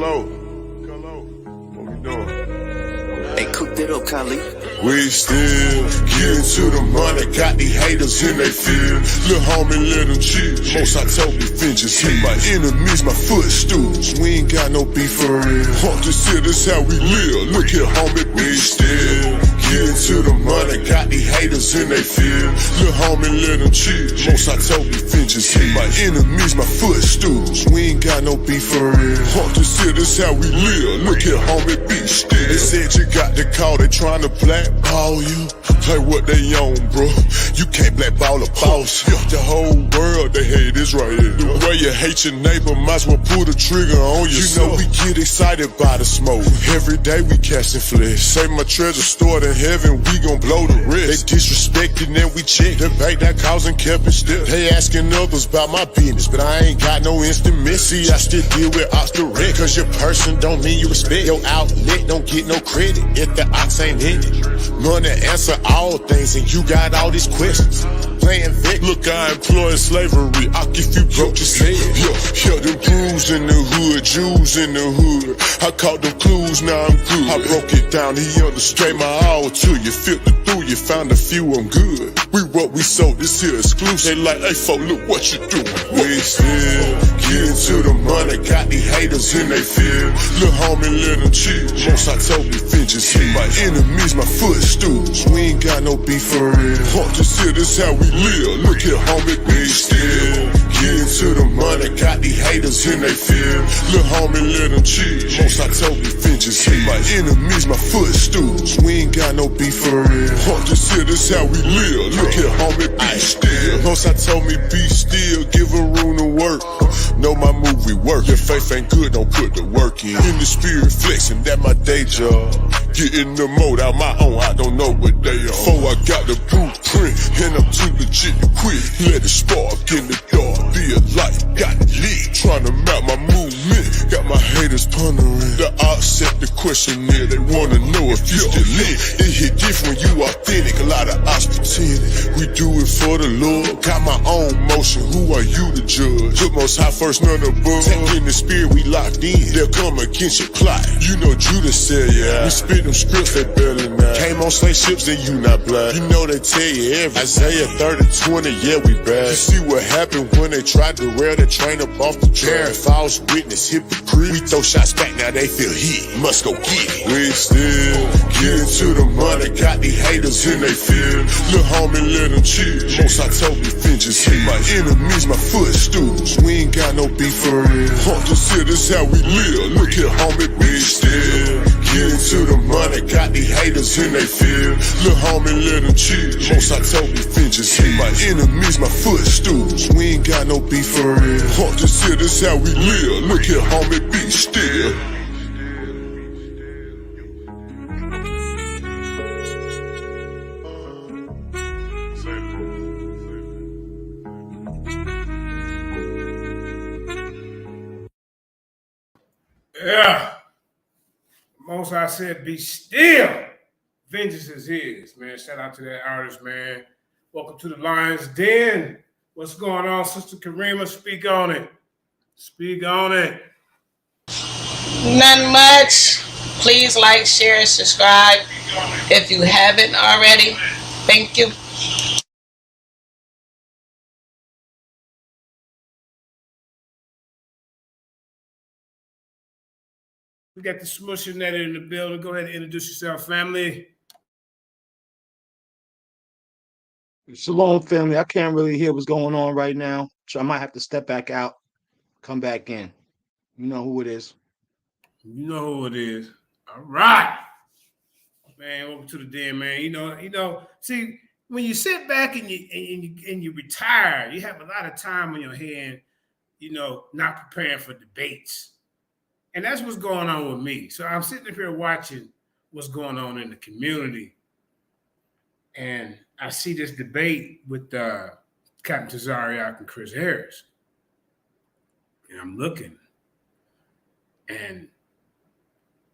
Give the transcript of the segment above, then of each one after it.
Colo, what we doing? Hey, cook that up, Khalid. We still getting to the money, got these haters in they fear. Lil' homie, let them chill. Most I told me vengeance hit my enemies, my footstools. We ain't got no beef for real. Fuck this shit, this how we live. Look here, homie, we still getting to the money, got these haters in they fear. Lil' homie, let them chill. Most I told me vengeance hit my enemies, my footstools. We ain't got no beef for real. Fuck this shit, this how we live. Look here, homie, be still. They said you got the call, they trying to blackball you. Play what they own, bro. You can't blackball a boss. The whole world, they hate this right here. The way you hate your neighbor, might as well pull the trigger on yourself. You know we get excited by the smoke. Every day we catching flesh. Say my treasure stored in heaven, we gon' blow the rest. They disrespecting and we check. The bank that causing kept it still. They asking others about my business, but I ain't got no instant miss. See, I still deal with ops direct. Cause your person don't mean you respect. Your outlet don't get no credit if the ops ain't in it. Money answer all things and you got all these questions. Playing Vic, look, I employ slavery. I'll if you broke your head. Yeah, them crews in the hood, Jews in the hood. I caught them clues, now I'm good. I broke it down, he understood my all to you. Filtered through, you found a few, I'm good. We what we sold, this here exclusive. They like, hey, folk, look what you doing. We still getting to the money, got these haters in they fear. Lil' homie, let them chill. Most I told me vengeance hit my enemies, my footstools. We ain't got no beef for real. Fuck this here, this how we live. Look here, homie, we still getting to the money, got these haters in they fear. Lil' homie, let them chill. Most I told me vengeance hit my enemies, my footstools. We ain't got no beef for real. Fuck this here, this how we live. Look here, homie, be still. Most I told me be still, give a room to work. Know my movie work. Your faith ain't good, don't put the work in. In the spirit flexing, that my day job. Getting the mode out my own, I don't know what they are. Before I got the blueprint, and I'm too legit to quit. Let it spark in the dark, be a light, got it lit. Trying to map my movement, got my haters pondering. The odds set the questionnaire, they wanna know if you still lit. It hit different, you authentic, a lot of odds pretending. We do it for the Lord, got my own motion, who are you to judge? Put most high first, none above. Tap in the spirit, we locked in, they'll come against your plot. You know Judas said, yeah, we spit them scripts, they barely now. Came on slave ships, then you not black. You know they tell you everything. Isaiah 30:20, yeah, we bad. You see what happened when they tried to rail the train up off the track. False witness, hypocrite. We throw shots back, now they feel hit. Must go get it. We still getting to the money, got these haters in they fear. Lil' homie, let them chill. Most I told me vengeance hit my enemies, my footstools. We ain't got no beef for real. Fuck this here, this how we live. Look here, homie, we still getting to the money, got these haters in they fear. Lil' homie, let them chill. Most I told me vengeance hit my enemies, my footstools. We ain't got no beef for real. Fuck this here, this how we live. Look here, homie, be still. Yeah. Most I said, be still. Vengeance is his, man. Shout out to that artist, man. Welcome to the Lion's Den. What's going on, Sister Karima? Speak on it. Speak on it. Nothing much. Please like, share, and subscribe if you haven't already. Thank you. We got the Smusher Netter in the building. Go ahead and introduce yourself, family. Shalom, family. I can't really hear what's going on right now, so I might have to step back out, come back in. You know who it is. You know who it is. All right. Man, welcome to the den, man. You know, see, when you sit back and you retire, you have a lot of time on your hand, you know, not preparing for debates. And that's what's going on with me. So I'm sitting up here watching what's going on in the community. And I see this debate with Captain Tazariak and Chris Harris. And I'm looking. And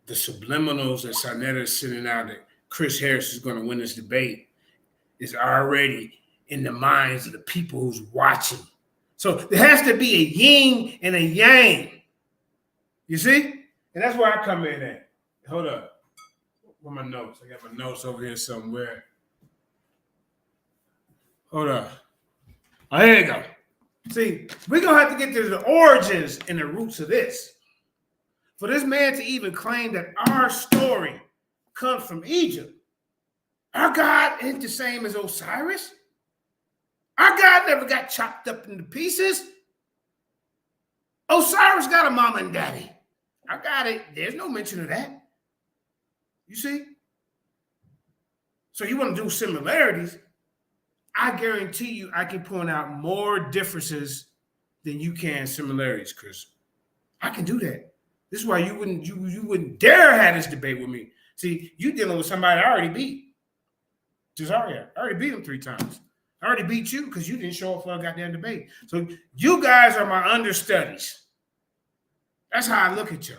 the subliminals that Sarnetta is sending out that Chris Harris is going to win this debate is already in the minds of the people who's watching. So there has to be a yin and a yang. You see? And that's where I come in at. Hold up. Where my notes? I got my notes over here somewhere. Hold up. Oh, here you go. See, we're going to have to get to the origins and the roots of this. For this man to even claim that our story comes from Egypt. Our God ain't the same as Osiris. Our God never got chopped up into pieces. Osiris got a mama and daddy. Our God, there's no mention of that. You see? So you want to do similarities? I guarantee you I can point out more differences than you can similarities, Chris. I can do that. This is why you wouldn't dare have this debate with me. See, you dealing with somebody I already beat. Cesaria. I already beat him 3 times. I already beat you because you didn't show up for a goddamn debate. So you guys are my understudies. That's how I look at you.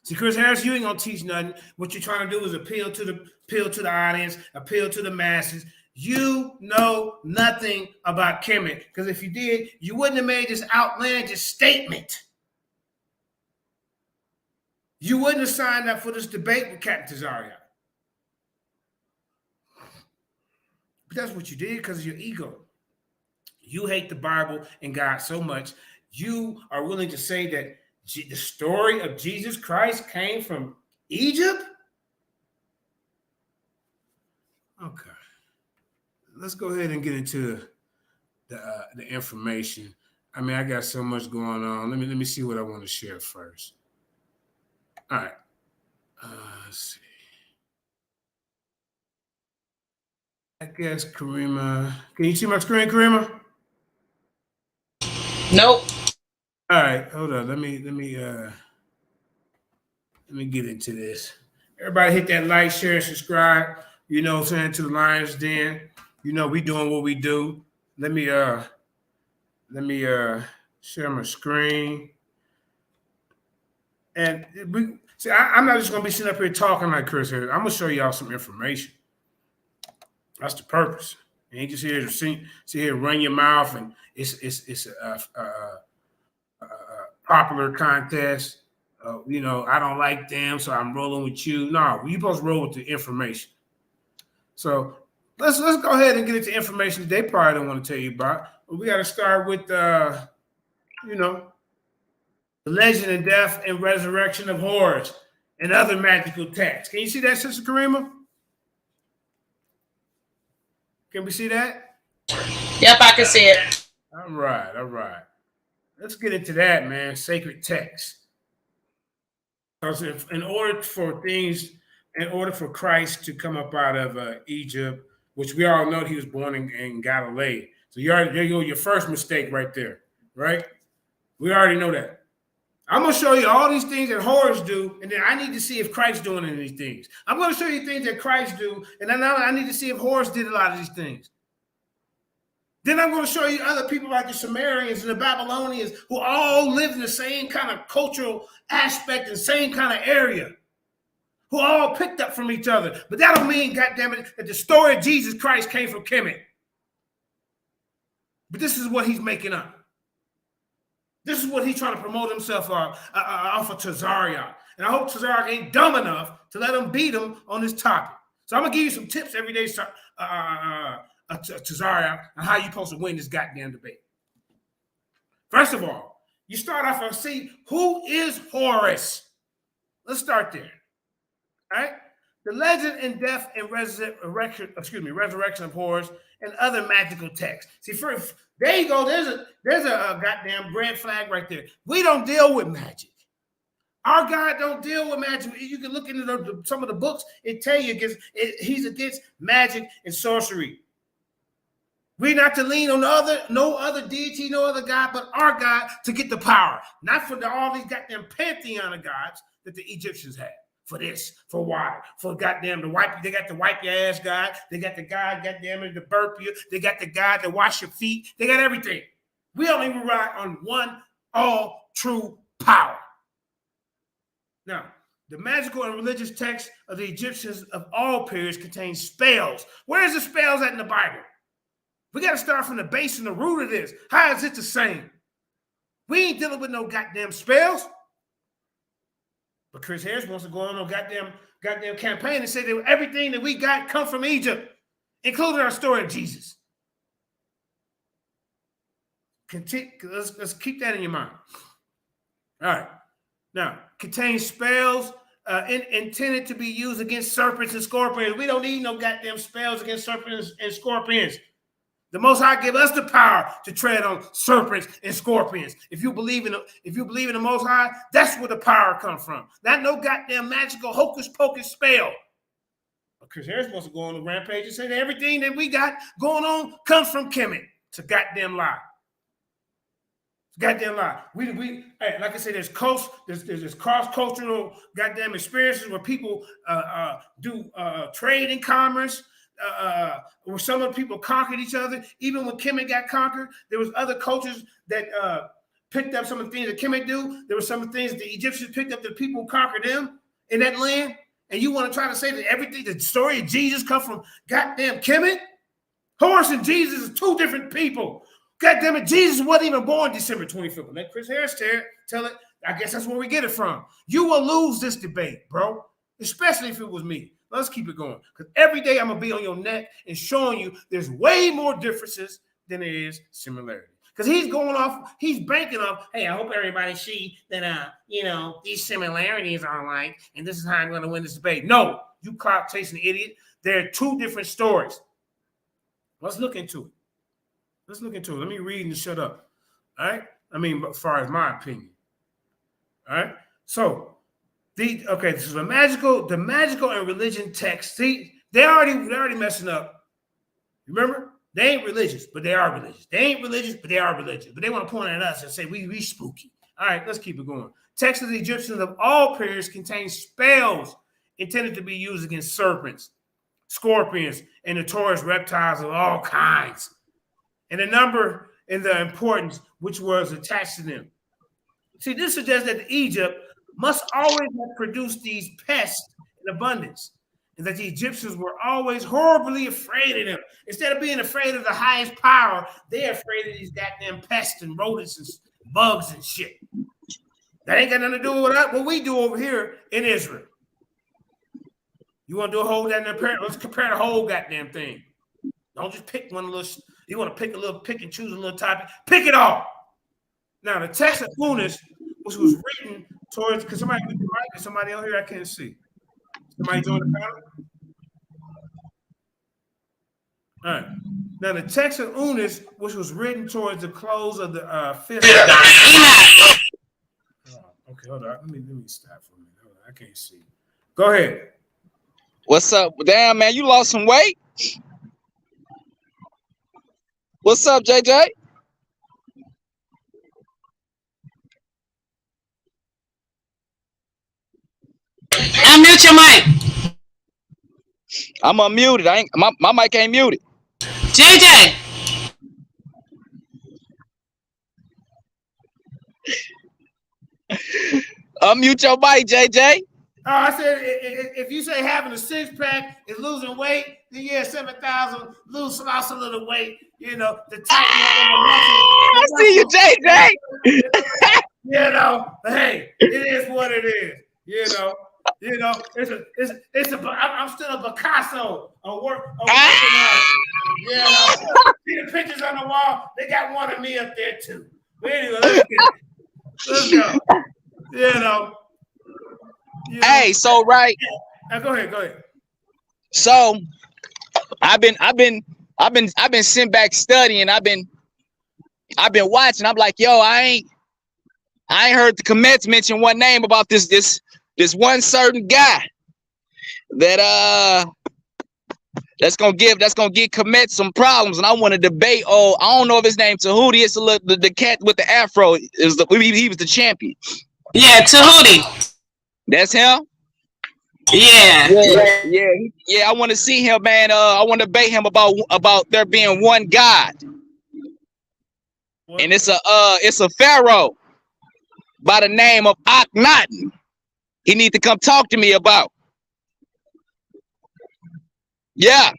See, Chris Harris, you ain't gonna teach nothing. What you're trying to do is appeal to the audience, appeal to the masses. You know nothing about Kemet, because if you did, you wouldn't have made this outlandish statement. You wouldn't have signed up for this debate with Captain Cesario. But that's what you did because of your ego. You hate the Bible and God so much, you are willing to say that the story of Jesus Christ came from Egypt? Okay. Let's go ahead and get into the information. I mean, I got so much going on. Let me see what I want to share first. All right. Let's see. I guess Karima. Can you see my screen, Karima? Nope. All right, hold on. Let me get into this. Everybody hit that like, share, and subscribe. You know what I'm saying, to the Lions Den. You know we doing what we do. Let me share my screen. And I'm not just gonna be sitting up here talking like Chris here. I'm gonna show y'all some information. That's the purpose. You ain't just here to sit here, run your mouth, and it's a popular contest. You know, I don't like them, so I'm rolling with you. No, you're supposed to roll with the information. So let's go ahead and get into information that they probably don't want to tell you about. But we got to start with you know, the legend and death and resurrection of Horus and other magical texts. Can you see that, Sister Karima? Can we see that? Yep, I can see it. All right. Let's get into that, man. Sacred text. Because in order for Christ to come up out of Egypt, which we all know he was born in Galilee. So there you go, your first mistake right there, right? We already know that. I'm going to show you all these things that Horus do, and then I need to see if Christ's doing any of these things. I'm going to show you things that Christ do, and then I need to see if Horus did a lot of these things. Then I'm going to show you other people like the Sumerians and the Babylonians who all live in the same kind of cultural aspect and same kind of area, who all picked up from each other. But that don't mean, goddammit, that the story of Jesus Christ came from Kemet. But this is what he's making up. This is what he's trying to promote himself off of Cesaria. And I hope Cesaria ain't dumb enough to let him beat him on this topic. So I'm going to give you some tips every day, Cesaria, on how you're supposed to win this goddamn debate. First of all, you start off and see who is Horus. Let's start there. All right? The legend and death and resurrection of Horus and other magical texts. See, first, there you go. There's a goddamn red flag right there. We don't deal with magic. Our God don't deal with magic. You can look into some of the books. It tell you he's against magic and sorcery. We're not to lean on no other deity, no other God, but our God to get the power. Not for all these goddamn pantheon of gods that the Egyptians had. For this, for water, for goddamn they got the wipe your ass God. They got the God, goddamn it, to burp you. They got the God to wash your feet. They got everything. We only rely on one all true power. Now, the magical and religious texts of the Egyptians of all periods contain spells. Where's the spells at in the Bible? We got to start from the base and the root of this. How is it the same? We ain't dealing with no goddamn spells. Chris Harris wants to go on a goddamn campaign and say that everything that we got come from Egypt, including our story of Jesus. Let's keep that in your mind. All right. Now, contains spells intended to be used against serpents and scorpions. We don't need no goddamn spells against serpents and scorpions. The Most High give us the power to tread on serpents and scorpions. If you believe in the Most High, that's where the power comes from. Not no goddamn magical hocus pocus spell. But Chris Harris wants to go on the rampage and say that everything that we got going on comes from Kemet. It's a goddamn lie. Goddamn lie. Hey, like I said, there's cross-cultural goddamn experiences where people do trade and commerce, where some of the people conquered each other. Even when Kemet got conquered, there was other cultures that picked up some of the things that Kemet do. There were some of the things that the Egyptians picked up that people who conquered them in that land. And you want to try to say that everything, the story of Jesus comes from goddamn Kemet? Horus and Jesus is two different people. God damn it, Jesus wasn't even born December 25th. Let Chris Harris tell it. I guess that's where we get it from. You will lose this debate, bro, especially if it was me. Let's keep it going. Because every day I'm going to be on your neck and showing you there's way more differences than there is similarity. Because he's banking off, hey, I hope everybody see that, these similarities are alike, and this is how I'm going to win this debate. No, you clout chasing idiot. There are two different stories. Let's look into it. Let me read and shut up. All right? I mean, as far as my opinion. All right? So, this is the magical and religion text. See, they're already messing up. Remember? They ain't religious, but they are religious. They ain't religious, but they are religious. But they want to point at us and say we spooky. All right, let's keep it going. Text of the Egyptians of all periods contain spells intended to be used against serpents, scorpions, and notorious reptiles of all kinds. And the number and the importance which was attached to them. See, this suggests that Egypt must always have produced these pests in abundance, and that the Egyptians were always horribly afraid of them. Instead of being afraid of the highest power, they're afraid of these goddamn pests and rodents and bugs and shit. That ain't got nothing to do with what we do over here in Israel. You want to do a whole goddamn let's compare the whole goddamn thing. Don't just pick one little. You want to pick and choose a little topic. Pick it all. Now, the text of Unis, which was written towards, because somebody on here I can't see. Somebody join the panel? All right. Now, the text of Unis, which was written towards the close of the fifth. Okay, hold on. Let me stop for a minute. Hold on. I can't see. Go ahead. What's up? Damn, man, you lost some weight? What's up, JJ? Unmute your mic. I'm unmuted. My mic ain't muted. JJ. Unmute your mic, JJ. Oh, I said if you say having a six-pack is losing weight, then yeah, 7,000 lost a little weight. The tighten I see you, JJ. Hey, it is what it is. I'm still a Picasso. See the pictures on the wall. They got one of me up there too. But anyway, let's go. Hey, so right. Go ahead. So I've been sitting back studying. I've been watching. I'm like, yo, I ain't heard the comments mention one name about this one certain guy that's gonna give Komet some problems, and I want to debate. Oh, I don't know if his name's Tahuti. It's the cat with the afro. He was the champion. Yeah, Tahuti. That's him. Yeah. I want to see him, man. I want to debate him about there being one God, and it's a pharaoh by the name of Akhenaten. He need to come talk to me about. Yeah.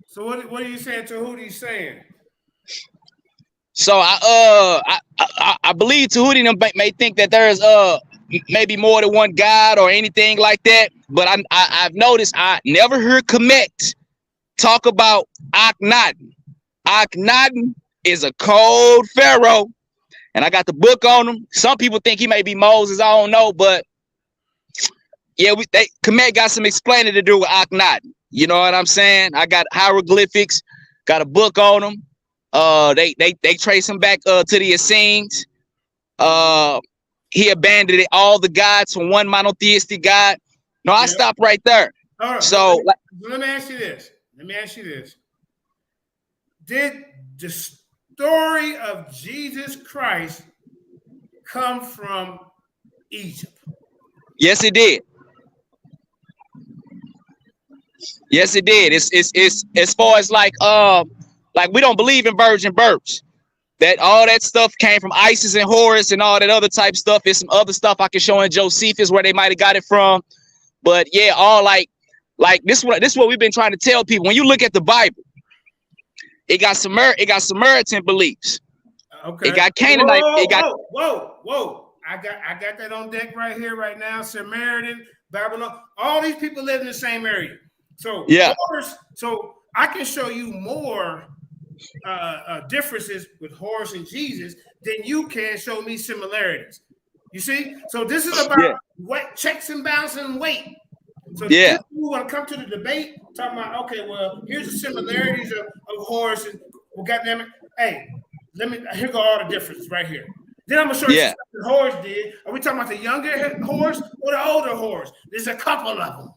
So what are you saying Tahuti's saying? So I believe Tahuti may think that there's maybe more than one God or anything like that. But I've noticed I never heard Kemet talk about Akhenaten. Akhenaten is a cold pharaoh, and I got the book on him. Some people think he may be Moses. I don't know, but yeah, Kemet got some explaining to do with Akhenaten. You know what I'm saying? I got hieroglyphics, got a book on him. They trace him back to the Essenes. He abandoned all the gods from one monotheistic God. No, I stopped right there. All right, So let me ask you this. Did the story of Jesus Christ come from Egypt? yes, it did. Yes, it did. It's as far as like we don't believe in virgin births. That all that stuff came from Isis and Horus and all that other type stuff. There's some other stuff I can show in Josephus where they might have got it from. But yeah, all like this is what we've been trying to tell people. When you look at the Bible, it got Samaritan beliefs. Okay. It got Canaanite. Whoa. I got that on deck right here, right now. Samaritan, Babylon. All these people live in the same area. So yeah. So I can show you more differences with Horus and Jesus than you can show me similarities. You see? So this is about what checks and balances and weight. So we want to come to the debate talking about, okay, well, here's the similarities of Horus and, well, goddamn it, hey, here go all the differences right here. Then I'm gonna show you something Horus did. Are we talking about the younger Horus or the older Horus? There's a couple of them.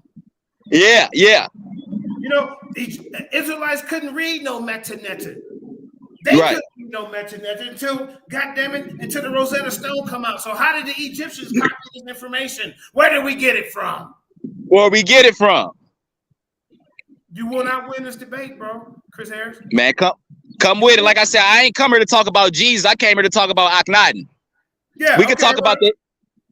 Yeah. You know, the Israelites couldn't read no metaneta. They couldn't read no metaneta until the Rosetta Stone come out. So how did the Egyptians copy this information? Where did we get it from? Where we get it from? You will not win this debate, bro, Chris Harris. Man, come with it. Like I said, I ain't come here to talk about Jesus. I came here to talk about Akhenaten. Yeah, we can talk about that.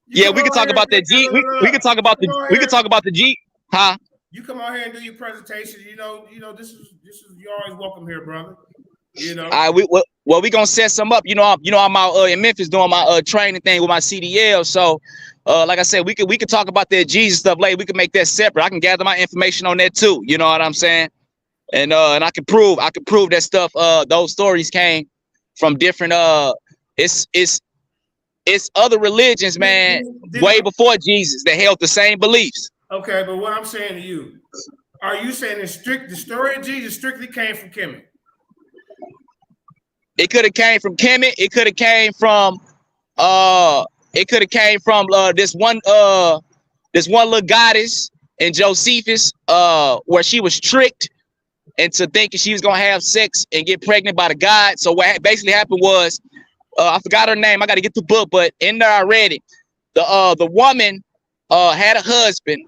Yeah, we can talk about that G. We can talk about the. We can talk about the G. Huh? You come out here and do your presentation. You know. This is you're always welcome here, brother. You know. We gonna set some up. I'm out in Memphis doing my training thing with my CDL. So, like I said, we could talk about that Jesus stuff later. We can make that separate. I can gather my information on that too. You know what I'm saying? And I can prove that stuff. Those stories came from different. It's other religions, man, way before Jesus that held the same beliefs. Okay, but what I'm saying to you, are you saying the story of Jesus strictly came from Kemet? It could have came from Kemet. It could have came from this one little goddess in Josephus, where she was tricked into thinking she was gonna have sex and get pregnant by the god. So what basically happened was, I forgot her name. I got to get the book, but in there I read it. The woman had a husband,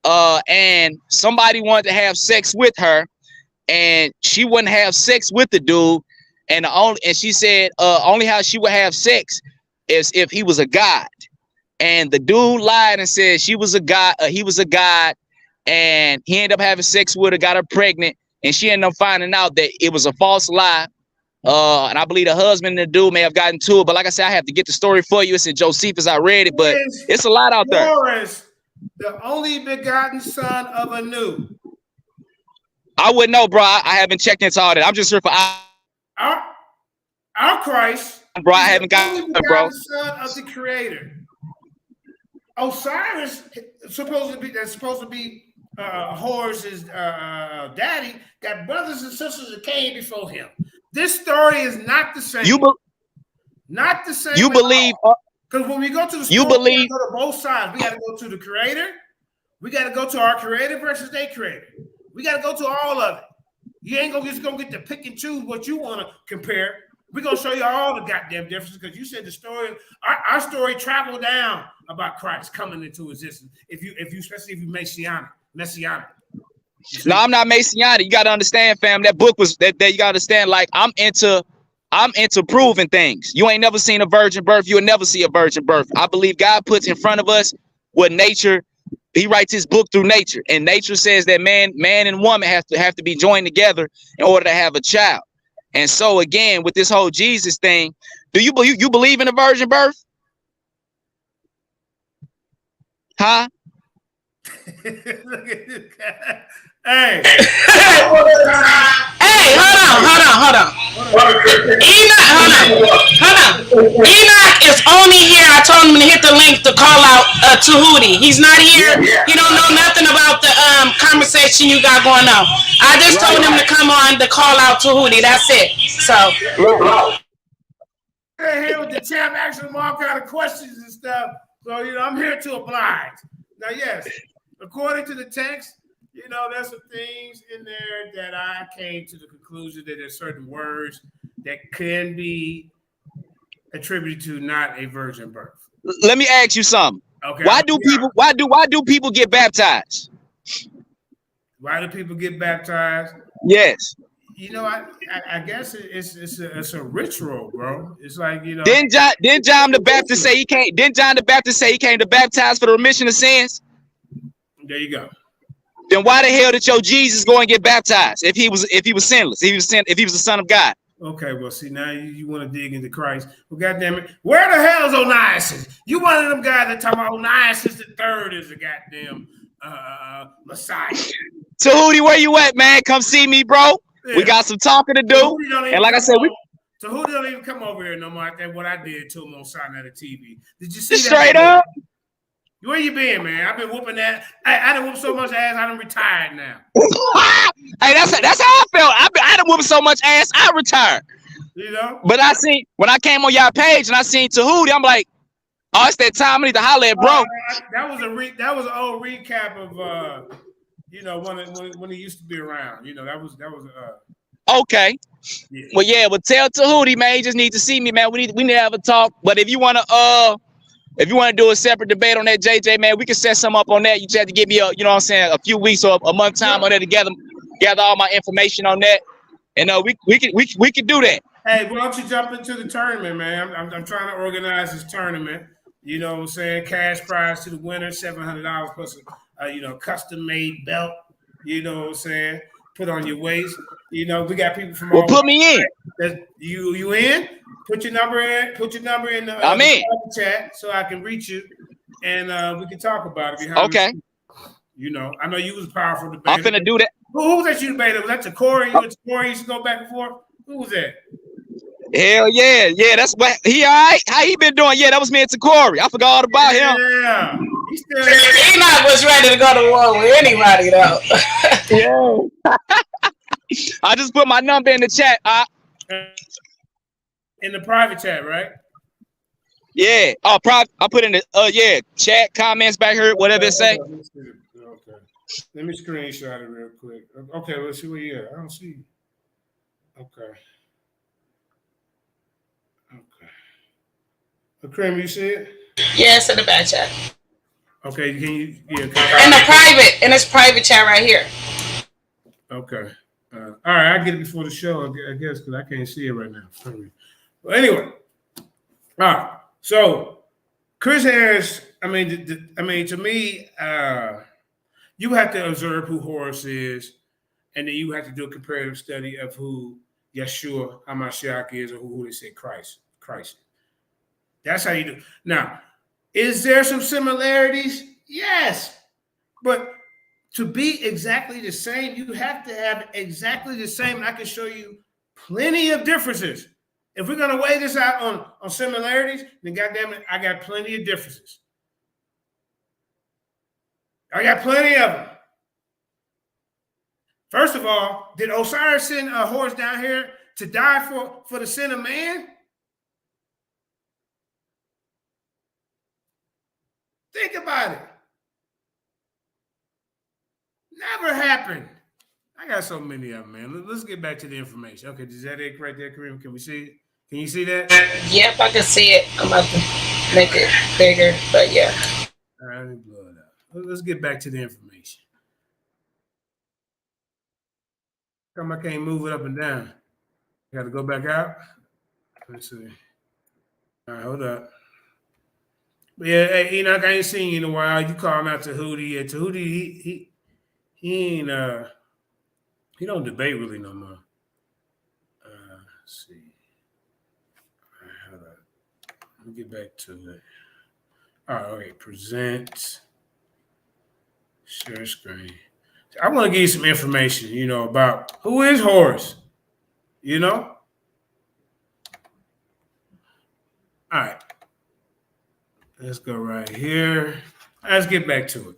and somebody wanted to have sex with her, and she wouldn't have sex with the dude. And she said only how she would have sex is if he was a god. And the dude lied and said she was a god. He was a god, and he ended up having sex with her, got her pregnant, and she ended up finding out that it was a false lie. And I believe the husband and the dude may have gotten to it, but like I said, I have to get the story for you. It's in Josephus. I read it, but it's a lot out there. Horus, the only begotten son of Anu. I wouldn't know, bro. I haven't checked into all that. I'm just here for our Christ. Bro, I haven't got it, bro. Son of the Creator. Osiris supposed to be Horus's daddy. Got brothers and sisters that came before him. This story is not the same. Not the same. You believe? Because when we go to the story, we gotta go to both sides. We got to go to the Creator. We got to go to our Creator versus their Creator. We got to go to all of it. You ain't just gonna get to pick and choose what you want to compare. We're gonna show you all the goddamn differences because you said the story. Our story traveled down about Christ coming into existence. Especially if you messianic. No, I'm not Messianic. You got to understand, fam. That book was that you got to understand. Like I'm into proving things. You ain't never seen a virgin birth. You'll never see a virgin birth. I believe God puts in front of us what nature. He writes his book through nature, and nature says that man and woman have to be joined together in order to have a child. And so again, with this whole Jesus thing, do you believe in a virgin birth? Huh? Look at this guy. Hey. Hey, hold on. Enoch is only here. I told him to hit the link to call out Tahuti. He's not here. He don't know nothing about the conversation you got going on. I just told him to come on to call out Tahuti. That's it. So. Here with the champ asking him all kind of questions and stuff. So, I'm here to oblige. Now, yes, according to the text, there's some things in there that I came to the conclusion that there's certain words that can be attributed to not a virgin birth. Let me ask you something. Okay. Why do people get baptized? Why do people get baptized? Yes. I guess it's a ritual, bro. It's like, Didn't John the Baptist say he came? Didn't John the Baptist say he came to baptize for the remission of sins? There you go. Then why the hell did your Jesus go and get baptized if he was sinless, if he was the Son of God? Okay, well, see, now you want to dig into Christ. Well, goddamn it, where the hell is Onias? You one of them guys that talk about Onias the third is the goddamn Messiah. Tahuti, where you at, man? Come see me, bro. Yeah. We got some talking to do. And like I said, Tahuti don't even come over here no more after what I did to him on Saturday TV. Did you see that? Straight up? Where you been, man? I've been whooping that. I done whooped so much ass, I done retired now. Hey, that's how I felt. I done whooped so much ass, I retired. But I seen, when I came on y'all page and I seen Tahuti, I'm like, oh, it's that time I need to holler at bro. That was an old recap of when he used to be around. That was okay. Yeah. Well, yeah, but tell Tahuti, man, you just need to see me, man. We need to have a talk. But if you wanna do a separate debate on that, JJ, man, we can set some up on that. You just have to give me a few weeks or a month time on that to gather all my information on that. And we can do that. Hey, why don't you jump into the tournament, man? I'm trying to organize this tournament. You know what I'm saying? Cash prize to the winner, $700 plus a custom made belt. You know what I'm saying? Put on your waist. We got people from all put me in. You in? Put your number in. Put your number in the chat so I can reach you, and we can talk about it. Okay. I know you was a powerful debater. I'm finna do that. Who was that you debated? Was that Corey? You and Corey used to go back and forth. Who was that? Hell yeah, that's what he all right. How he been doing? Yeah, that was me and Corey. I forgot all about him. Yeah. Enoch was ready to go to war with anybody though. Yeah. I just put my number in the chat. In the private chat, right? Yeah. Oh, I put in the chat comments back here, whatever it say. Okay. Let me screenshot it real quick. Okay, let's see where you at. I don't see you. Okay. Kramer, you see it? Yes, in the back chat. Okay, can you? Yeah. In this private chat right here. Okay. All right, I'll get it before the show, I guess, because I can't see it right now. Well, anyway. All right. So, Chris Harris, to me, you have to observe who Horus is, and then you have to do a comparative study of who Yeshua HaMashiach is, or who they say Christ. That's how you do. Now, is there some similarities? Yes. But to be exactly the same, you have to have exactly the same. And I can show you plenty of differences. If we're going to weigh this out on similarities, then goddamn it, I got plenty of differences. I got plenty of them. First of all, did Osiris send a horse down here to die for the sin of man? Think about it. Never happened. I got so many of them, man. Let's get back to the information. Okay, is that it right there, Kareem? Can we see it? Can you see that? Yep, I can see it. I'm about to make it bigger, but yeah. All right, let me blow it up. Let's get back to the information. Come, I can't move it up and down. I got to go back out. Let's see. All right, hold up. But yeah, hey, Enoch, I ain't seen you in a while. You calling out Tahuti. Yeah, Tahuti, he ain't he don't debate really no more. Let's see. All right, hold up. Let me get back to it. All right, okay. Present. Share screen. I want to give you some information, you know, about who is Horus. You know? All right. Let's go right here. Let's get back to it.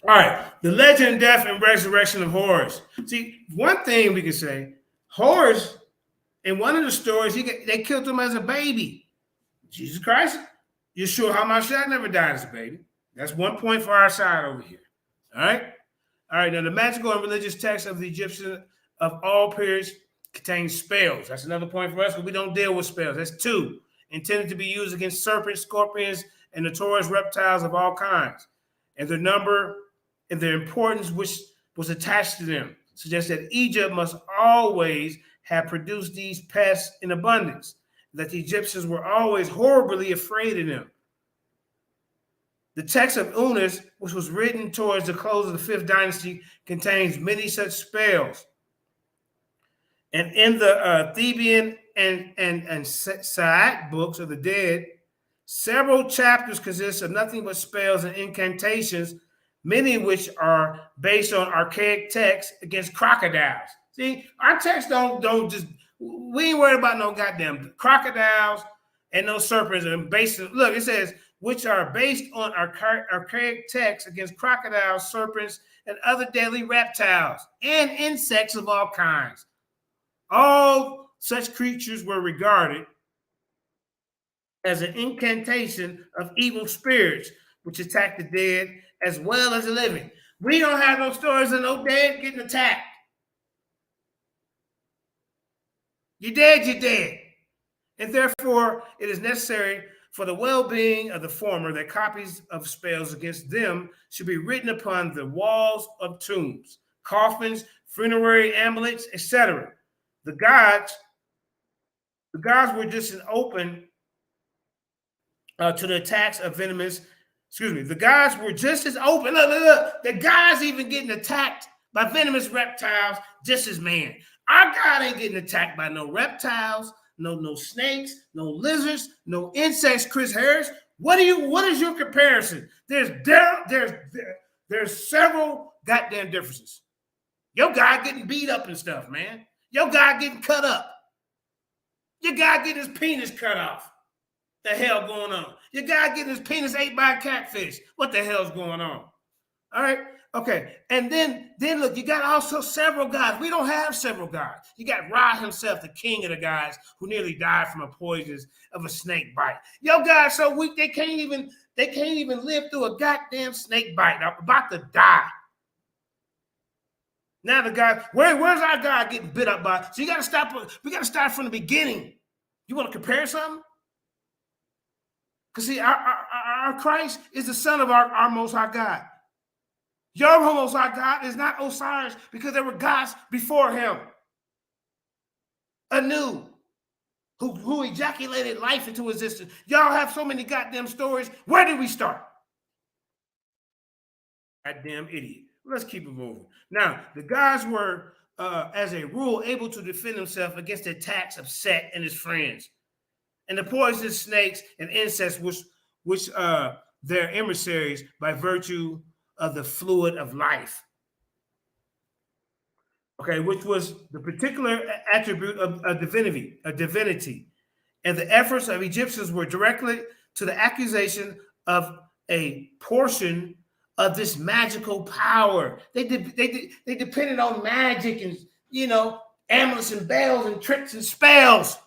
All right. The legend, death, and resurrection of Horus. See, one thing we can say, Horus, in one of the stories, they killed him as a baby. Jesus Christ, Yeshua HaMashiach never died as a baby. That's 1 point for our side over here. All right? All right, now the magical and religious texts of the Egyptians of all periods contain spells. That's another point for us, but we don't deal with spells. That's 2, intended to be used against serpents, scorpions, and notorious reptiles of all kinds. And their number and their importance which was attached to them suggests that Egypt must always have produced these pests in abundance, that the Egyptians were always horribly afraid of them. The text of Unas, which was written towards the close of the 5th dynasty, contains many such spells. And in the Theban and Sa'at books of the dead, several chapters consist of nothing but spells and incantations, many of which are based on archaic texts against crocodiles. See, our texts don't just, we ain't worried about no goddamn crocodiles and no serpents. And based, look, it says, which are based on archaic texts against crocodiles, serpents, and other deadly reptiles and insects of all kinds. All such creatures were regarded as an incantation of evil spirits which attack the dead as well as the living. We don't have no stories of no dead getting attacked. You're dead, you're dead. And therefore, it is necessary for the well-being of the former that copies of spells against them should be written upon the walls of tombs, coffins, funerary amulets, etc. The gods were just as open to the attacks of venomous. The gods were just as open. Look. The gods even getting attacked by venomous reptiles just as man. Our God ain't getting attacked by no reptiles, no snakes, no lizards, no insects. Chris Harris, what is your comparison? There's several goddamn differences. Your God getting beat up and stuff, man. Your God getting cut up. Your God getting his penis cut off. The hell going on? Your guy getting his penis ate by a catfish. What the hell's going on? All right. Okay. And then look, you got also several gods. We don't have several gods. You got Ra himself, the king of the gods, who nearly died from a poison of a snake bite. Yo, guys, so weak they can't even live through a goddamn snake bite. I'm about to die. Now the guy, where's our God getting bit up by? So you gotta stop. We gotta start from the beginning. You want to compare something? Because see, our Christ is the son of our Most High God. Your Most High God is not Osiris because there were gods before him. Anu, who ejaculated life into existence. Y'all have so many goddamn stories. Where did we start? Goddamn idiot. Let's keep it moving. Now, the gods were, as a rule, able to defend themselves against the attacks of Set and his friends, and the poisonous snakes and insects which their emissaries by virtue of the fluid of life. Okay, which was the particular attribute of divinity. And the efforts of Egyptians were directly to the accusation of a portion of this magical power. They depended on magic and, amulets and bells and tricks and spells.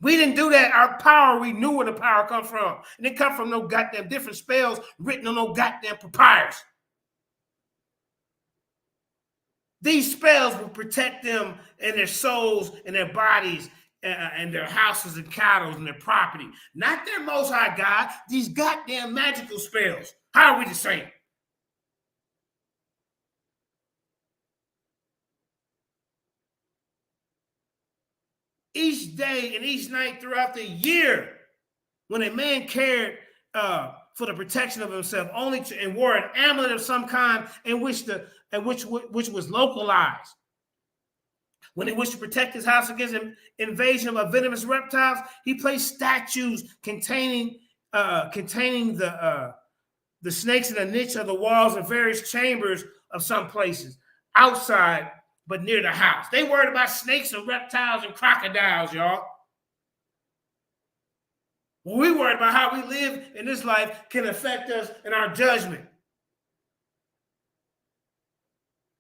We didn't do that. Our power, we knew where the power come from. And it come from no goddamn different spells written on no goddamn papyrus. These spells will protect them and their souls and their bodies and their houses and cattle and their property. Not their Most High God. These goddamn magical spells. How are we the same? Each day and each night throughout the year, when a man cared for the protection of himself only and wore an amulet of some kind in which was localized, when he wished to protect his house against an invasion of venomous reptiles, he placed statues containing the the snakes in the niche of the walls of various chambers of some places, outside, but near the house. They worried about snakes and reptiles and crocodiles, y'all. Well, we worried about how we live in this life can affect us in our judgment.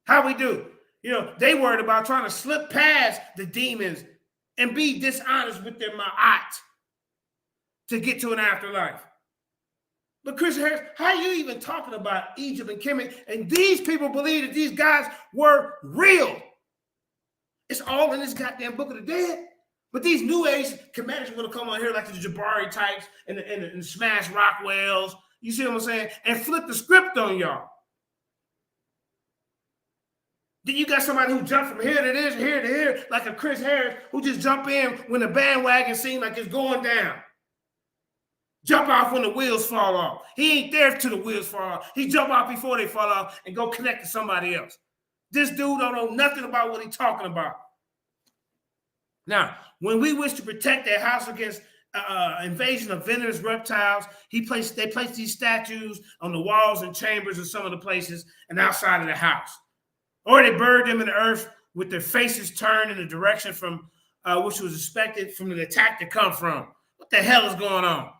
How we do. You know, they worried about trying to slip past the demons and be dishonest with their ma'at to get to an afterlife. But Chris Harris, how are you even talking about Egypt and Kemet? And these people believe that these guys were real. It's all in this goddamn Book of the Dead. But these New Age comedians want to come on here like the Jabari types and the Smash Rockwells, you see what I'm saying? And flip the script on y'all. Then you got somebody who jumped from here to this, here to here, like a Chris Harris, who just jump in when the bandwagon seems like it's going down. Jump off when the wheels fall off. He ain't there till the wheels fall off. He jump off before they fall off and go connect to somebody else. This dude don't know nothing about what he's talking about. Now, when we wish to protect their house against invasion of venomous reptiles, they place these statues on the walls and chambers of some of the places and outside of the house. Or they buried them in the earth with their faces turned in the direction from which was expected from the attack to come from. What the hell is going on?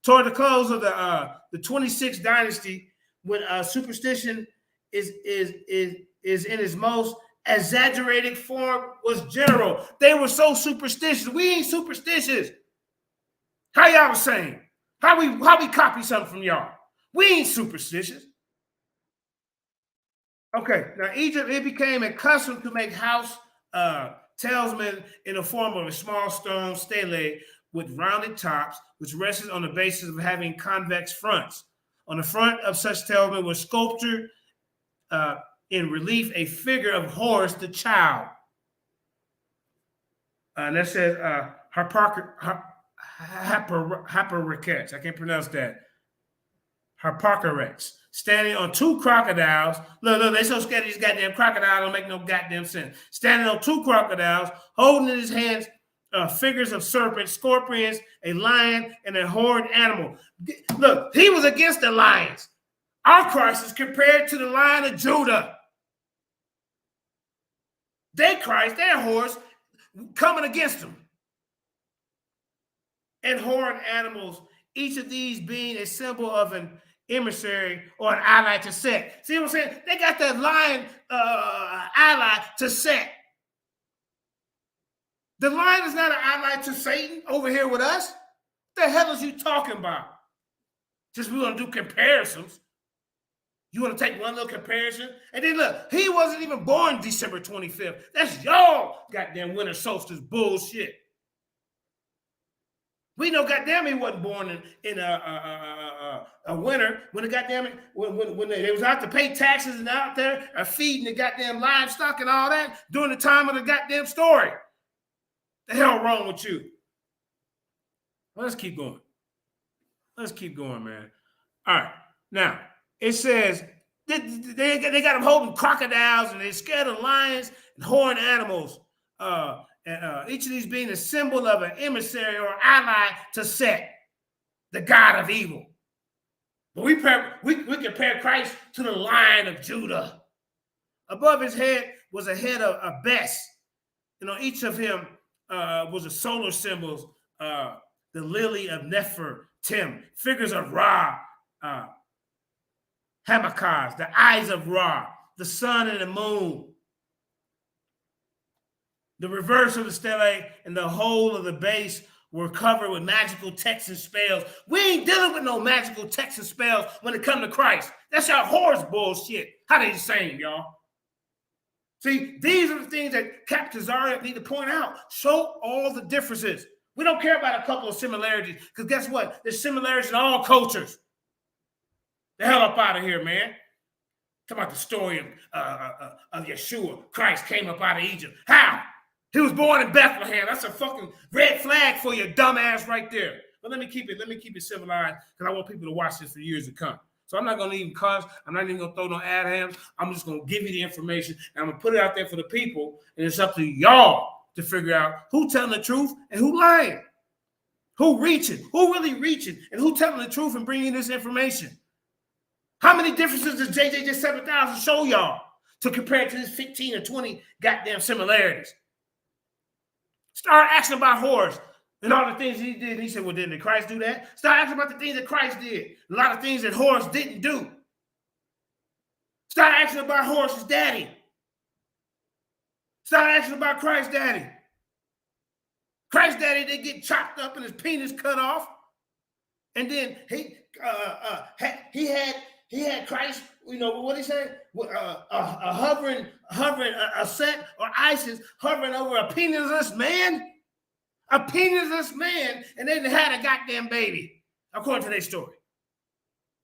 Toward the close of the 26th dynasty, when superstition is in its most exaggerated form, was general. They were so superstitious. We ain't superstitious. How y'all saying? How we copy something from y'all? We ain't superstitious. Okay, now Egypt, it became accustomed to make house talisman in the form of a small stone stele with rounded tops, which rested on the basis of having convex fronts. On the front of such talisman was sculptured in relief a figure of Horus the child. And that says Harparchus. I can't pronounce that. Harparchus. Standing on two crocodiles. Look, they so scared of these goddamn crocodiles, don't make no goddamn sense. Standing on two crocodiles, holding in his hands figures of serpents, scorpions, a lion, and a horned animal. Look, he was against the lions. Our Christ is compared to the Lion of Judah. Their Christ, their horse, coming against them. And horned animals, each of these being a symbol of an emissary or an ally to Set. See what I'm saying? They got that lion ally to Set. The lion is not an ally to Satan over here with us. What the hell is you talking about? Just we want to do comparisons. You want to take one little comparison? And then look, he wasn't even born December 25th. That's y'all goddamn winter solstice bullshit. We know goddamn he wasn't born in a winter when the goddamn when they was out to pay taxes and out there feeding the goddamn livestock and all that during the time of the goddamn story. The hell wrong with you? Let's keep going. Let's keep going, man. All right. Now, it says they got them holding crocodiles and they're scared of lions and horned animals. Each of these being a symbol of an emissary or ally to Set, the god of evil. But we compare Christ to the Lion of Judah. Above his head was a head of a best. And on each of him was a solar symbols, the lily of Nefertim, figures of Ra, Hamakaz, the eyes of Ra, the sun and the moon. The reverse of the stele and the whole of the base were covered with magical texts and spells. We ain't dealing with no magical texts and spells when it comes to Christ. That's y'all horse bullshit. How they saying, y'all? See, these are the things that Cap Tazarian need to point out. Show all the differences. We don't care about a couple of similarities, because guess what? There's similarities in all cultures. The hell up out of here, man. Talk about the story of Yeshua. Christ came up out of Egypt. How? He was born in Bethlehem. That's a fucking red flag for your dumb ass right there. But let me keep it civilized, because I want people to watch this for years to come. So I'm not going to even cuss. I'm not even going to throw no ad hams. I'm just going to give you the information, and I'm going to put it out there for the people, and it's up to y'all to figure out who telling the truth and who lying, who reaching, who really reaching, and who telling the truth and bringing this information. How many differences does JJ7000 show y'all to compare it to his 15 or 20 goddamn similarities? Start asking about Horus and all the things he did. And he said, well, didn't Christ do that? Start asking about the things that Christ did. A lot of things that Horus didn't do. Start asking about Horus's daddy. Start asking about Christ's daddy. Christ's daddy did get chopped up and his penis cut off. And then he had Christ, you know, what he said? Hovering, a set or ISIS hovering over a penisless man. A penisless man, and they had a goddamn baby, according to their story.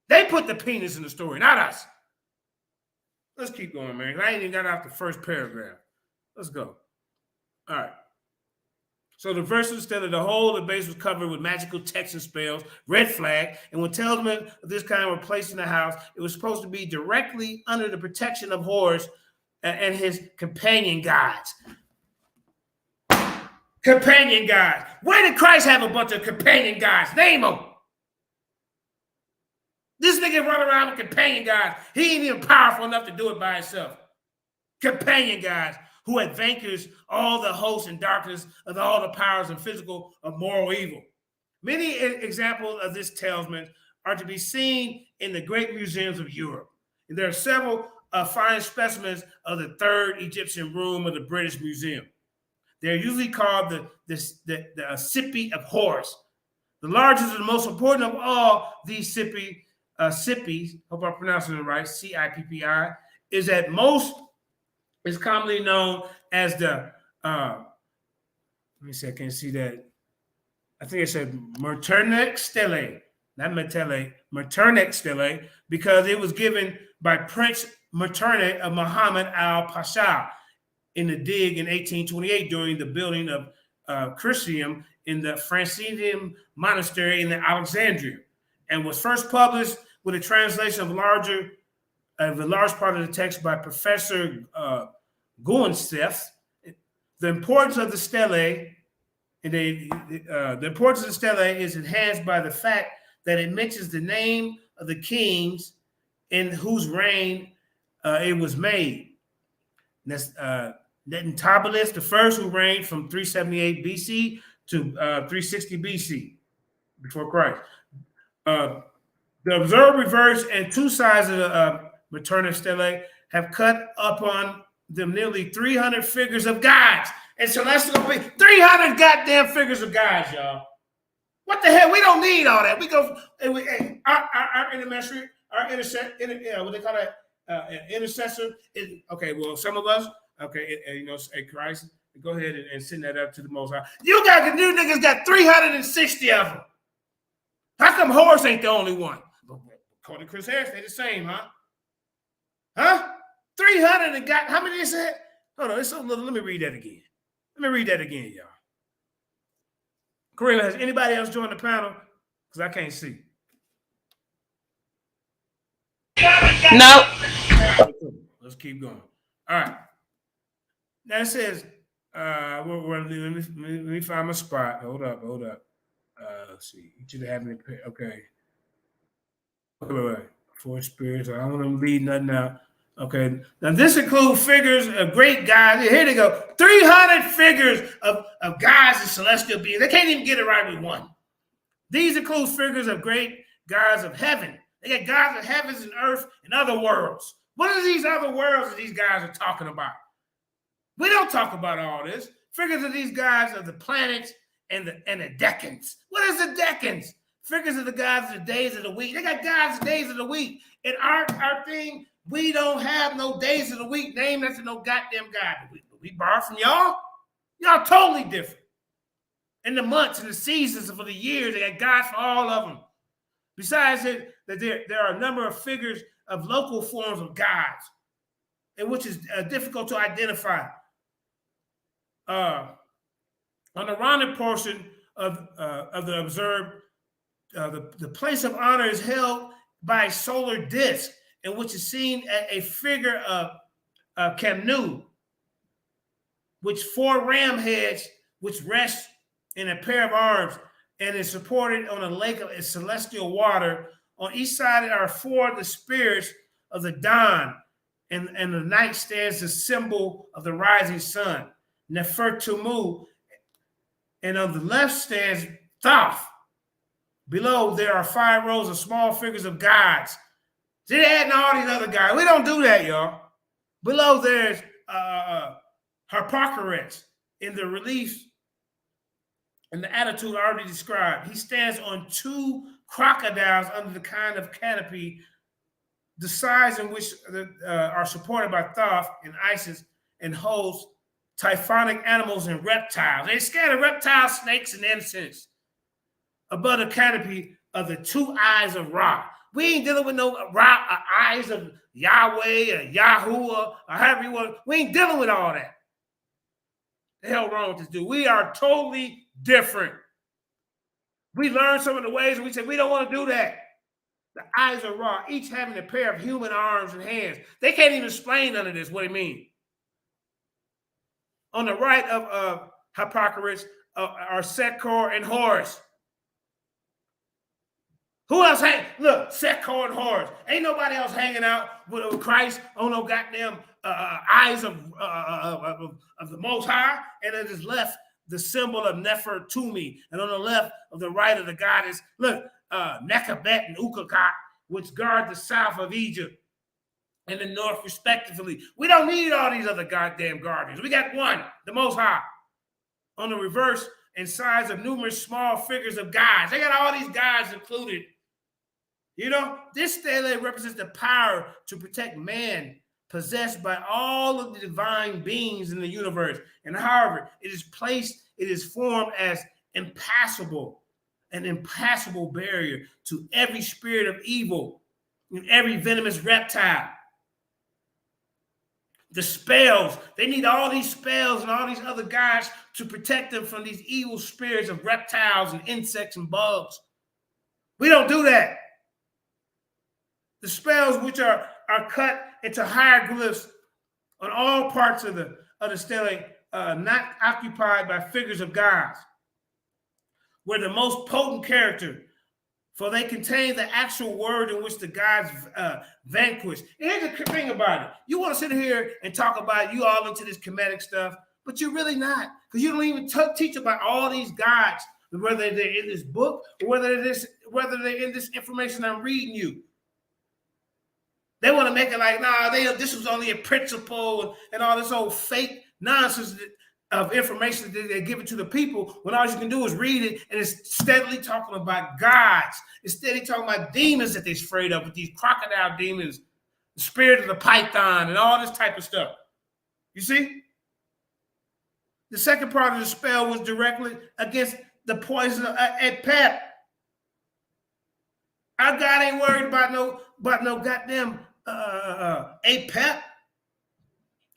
They put the penis in the story, not us. Let's keep going, man. I ain't even got out the first paragraph. Let's go. All right. So the verse was still the whole of the base was covered with magical text and spells, red flag, and when talisman of this kind were placed in the house, it was supposed to be directly under the protection of Horus and his companion gods. Companion gods. Where did Christ have a bunch of companion gods? Name them. This nigga run around with companion gods. He ain't even powerful enough to do it by himself. Companion gods who had vanquished all the hosts and darkness of all the powers and physical of moral evil. Many examples of this talisman are to be seen in the great museums of Europe. And there are several fine specimens of the third Egyptian room of the British Museum. They're usually called the Sippi of Horus. The largest and the most important of all these Sippis, hope I'm pronouncing it right, C-I-P-P-I, is at most is commonly known as the, let me see, I can't see that. I think it said Merternek Stele, not Metele, Merternek Stele, because it was given by Prince Metternich of Muhammad al-Pasha in the dig in 1828 during the building of Christium in the Franciscan monastery in Alexandria, and was first published with a translation of a large part of the text by Professor Goenstef. The importance of the stele, and the importance of the stele is enhanced by the fact that it mentions the name of the kings in whose reign it was made. That's Netantabilis the first, who reigned from 378 BC to 360 BC, before Christ. The observed reverse and two sides of the Maternal Stele have cut upon them nearly 300 figures of gods. And celestial beings, 300 goddamn figures of gods, y'all. What the hell? We don't need all that. We go, our intercessor, what they call that, intercessor. Okay, well, some of us, okay, you know, Christ, go ahead and send that up to the Most High. You niggas got 360 of them. How come Horus ain't the only one? According to Chris Harris, they the same, huh? Huh? 300 and got, how many is that? Hold on, it's so little. Let me read that again. Let me read that again, y'all. Correct. Has anybody else joined the panel? Because I can't see. No. Let's keep going. All right. Now it says, let me find my spot. Hold up. Let's see. You should have me. Okay. Wait. Four spirits. I don't want to leave nothing out. Okay. Now this includes figures of great gods. Here they go. 300 figures of gods and celestial beings. They can't even get it right with one. These include figures of great gods of heaven. They got gods of heavens and earth and other worlds. What are these other worlds that these guys are talking about? We don't talk about all this. Figures of these gods of the planets and the decans. What is the decans? Figures of the gods of the days of the week. They got gods of days of the week. In our thing, we don't have no days of the week named after no goddamn god. We borrow from y'all. Y'all totally different. And the months and the seasons for the years, they got gods for all of them. Besides it, that there are a number of figures of local forms of gods, and which is difficult to identify. On the rounded portion of the observed, the place of honor is held by a solar disk, in which is seen a figure of Kamnu, which four ram heads, which rest in a pair of arms and is supported on a lake of celestial water On each side are 4 of the spirits of the dawn, and the night stands the symbol of the rising sun, Nefertumu, and on the left stands Thoth. Below, there are 5 rows of small figures of gods. See, they're adding all these other guys. We don't do that, y'all. Below, there's Harpocrates in the relief and the attitude already described. He stands on 2 crocodiles under the kind of canopy, the size in which are supported by Thoth and Isis, and holds typhonic animals and reptiles. They scatter reptiles, snakes, and insects. Above the canopy are the 2 eyes of Ra. We ain't dealing with no eyes of Yahweh or Yahuwah or however you want. We ain't dealing with all that. The hell wrong with this dude? We are totally different. We learn some of the ways and we say we don't want to do that. The eyes of Ra, each having a pair of human arms and hands. They can't even explain none of this, what it means. On the right of Harpocrates are Sekor and Horus. Who else look, Sekor and Horus. Ain't nobody else hanging out with Christ on no goddamn eyes of the Most High. And on his left, the symbol of Nefertumi. And on the left of the right of the goddess, look, Nekabet and Ukakak, which guard the south of Egypt and the north, respectively. We don't need all these other goddamn guardians. We got one, the Most High. On the reverse and sides of numerous small figures of gods. They got all these gods included. You know, this stele represents the power to protect man, possessed by all of the divine beings in the universe. And however, it is formed as impassable, an impassable barrier to every spirit of evil and every venomous reptile. The spells, they need all these spells and all these other guys to protect them from these evil spirits of reptiles and insects and bugs. We don't do that. The spells which are cut into hieroglyphs on all parts of the stele, not occupied by figures of gods, were the most potent character, for they contain the actual word in which the gods vanquished. And here's the thing about it. You want to sit here and talk about you all into this Kemetic stuff, but you're really not, because you don't even teach about all these gods, whether they're in this book or whether they're in this information I'm reading you. They want to make it like, nah, this was only a principle and all this old fake nonsense of information that they're giving to the people, when all you can do is read it, and it's steadily talking about gods. It's steadily talking about demons that they're afraid of, with these crocodile demons, the spirit of the python, and all this type of stuff. You see? The second part of the spell was directly against the poison at Pep. Our God ain't worried about no goddamn Apep,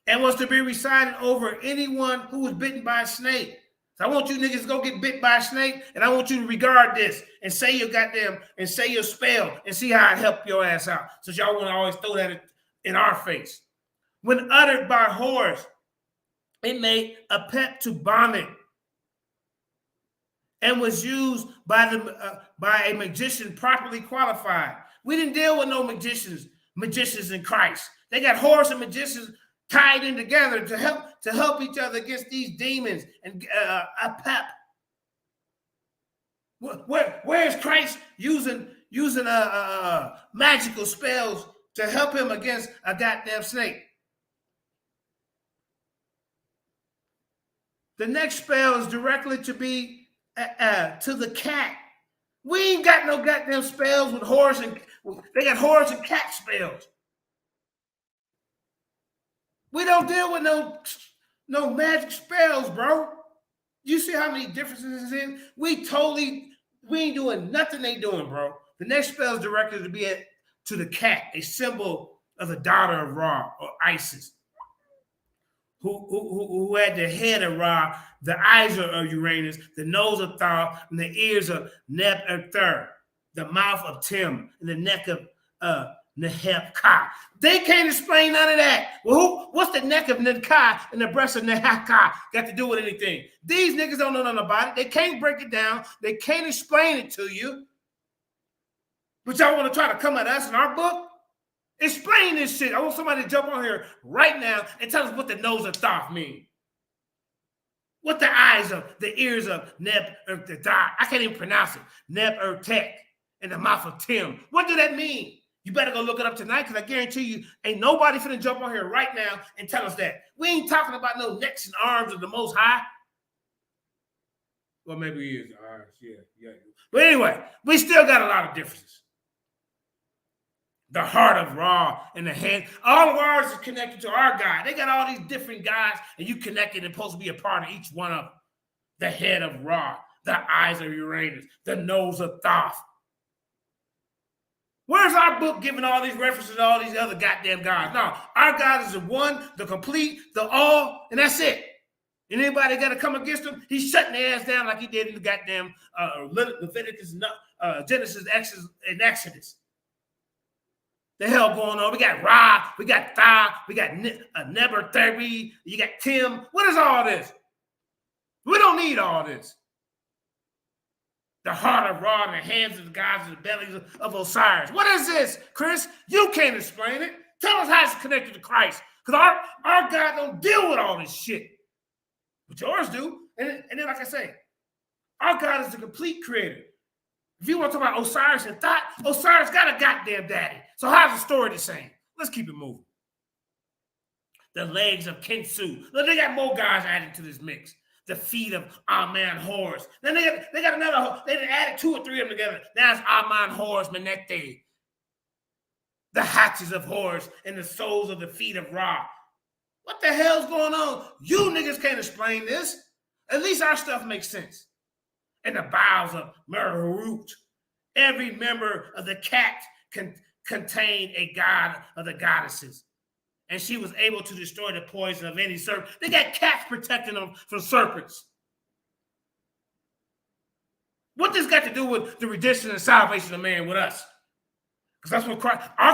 and was to be recited over anyone who was bitten by a snake. So I want you niggas to go get bit by a snake, and I want you to regard this and say your goddamn and say your spell and see how it helped your ass out. So y'all want to always throw that in our face. When uttered by Horus, it made a pep to vomit and was used by a magician properly qualified. We didn't deal with no magicians in Christ. They got Horus and magicians tied in together to help each other against these demons and a pep. Where is Christ using magical spells to help him against a goddamn snake? The next spell is directly to be to the cat. We ain't got no goddamn spells with Horus and they got Horus and cat spells. We don't deal with no magic spells, bro. You see how many differences is in? We ain't doing nothing they doing, bro. The next spell is directed to be to the cat, a symbol of the daughter of Ra or Isis, who had the head of Ra, the eyes of Uranus, the nose of Thoth, and the ears of Neb-Erthur, the mouth of Tim, and the neck of Neheb-Ka. They can't explain none of that. Well, what's the neck of Neheb-Ka and the breast of Neheb-Ka got to do with anything? These niggas don't know nothing about it. They can't break it down. They can't explain it to you. But y'all want to try to come at us in our book? Explain this shit. I want somebody to jump on here right now and tell us what the nose of Thoth mean. What the eyes of, the ears of Neb, the dot. I can't even pronounce it. Neb Tek and the mouth of Tim. What do that mean? You better go look it up tonight, because I guarantee you ain't nobody finna jump on here right now and tell us that. We ain't talking about no necks and arms of the Most High. Well, maybe he is. All right, yeah. But anyway, we still got a lot of differences. The heart of Ra and the hand. All of ours is connected to our God. They got all these different gods, and you connected and supposed to be a part of each one of them. The head of Ra, the eyes of Uranus, the nose of Thoth. Where's our book giving all these references to all these other goddamn gods? No, our God is the one, the complete, the all, and that's it. And anybody got to come against him, he's shutting their ass down like he did in the goddamn Leviticus, Genesis, Exodus. The hell going on? We got Ra, we got Tha, we got Neber Theri, you got Tim. What is all this? We don't need all this. The heart of Ra and the hands of the gods and the bellies of Osiris. What is this, Chris? You can't explain it. Tell us how it's connected to Christ. Because our God don't deal with all this shit. But yours do. And then, like I say, our God is the complete creator. If you want to talk about Osiris and Thoth, Osiris got a goddamn daddy. So how's the story the same? Let's keep it moving. The legs of Kinsu. Look, they got more guys added to this mix. The feet of Aman Horus. Then they got another, they added 2 or 3 of them together. Now it's Aman Horus Menete. The hatches of Horus and the soles of the feet of Ra. What the hell's going on? You niggas can't explain this. At least our stuff makes sense. And the bowels of Merhut. Every member of the cat contained a god of the goddesses. And she was able to destroy the poison of any serpent. They got cats protecting them from serpents. What this got to do with the redemption and salvation of man with us? Because that's what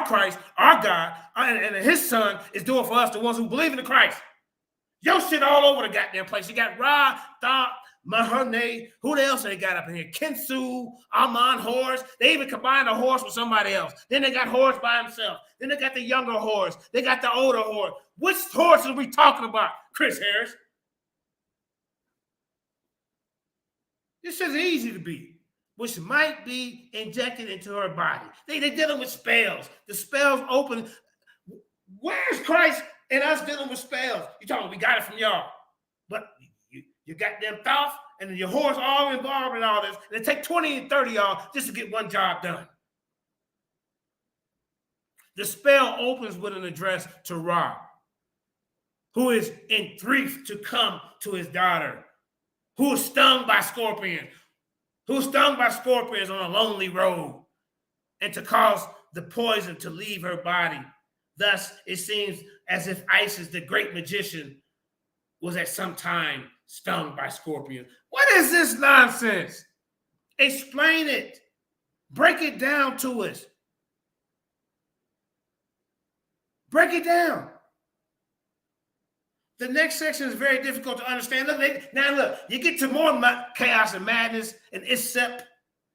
Christ, our God, and his son is doing for us, the ones who believe in the Christ. Your shit all over the goddamn place. You got Ra, Thoth, Mahane, who else they got up in here? Kinsu, Aman, Horus. They even combined a horse with somebody else. Then they got Horus by himself. Then they got the younger Horus. They got the older Horus. Which horse are we talking about, Chris Harris? This is easy to be, which might be injected into her body. They're dealing with spells. The spells open. Where's Christ and us dealing with spells? You talking, we got it from y'all. But you got them Thoth and your horse all involved in all this. And it take 20 and 30 y'all just to get one job done. The spell opens with an address to Ra, who is in grief to come to his daughter, who is stung by scorpions, on a lonely road, and to cause the poison to leave her body. Thus, it seems as if Isis, the great magician, was at some time stung by scorpions. What is this nonsense? Explain it. Break it down to us. Break it down. The next section is very difficult to understand. Look, you get to more chaos and madness, and Isep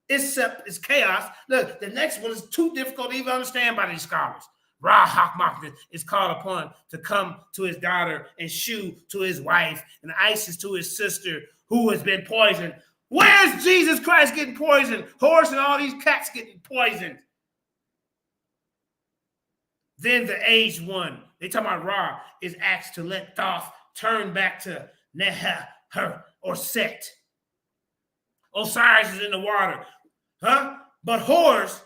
is chaos. Look, the next one is too difficult to even understand by these scholars. Ra Hakmak is called upon to come to his daughter, and Shu to his wife, and Isis to his sister, who has been poisoned. Where's Jesus Christ getting poisoned? Horse and all these cats getting poisoned. Then the aged one, they talking about Ra, is asked to let Thoth turn back to Neha, her, or Set. Osiris is in the water, but Horus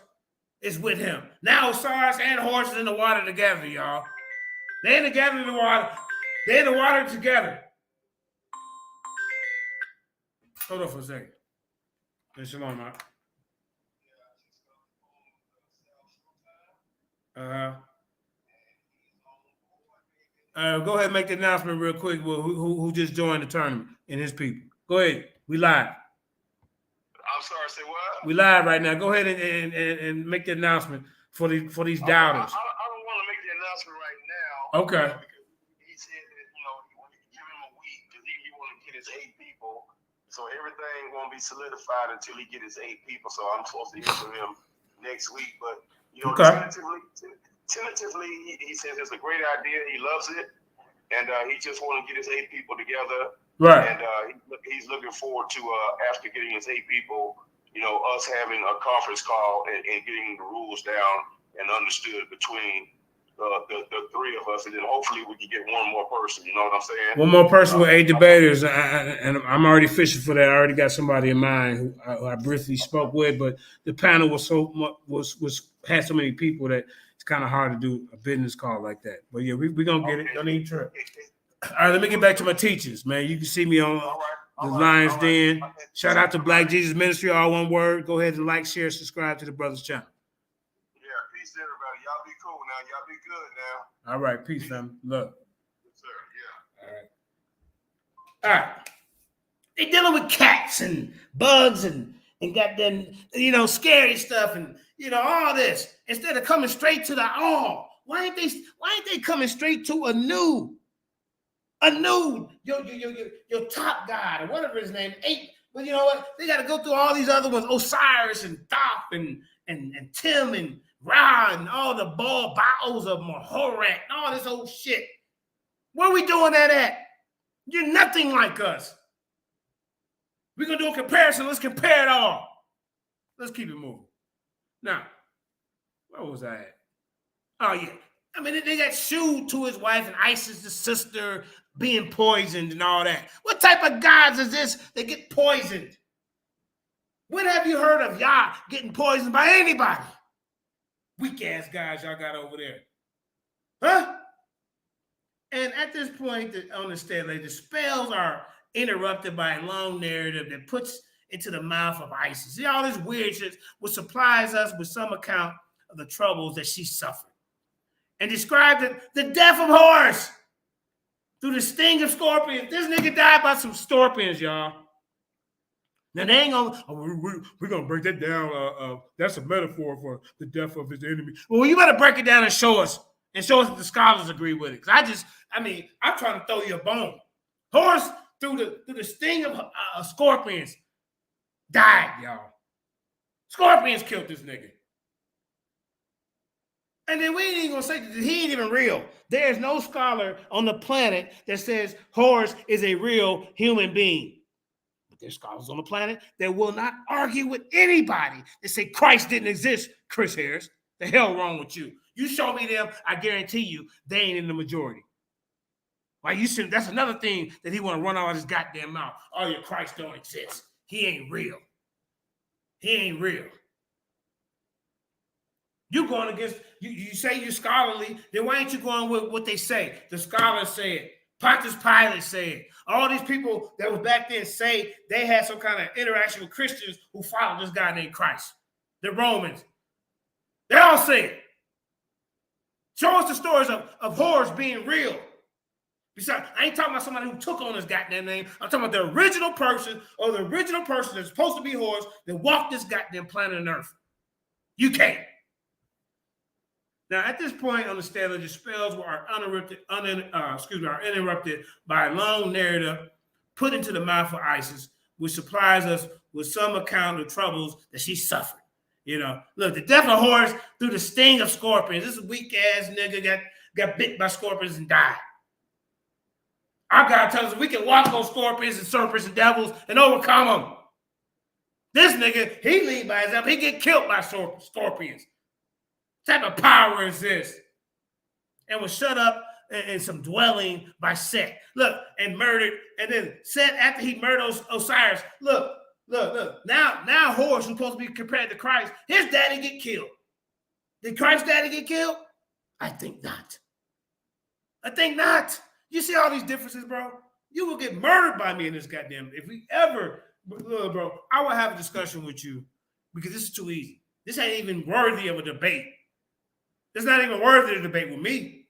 is with him. Now Osiris and Horus is in the water together, y'all. They're together in the water. They're in the water together. Hold on for a second. Hey, shalom, man. Go ahead and make the announcement real quick. Who just joined the tournament and his people? Go ahead. We live. I'm sorry, say what? We live right now. Go ahead and make the announcement for these doubters. I don't want to make the announcement right now. Okay. Because he said that, when you give him a week, because he want to get his 8 people. So everything won't be solidified until he get his 8 people. So I'm supposed to hear from him next week. But you know, Okay. tentatively, he says it's a great idea. He loves it, and he just want to get his 8 people together. Right. And he's looking forward to after getting his 8 people, you know, us having a conference call and getting the rules down and understood between the 3 of us, and then hopefully we can get one more person. You know what I'm saying? One more person with 8 debaters, and I'm already fishing for that. I already got somebody in mind who I briefly spoke with, but the panel was had so many people that it's kind of hard to do a business call like that. But yeah, we're gonna get it. Don't even trip. All right, let me get back to my teachings, man. You can see me on the Lions Den. Shout out to Black Jesus Ministry, all one word. Go ahead and like, share, subscribe to the brother's channel. Yeah, peace to everybody. Y'all be cool now. Y'all be good now. All right, peace, fam. Look. Yes, sir. Yeah. All right. They dealing with cats and bugs and goddamn, you know, scary stuff and, you know, all this. Instead of coming straight to the why ain't they coming straight to a new your top guy or whatever his name, 8. But you know what? They got to go through all these other ones, Osiris and Thoth and Tim and Ra and all the bows of Mahoret and all this old shit. Where are we doing that at? You're nothing like us. We're going to do a comparison. Let's compare it all. Let's keep it moving. Now, where was I at? Oh, yeah. I mean, they got sued to his wife and Isis, the sister, being poisoned and all that. What type of gods is this that get poisoned? When have you heard of y'all getting poisoned by anybody? Weak-ass guys y'all got over there. Huh? And at this point, on the stage, the spells are interrupted by a long narrative that puts into the mouth of Isis. See, all this weird shit, which supplies us with some account of the troubles that she suffered. And described the death of Horus through the sting of scorpions. This nigga died by some scorpions, y'all. Now, they ain't gonna, we're gonna break that down. That's a metaphor for the death of his enemy. Well, you better break it down and show us that the scholars agree with it. Because I'm trying to throw you a bone. Horus, through the sting of scorpions, died, y'all. Scorpions killed this nigga. And then we ain't even gonna say that he ain't even real. There's no scholar on the planet that says Horus is a real human being. But there's scholars on the planet that will not argue with anybody that say Christ didn't exist, Chris Harris. The hell wrong with you? You show me them, I guarantee you, they ain't in the majority. Why you should? That's another thing that he want to run out of his goddamn mouth. Oh, your Christ don't exist. He ain't real. He ain't real. You going against, you say you're scholarly, then why ain't you going with what they say? The scholars say it. Pontius Pilate said. All these people that was back then say they had some kind of interaction with Christians who followed this guy named Christ. The Romans. They all say it. Show us the stories of Horus being real. Besides, I ain't talking about somebody who took on his goddamn name. I'm talking about the original person or the original person that's supposed to be Horus that walked this goddamn planet and Earth. You can't. Now, at this point on the stage, the spells are interrupted by a long narrative put into the mouth of Isis, which supplies us with some account of troubles that she suffered. You know, look, the death of Horus through the sting of scorpions. This weak-ass nigga got bit by scorpions and died. Our God tells us we can walk on scorpions and serpents and devils and overcome them. This nigga, he lead by example. He get killed by scorpions. What type of power is this? And was shut up in some dwelling by Set. Look, and murdered. And then Set, after he murdered Osiris, look. Now Horus, who's supposed to be compared to Christ, his daddy get killed. Did Christ's daddy get killed? I think not. You see all these differences, bro? You will get murdered by me in this goddamn. If we ever, bro, I will have a discussion with you because this is too easy. This ain't even worthy of a debate. It's not even worthy of a debate with me.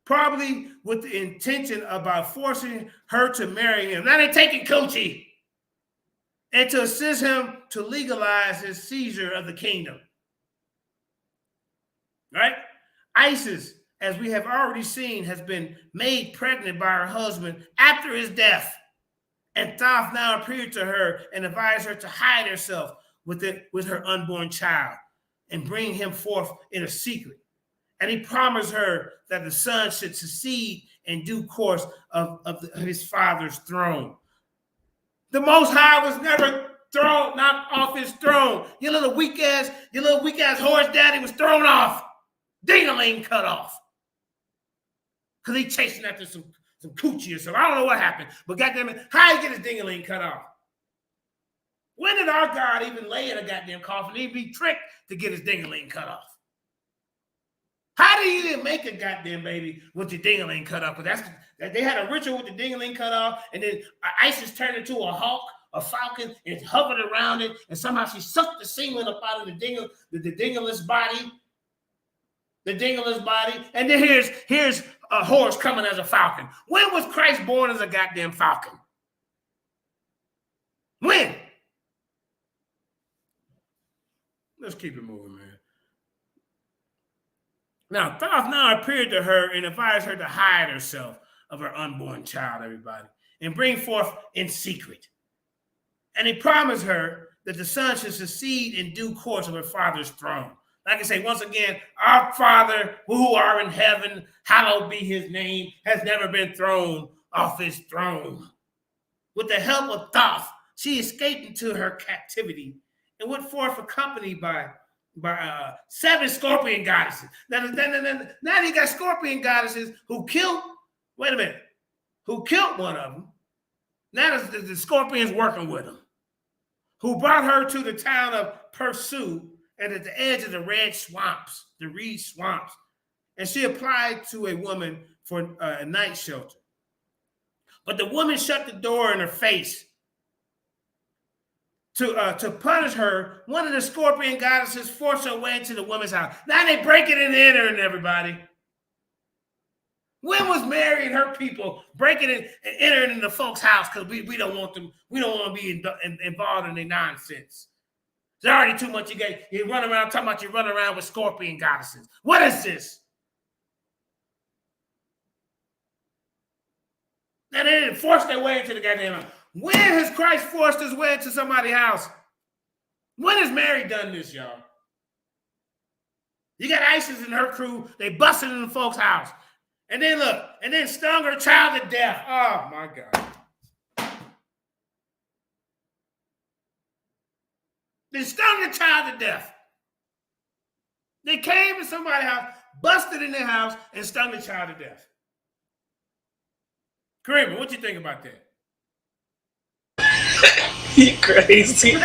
Probably with the intention about forcing her to marry him. Now they're taking Coochie. And to assist him to legalize his seizure of the kingdom. Right? Isis, as we have already seen, has been made pregnant by her husband after his death. And Thoth now appeared to her and advised her to hide herself with her unborn child. and bring him forth in a secret. And he promised her that the son should succeed in due course of his father's throne. The Most High was never knocked off his throne. Your little weak ass horse daddy was thrown off. Ding-a-ling cut off. Because he chasing after some coochie or something. I don't know what happened. But goddamn it, how he get his ding-a-ling cut off? When did our God even lay in a goddamn coffin? He'd be tricked to get his ding-a-ling cut off. How do you even make a goddamn baby with the ding-a-ling cut off? Because they had a ritual with the ding-a-ling cut off, and then Isis turned into a hawk, a falcon, and hovered around it, and somehow she sucked the semen up out of the dingless body. The dingless body, and then here's a horse coming as a falcon. When was Christ born as a goddamn falcon? When? Let's keep it moving, man. Now, Thoth now appeared to her and advised her to hide herself of her unborn child, everybody, and bring forth in secret. And he promised her that the son should succeed in due course of her father's throne. Like I say, once again, our Father who art in heaven, hallowed be his name, has never been thrown off his throne. With the help of Thoth, she escaped into her captivity and went forth accompanied by 7 scorpion goddesses. Now you got scorpion goddesses who killed one of them. Now the scorpions working with them, who brought her to the town of Pursu and at the edge of the reed swamps. And she applied to a woman for a night shelter. But the woman shut the door in her face. To punish her, one of the scorpion goddesses forced her way into the woman's house. Now they breaking and entering, everybody. When was Mary and her people breaking and entering into folks' house because we don't want them, we don't want to be involved in their nonsense? There's already too much you run around talking about you run around with scorpion goddesses. What is this? Now they didn't force their way into the goddamn house. When has Christ forced his way into somebody's house? When has Mary done this, y'all? You got Isis and her crew, they busted into folks' house. And then look, and then stung her child to death. Oh my God. They stung the child to death. They came to somebody's house, busted in their house, and stung the child to death. Kareem, what you think about that? You crazy.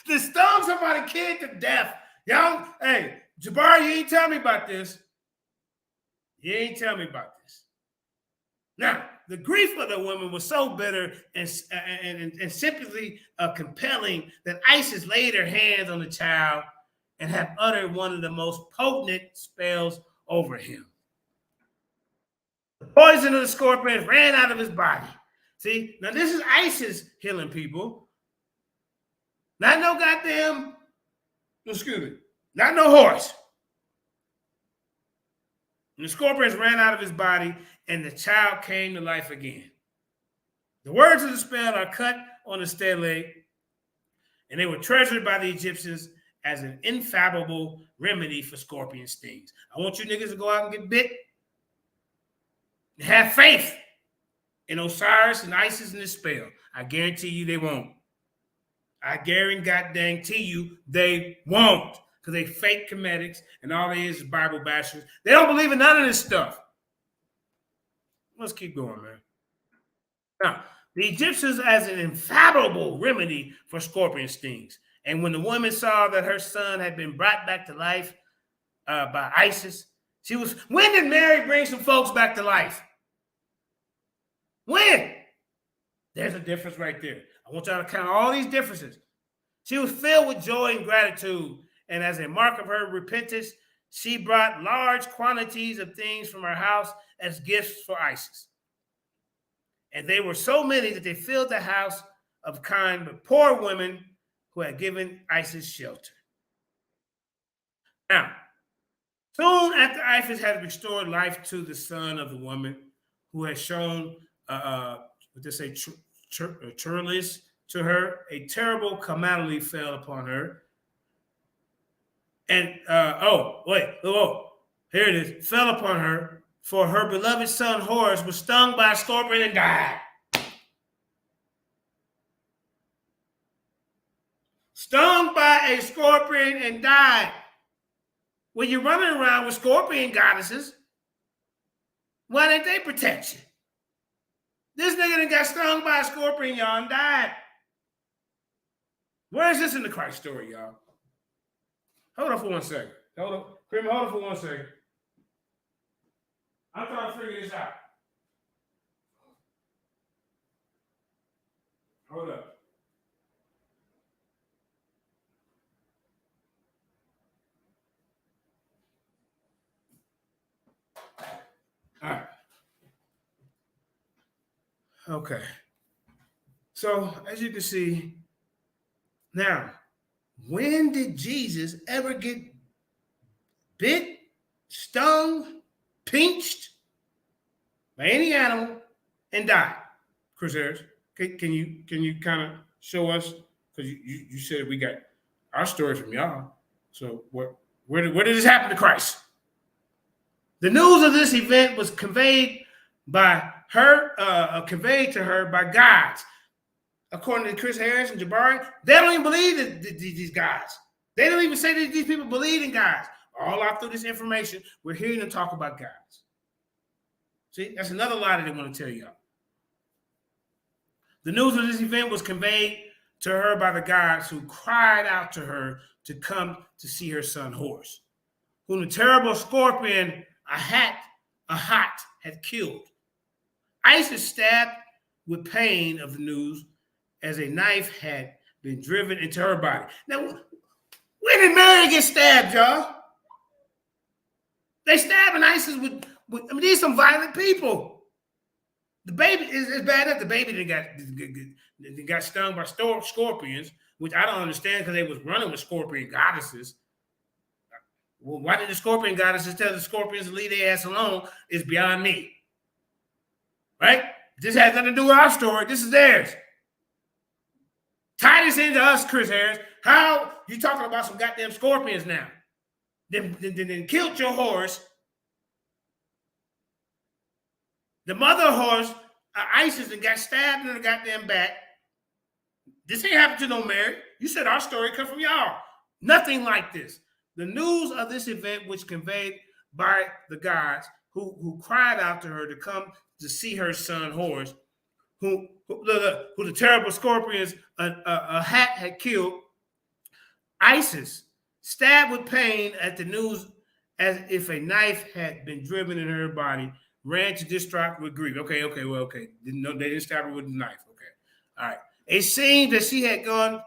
They stung somebody's kid to death. Y'all, hey, Jabbar, you ain't tell me about this. Now, the grief of the woman was so bitter and simply compelling that Isis laid her hands on the child and have uttered one of the most potent spells over him. The poison of the scorpion ran out of his body. See, now this is Isis healing people. Not no goddamn, not no horse. And the scorpions ran out of his body, and the child came to life again. The words of the spell are cut on the stele, and they were treasured by the Egyptians as an infallible remedy for scorpion stings. I want you niggas to go out and get bit. Have faith in Osiris and Isis and this spell. I guarantee you they won't. I guarantee you they won't. Because they fake comedics and all they is Bible bashers. They don't believe in none of this stuff. Let's keep going, man. Now, the Egyptians as an infallible remedy for scorpion stings. And when the woman saw that her son had been brought back to life by Isis, when did Mary bring some folks back to life? When? There's a difference right there. I want y'all to count all these differences. She was filled with joy and gratitude. And as a mark of her repentance, she brought large quantities of things from her house as gifts for Isis. And they were so many that they filled the house of kind but poor women who had given Isis shelter. Now, soon after Isis had restored life to the son of the woman who had shown, churlish to her, a terrible calamity fell upon her. And here it is. Fell upon her, for her beloved son Horus was stung by a scorpion and died. Stung by a scorpion and died. When you're running around with scorpion goddesses, why didn't they protect you? This nigga done got stung by a scorpion, y'all, and died. Where is this in the Christ story, y'all? Hold on for 1 second. Hold on. Kramer, hold on for 1 second. I'm trying to figure this out. Hold up. All right. Okay. So, as you can see, now, when did Jesus ever get bit, stung, pinched by any animal and died? Chris Harris, can you kind of show us? Because you said we got our stories from y'all. So where did this happen to Christ? The news of this event was conveyed to her by guides. According to Chris Harris and Jabari, they don't even believe these guys. They don't even say that these people believe in guys. All out through this information, we're hearing them talk about guys. See, that's another lie that they want to tell y'all. The news of this event was conveyed to her by the guides who cried out to her to come to see her son Horus, whom the terrible scorpion Ahat had killed. Isis stabbed with pain of the news as a knife had been driven into her body. Now, when did Mary get stabbed, y'all? They stabbing Isis with these are some violent people. The baby is bad enough. The baby that got stung by scorpions, which I don't understand because they was running with scorpion goddesses. Well, why did the scorpion goddesses tell the scorpions to leave their ass alone? Is beyond me. Right? This has nothing to do with our story. This is theirs. Tie this into us, Chris Harris. How you talking about some goddamn scorpions now? Then killed your horse. The mother horse, Isis, and got stabbed in the goddamn back. This ain't happened to no Mary. You said our story come from y'all. Nothing like this. The news of this event, which conveyed by the guides who cried out to her to come to see her son Horus, who the terrible scorpions Ahat had killed. Isis, stabbed with pain at the news as if a knife had been driven in her body, ran to distraught with grief. Okay. They didn't stab her with a knife. Okay. All right. It seemed that she had gone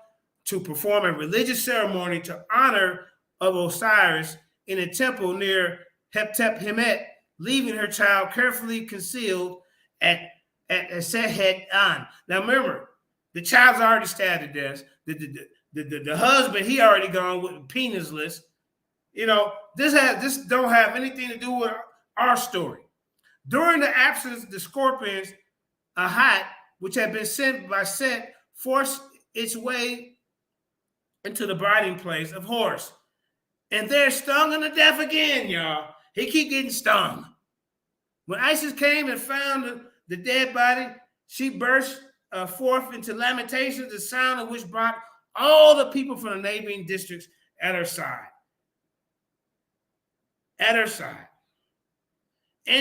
to perform a religious ceremony to honor of Osiris in a temple near Hep-Tep-Hemet, leaving her child carefully concealed at Sehet-An. Now remember, the child's already stabbed to death. The husband, he already gone with penisless. You know, this don't have anything to do with our story. During the absence of the scorpions, Ahat, which had been sent by Set, forced its way into the briding place of Horus. And they're stung to death again, y'all. He keep getting stung. When Isis came and found the dead body, she burst forth into lamentations, the sound of which brought all the people from the neighboring districts at her side. And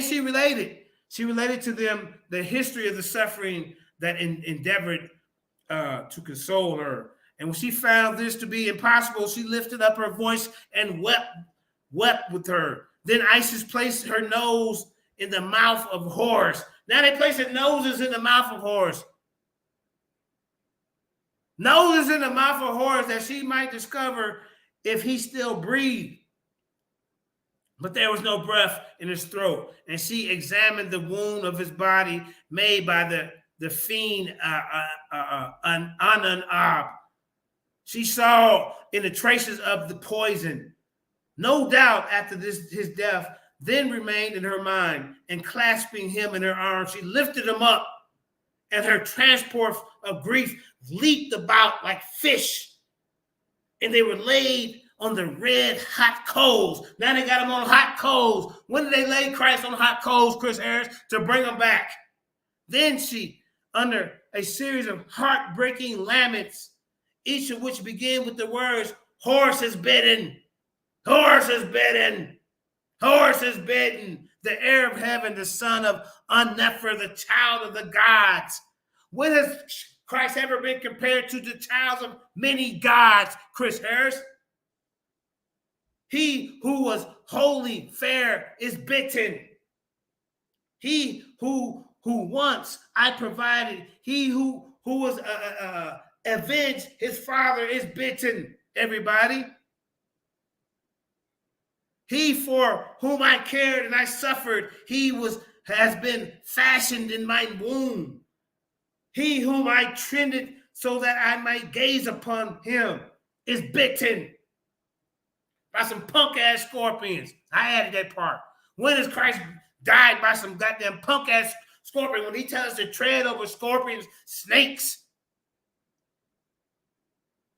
she related to them the history of the suffering that endeavored to console her. And when she found this to be impossible, she lifted up her voice and wept with her. Then Isis placed her nose in the mouth of Horus. Now they place their noses in the mouth of Horus. Noses in the mouth of Horus that she might discover if he still breathed. But there was no breath in his throat. And she examined the wound of his body made by the fiend Ananab. She saw in the traces of the poison. No doubt after his death then remained in her mind, and clasping him in her arms, she lifted him up, and her transport of grief leaped about like fish, and they were laid on the red hot coals. Now they got him on hot coals. When did they lay Christ on hot coals, Chris Harris, to bring him back? Then she, under a series of heartbreaking laments, each of which begin with the words, horse is bitten, horse is bitten, horse is bitten. The heir of heaven, the son of Unnefer, the child of the gods. When has Christ ever been compared to the child of many gods, Chris Harris? He who was holy, fair, is bitten. He who once I provided, he who was avenged his father is bitten, everybody. He for whom I cared and I suffered, has been fashioned in my womb. He whom I trended so that I might gaze upon him is bitten by some punk ass scorpions. I added that part. When has Christ died by some goddamn punk ass scorpion? When he tells us to tread over scorpions, snakes.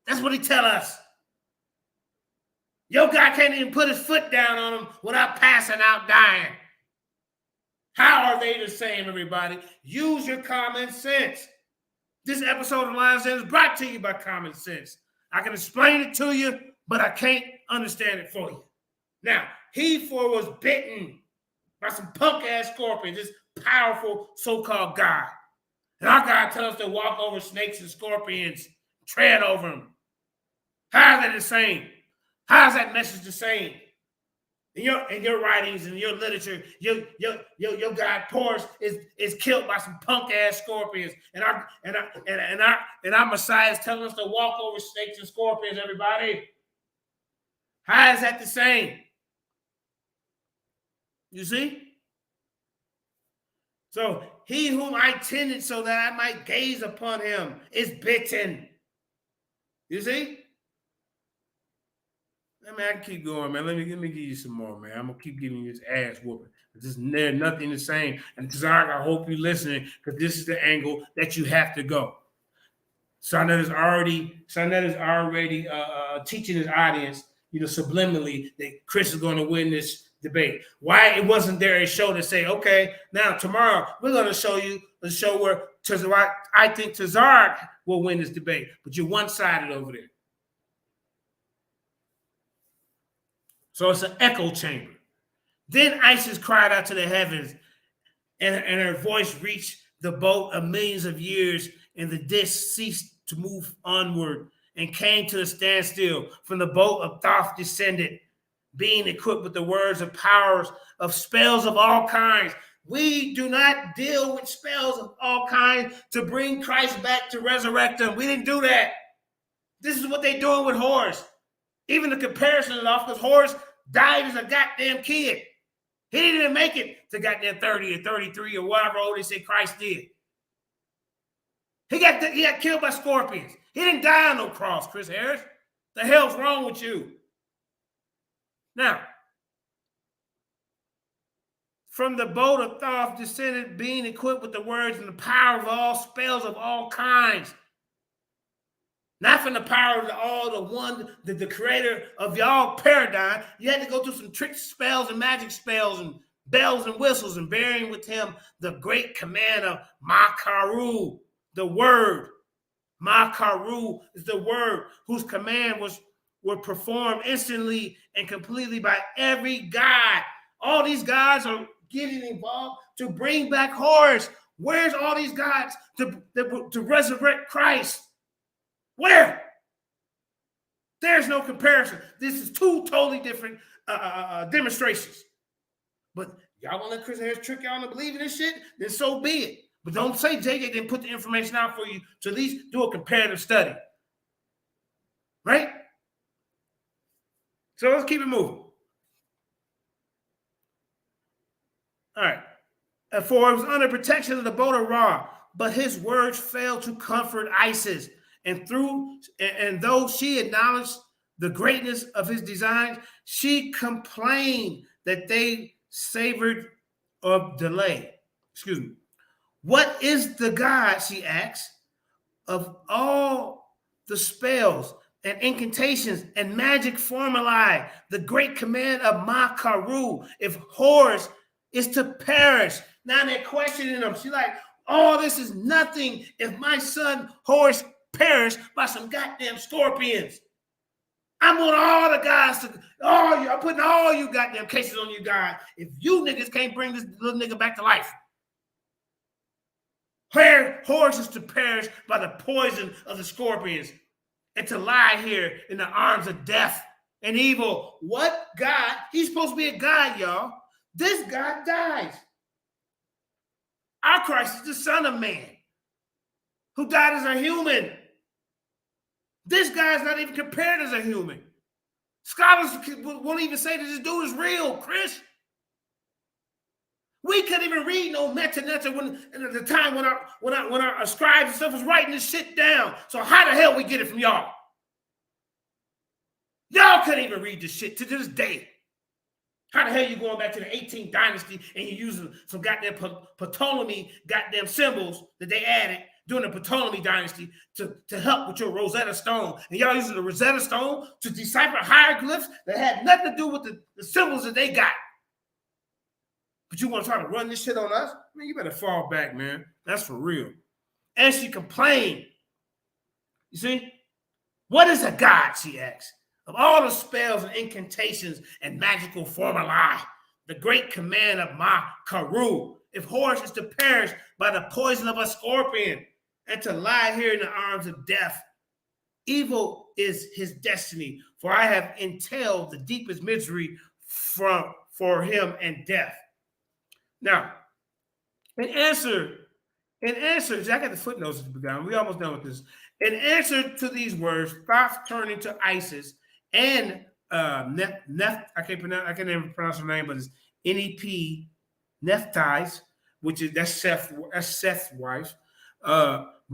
That's what he tell us. Your God can't even put his foot down on him without passing out dying. How are they the same, everybody? Use your common sense. This episode of Lions Den is brought to you by Common Sense. I can explain it to you, but I can't understand it for you. Now, he was bitten by some punk-ass scorpions, this powerful so-called God. And our God tells us to walk over snakes and scorpions, tread over them. How are they the same? How is that message the same? In your writings and your literature, your God Porus is killed by some punk-ass scorpions, and our Messiah is telling us to walk over snakes and scorpions, everybody. How is that the same? You see? So he whom I tended so that I might gaze upon him is bitten. You see? Man, I can keep going, man. Let me give you some more, man. I'm gonna keep giving you this ass whooping. There's nothing the same. And Zarek, I hope you're listening, because this is the angle that you have to go. Sarnet is already teaching his audience, subliminally, that Chris is going to win this debate. Why it wasn't there a show to say, okay, now tomorrow we're going to show you the show where I think Tazark will win this debate, but you're one-sided over there. So it's an echo chamber. Then Isis cried out to the heavens, and her voice reached the boat of millions of years, and the disc ceased to move onward and came to a standstill. From the boat of Thoth descended, being equipped with the words of powers of spells of all kinds. We do not deal with spells of all kinds to bring Christ back to resurrect him. We didn't do that. This is what they're doing with Horus. Even the comparison is off, because Horus died as a goddamn kid. He didn't even make it to goddamn 30 or 33 or whatever old they say Christ did. He got killed by scorpions. He didn't die on no cross, Chris Harris. The hell's wrong with you? Now, from the boat of Thoth descended, being equipped with the words and the power of all spells of all kinds. Not from the power of the creator of y'all paradigm. You had to go through some trick spells and magic spells and bells and whistles, and bearing with him the great command of Makaru, the word. Makaru is the word whose command were performed instantly and completely by every god. All these gods are getting involved to bring back Horus. Where's all these gods to resurrect Christ? Where? There's no comparison. This is two totally different demonstrations. But y'all want to let Chris Harris trick y'all into believing this shit? Then so be it. But don't say JJ didn't put the information out for you to at least do a comparative study. Right? So let's keep it moving. All right. For it was under protection of the boat of Ra, but his words failed to comfort Isis. And though she acknowledged the greatness of his designs, she complained that they savored of delay. Excuse me. What is the God, she asks, of all the spells and incantations and magic formulae, the great command of Makaru, if Horus is to perish. Now they're questioning them. She's like, all this is nothing if my son Horus perished by some goddamn scorpions. I'm on all the guys to I'm putting all you goddamn cases on you guys. If you niggas can't bring this little nigga back to life. Horus is to perish by the poison of the scorpions and to lie here in the arms of death and evil. What God? He's supposed to be a God, y'all. This God dies. Our Christ is the Son of Man who died as a human. This guy's not even compared as a human. Scholars won't even say that this dude is real, Chris. We couldn't even read no Metanetta at the time when our scribes and stuff was writing this shit down. So how the hell we get it from y'all? Y'all couldn't even read this shit to this day. How the hell you going back to the 18th dynasty and you using some goddamn Ptolemy goddamn symbols that they added during the Ptolemy dynasty to help with your Rosetta Stone? And y'all using the Rosetta Stone to decipher hieroglyphs that had nothing to do with the symbols that they got. But you want to try to run this shit on us? Man, you better fall back, man. That's for real. And she complained. You see? What is a god, she asked? Of all the spells and incantations and magical formulae, the great command of Makaru, if Horus is to perish by the poison of a scorpion and to lie here in the arms of death, evil is his destiny, for I have entailed the deepest misery for him and death. Now, in answer, I got the footnotes at the beginning. We almost done with this. In answer to these words, Thoth turning to Isis and I can't even pronounce her name, but it's Nep Nephthys, that's Seth's wife,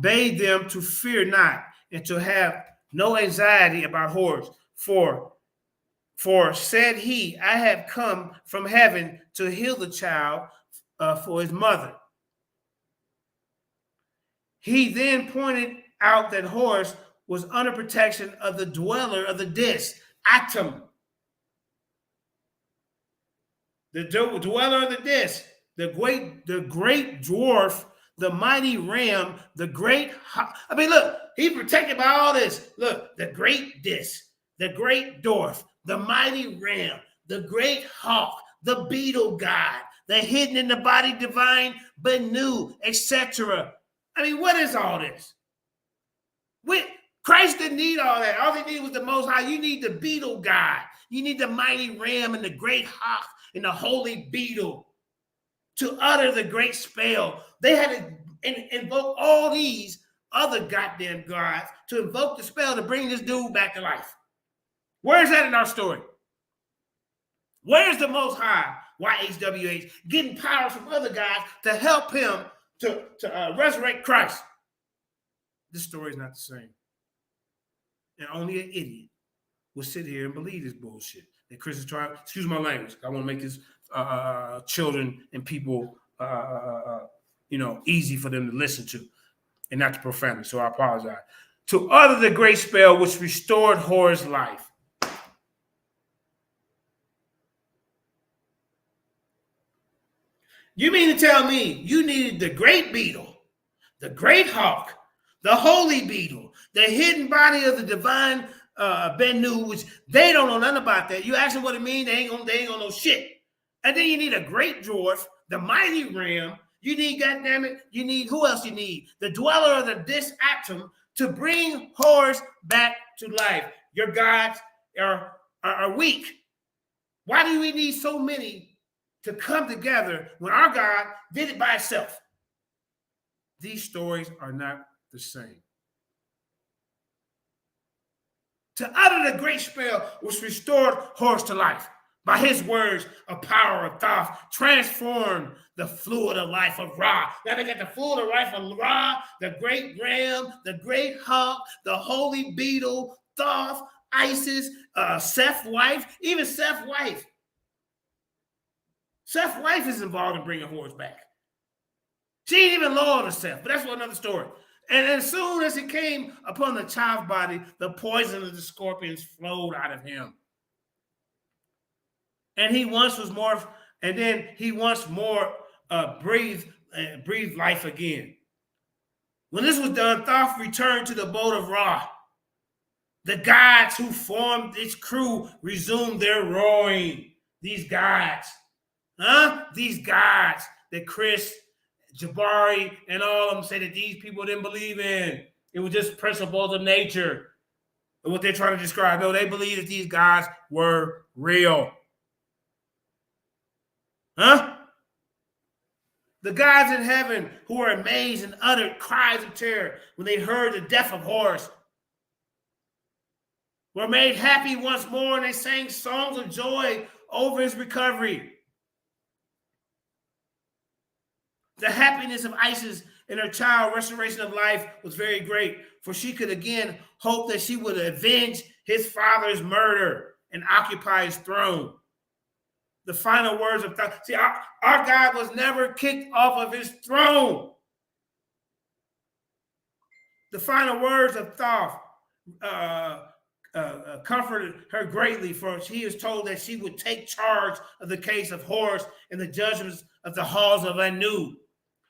bade them to fear not and to have no anxiety about Horus. For said he, I have come from heaven to heal the child for his mother. He then pointed out that Horus was under protection of the dweller of the disk, Atum. The dweller of the disk, the great dwarf, the mighty ram, the great. Look, he's protected by all this. Look, the great disk, the great dwarf, the mighty ram, the great hawk, the beetle god, the hidden in the body divine, Benu, etc. What is all this? Christ didn't need all that. All he needed was the Most High. You need the beetle god. You need the mighty ram and the great hawk and the holy beetle to utter the great spell. They had to invoke all these other goddamn gods to invoke the spell to bring this dude back to life. Where is that in our story? Where's the Most High, YHWH, getting powers from other guys to help him to resurrect Christ? This story is not the same. And only an idiot will sit here and believe this bullshit. That Chris is trying, excuse my language, I want to make this children and people, easy for them to listen to and not to profanity. So I apologize. To utter the great spell which restored Horus' life. You mean to tell me you needed the great beetle, the great hawk, the holy beetle, the hidden body of the divine Benu, which they don't know nothing about that. You ask them what it means, they ain't gonna know shit. And then you need a great dwarf, the mighty ram. You need, who else you need? The dweller of the disk atom to bring Horus back to life. Your gods are weak. Why do we need so many to come together when our God did it by itself? These stories are not the same. To utter the great spell which restored Horus to life. By his words, a power of Thoth transformed the fluid of life of Ra. Now they got the fluid of life of Ra, the great ram, the great hawk, the holy beetle, Thoth, Isis, Seth's wife, even Seth's wife. Seth's wife is involved in bringing Horus back. She ain't even loyal to Seth, but that's for another story. And as soon as it came upon the child's body, the poison of the scorpions flowed out of him. And he once was more, and then he once more breathed life again. When this was done, Thoth returned to the boat of Ra. The gods who formed its crew resumed their rowing. These gods, These gods that Chris, Jabari, and all of them say that these people didn't believe in. It was just principles of nature. And what they're trying to describe. No, they believe that these gods were real. The gods in heaven who were amazed and uttered cries of terror when they heard the death of Horus were made happy once more, and they sang songs of joy over his recovery. The happiness of Isis in her child restoration of life was very great, for she could again hope that she would avenge his father's murder and occupy his throne. The final words of Thoth. See, our God was never kicked off of his throne. The final words of Thoth comforted her greatly, for she is told that she would take charge of the case of Horus and the judgments of the halls of Anu,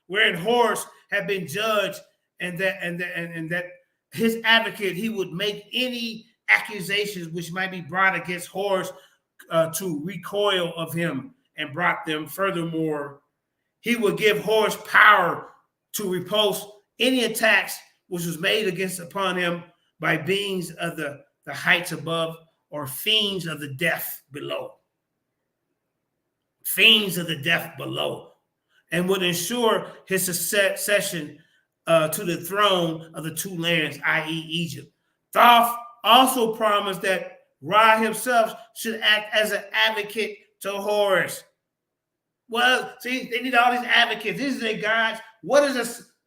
wherein Horus had been judged, and that his advocate, he would make any accusations which might be brought against Horus to recoil of him and brought them. Furthermore, he would give Horus power to repulse any attacks which was made upon him by beings of the heights above, or fiends of the death below. Fiends of the death below. And would ensure his succession to the throne of the two lands, i.e. Egypt. Thoth also promised that Ra himself should act as an advocate to Horus. Well, see, they need all these advocates. These are their gods. What is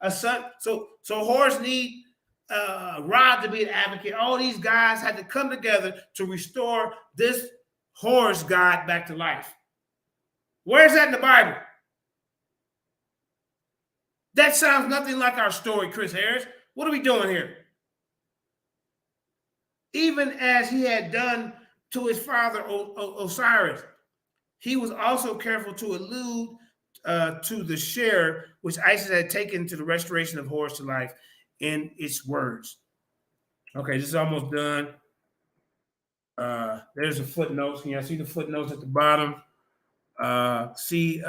a son? So Horus need Ra to be an advocate. All these guys had to come together to restore this Horus god back to life. Where's that in the Bible? That sounds nothing like our story, Chris Harris. What are we doing here? Even as he had done to his father Osiris, he was also careful to allude to the share which Isis had taken to the restoration of Horus to life in its words. Okay, this is almost done. There's the footnotes. Can y'all see the footnotes at the bottom? See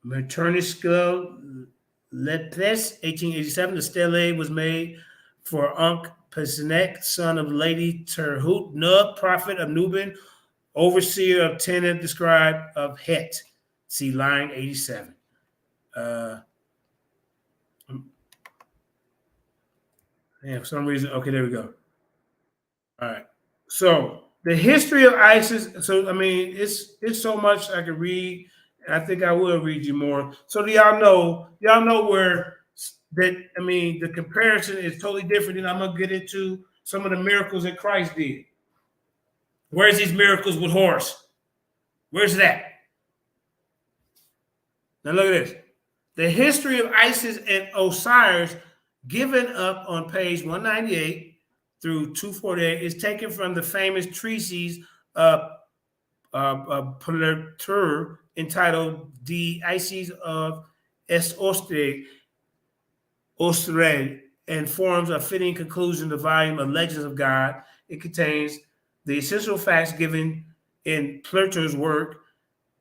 Maternisco Lepes, 1887. The stele was made for Ankh Pesenek, son of Lady Terhut Nub, prophet of Nubian, overseer of Teneb, the scribe of Het. See line 87. For some reason, okay, there we go. All right. So the history of ISIS. So I mean, it's so much I could read. I think I will read you more. So do y'all know where that? I mean, the comparison is totally different, and I'm gonna get into some of the miracles that Christ did. Where's these miracles with Horus? Where's that? Now look at this. The history of Isis and Osiris, given up on page 198 through 248, is taken from the famous treatise of Plater entitled "The Isis of Ostre," and forms a fitting conclusion to the volume of Legends of God. It contains the essential facts given in Plater's work,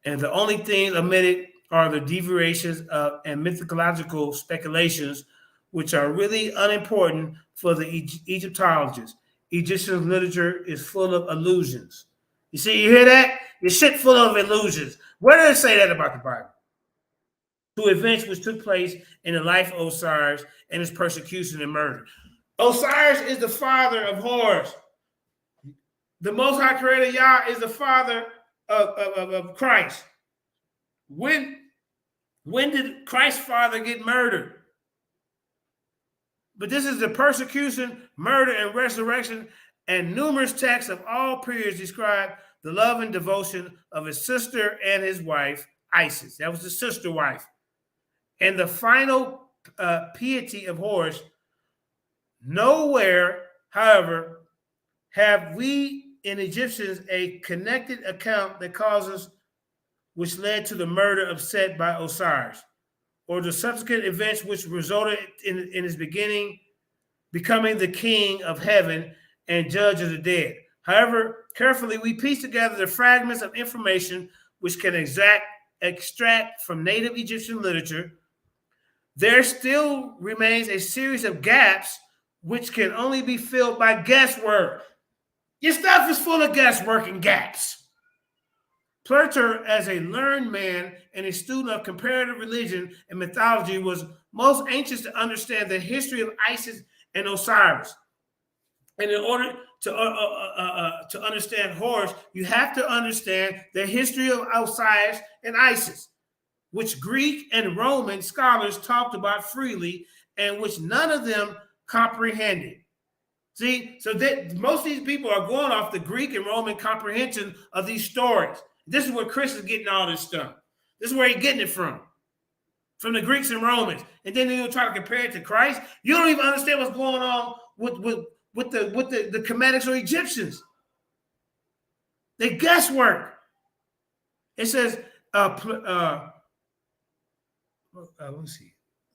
and the only thing omitted are the deviations and mythological speculations, which are really unimportant for the Egyptologists. Egyptian literature is full of illusions. You see, you hear that? It's shit full of illusions. Where does it say that about the Bible? To events which took place in the life of Osiris and his persecution and murder. Osiris is the father of Horus. The Most High Creator Yah is the father of Christ. When did Christ's father get murdered? But this is the persecution, murder, and resurrection, and numerous texts of all periods describe the love and devotion of his sister and his wife, Isis. That was the sister wife. and the final piety of Horus. Nowhere, however, have we in Egyptians a connected account that causes which led to the murder of Set by Osiris, or the subsequent events which resulted in his beginning becoming the king of heaven and judge of the dead. However, carefully we piece together the fragments of information which can extract from native Egyptian literature. There still remains a series of gaps which can only be filled by guesswork. Your stuff is full of guesswork and gaps. Plato, as a learned man and a student of comparative religion and mythology, was most anxious to understand the history of Isis and Osiris. And in order to understand Horus, you have to understand the history of Osiris and Isis, which Greek and Roman scholars talked about freely and which none of them comprehended. See, so that most of these people are going off the Greek and Roman comprehension of these stories. This is where Chris is getting all this stuff. This is where he's getting it from the Greeks and Romans. And then he'll try to compare it to Christ. You don't even understand what's going on with the Kemetics or Egyptians. They guesswork. It says, let me see.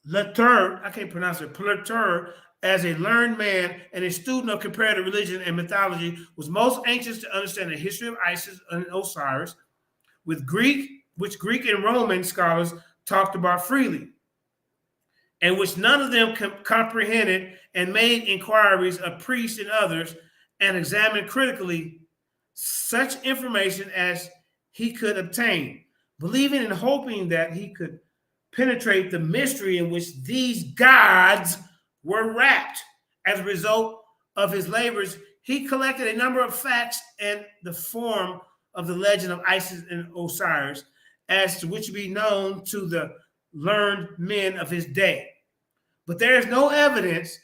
Plato, I can't pronounce it. Plato, as a learned man and a student of comparative religion and mythology, was most anxious to understand the history of Isis and Osiris, which Greek and Roman scholars talked about freely, and which none of them comprehended, and made inquiries of priests and others, and examined critically such information as he could obtain, believing and hoping that he could penetrate the mystery in which these gods were wrapped. As a result of his labors, he collected a number of facts and the form of the legend of Isis and Osiris, as to which be known to the learned men of his day. But there is no evidence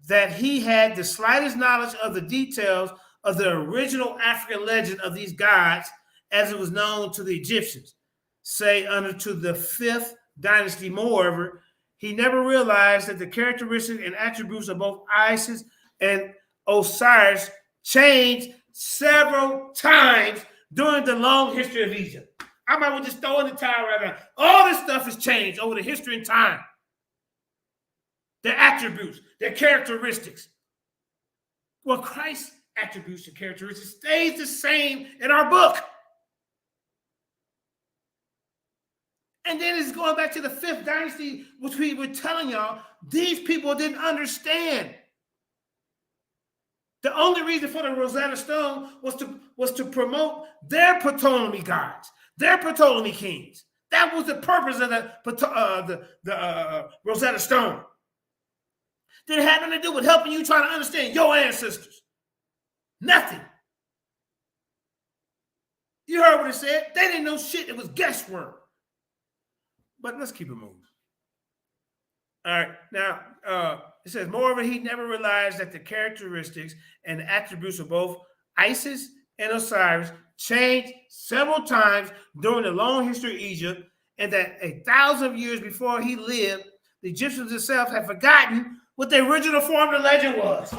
that he had the slightest knowledge of the details of the original African legend of these gods as it was known to the Egyptians, say to the 5th dynasty. Moreover, he never realized that the characteristics and attributes of both Isis and Osiris changed several times during the long history of Egypt. I might well just throw in the towel right now. All this stuff has changed over the history and time. Their attributes, their characteristics. Well, Christ's attributes and characteristics stays the same in our book. And then it's going back to the 5th dynasty, which we were telling y'all, these people didn't understand. The only reason for the Rosetta Stone was to promote their Ptolemy gods, their Ptolemy kings. That was the purpose of the Rosetta Stone. Didn't have nothing to do with helping you try to understand your ancestors. Nothing. You heard what it said. They didn't know shit. It was guesswork. But let's keep it moving. All right. Now, it says, moreover, he never realized that the characteristics and attributes of both Isis and Osiris changed several times during the long history of Egypt, and that 1,000 years before he lived, the Egyptians themselves had forgotten what the original form of the legend was.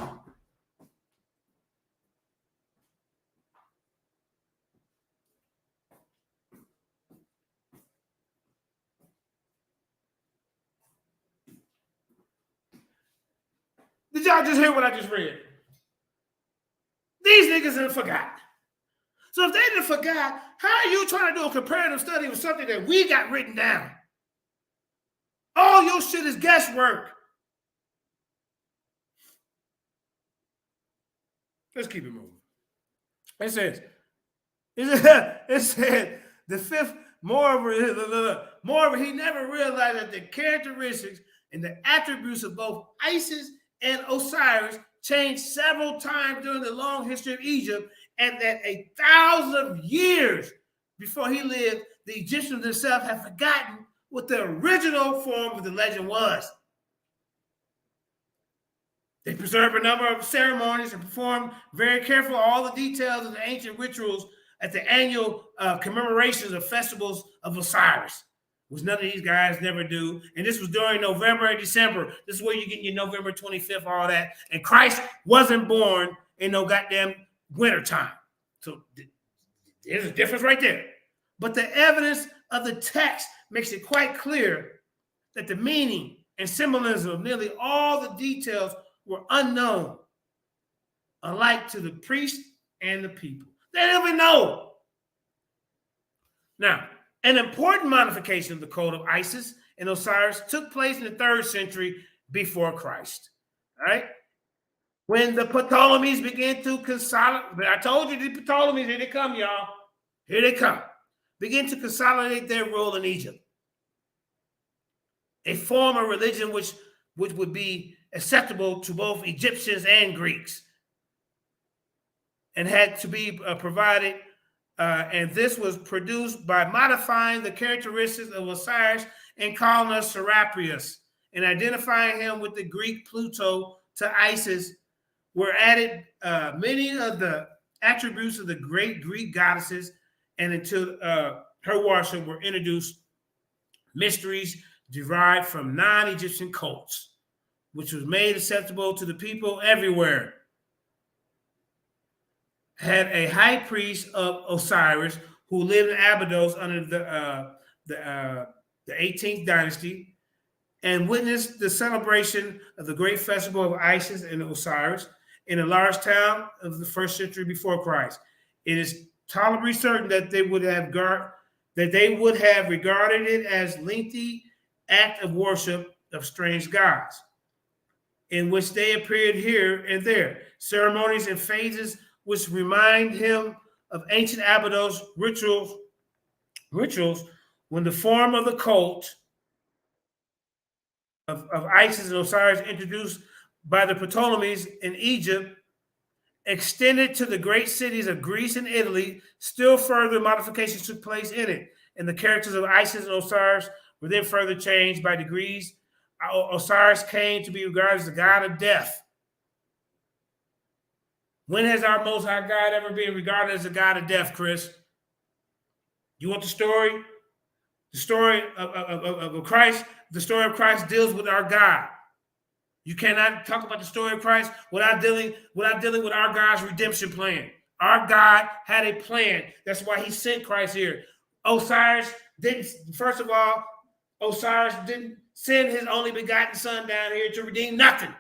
Did y'all just hear what I just read? These niggas didn't forgot. So if they didn't forgot, how are you trying to do a comparative study with something that we got written down? All your shit is guesswork. Let's keep it moving. It says the 5th, moreover, he never realized that the characteristics and the attributes of both Isis and Osiris changed several times during the long history of Egypt, and that 1,000 years before he lived, the Egyptians themselves had forgotten what the original form of the legend was. They preserved a number of ceremonies and performed very carefully all the details of the ancient rituals at the annual commemorations of festivals of Osiris, which none of these guys never do. And this was during November and December. This is where you get your November 25th, all that. And Christ wasn't born in no goddamn wintertime. So there's a difference right there. But the evidence of the text makes it quite clear that the meaning and symbolism of nearly all the details were unknown, alike to the priest and the people. They didn't even know. Now, an important modification of the code of Isis and Osiris took place in the 3rd century before Christ. All right? When the Ptolemies began to consolidate, I told you the Ptolemies, here they come, y'all. Here they come. Begin to consolidate their rule in Egypt. A form of religion which would be acceptable to both Egyptians and Greeks, and had to be provided, and this was produced by modifying the characteristics of Osiris and calling us Serapius, and identifying him with the Greek Pluto to Isis, were added many of the attributes of the great Greek goddesses, and into her worship were introduced mysteries derived from non-Egyptian cults, which was made acceptable to the people everywhere. Had a high priest of Osiris who lived in Abydos under the 18th dynasty, and witnessed the celebration of the great festival of Isis and Osiris in a large town of the 1st century before Christ. It is tolerably certain that they would have regarded it as lengthy act of worship of strange gods, in which they appeared here and there, ceremonies and phases which remind him of ancient Abydos rituals when the form of the cult of Isis and Osiris introduced by the Ptolemies in Egypt extended to the great cities of Greece and Italy. Still further modifications took place in it, and the characters of Isis and Osiris were then further changed by degrees. Osiris came to be regarded as the god of death. When has our Most High God ever been regarded as a god of death, Chris? You want the story? The story of Christ. The story of Christ deals with our God. You cannot talk about the story of Christ without dealing with our God's redemption plan. Our God had a plan. That's why he sent Christ here. Osiris didn't, first of all, Osiris didn't send his only begotten son down here to redeem nothing.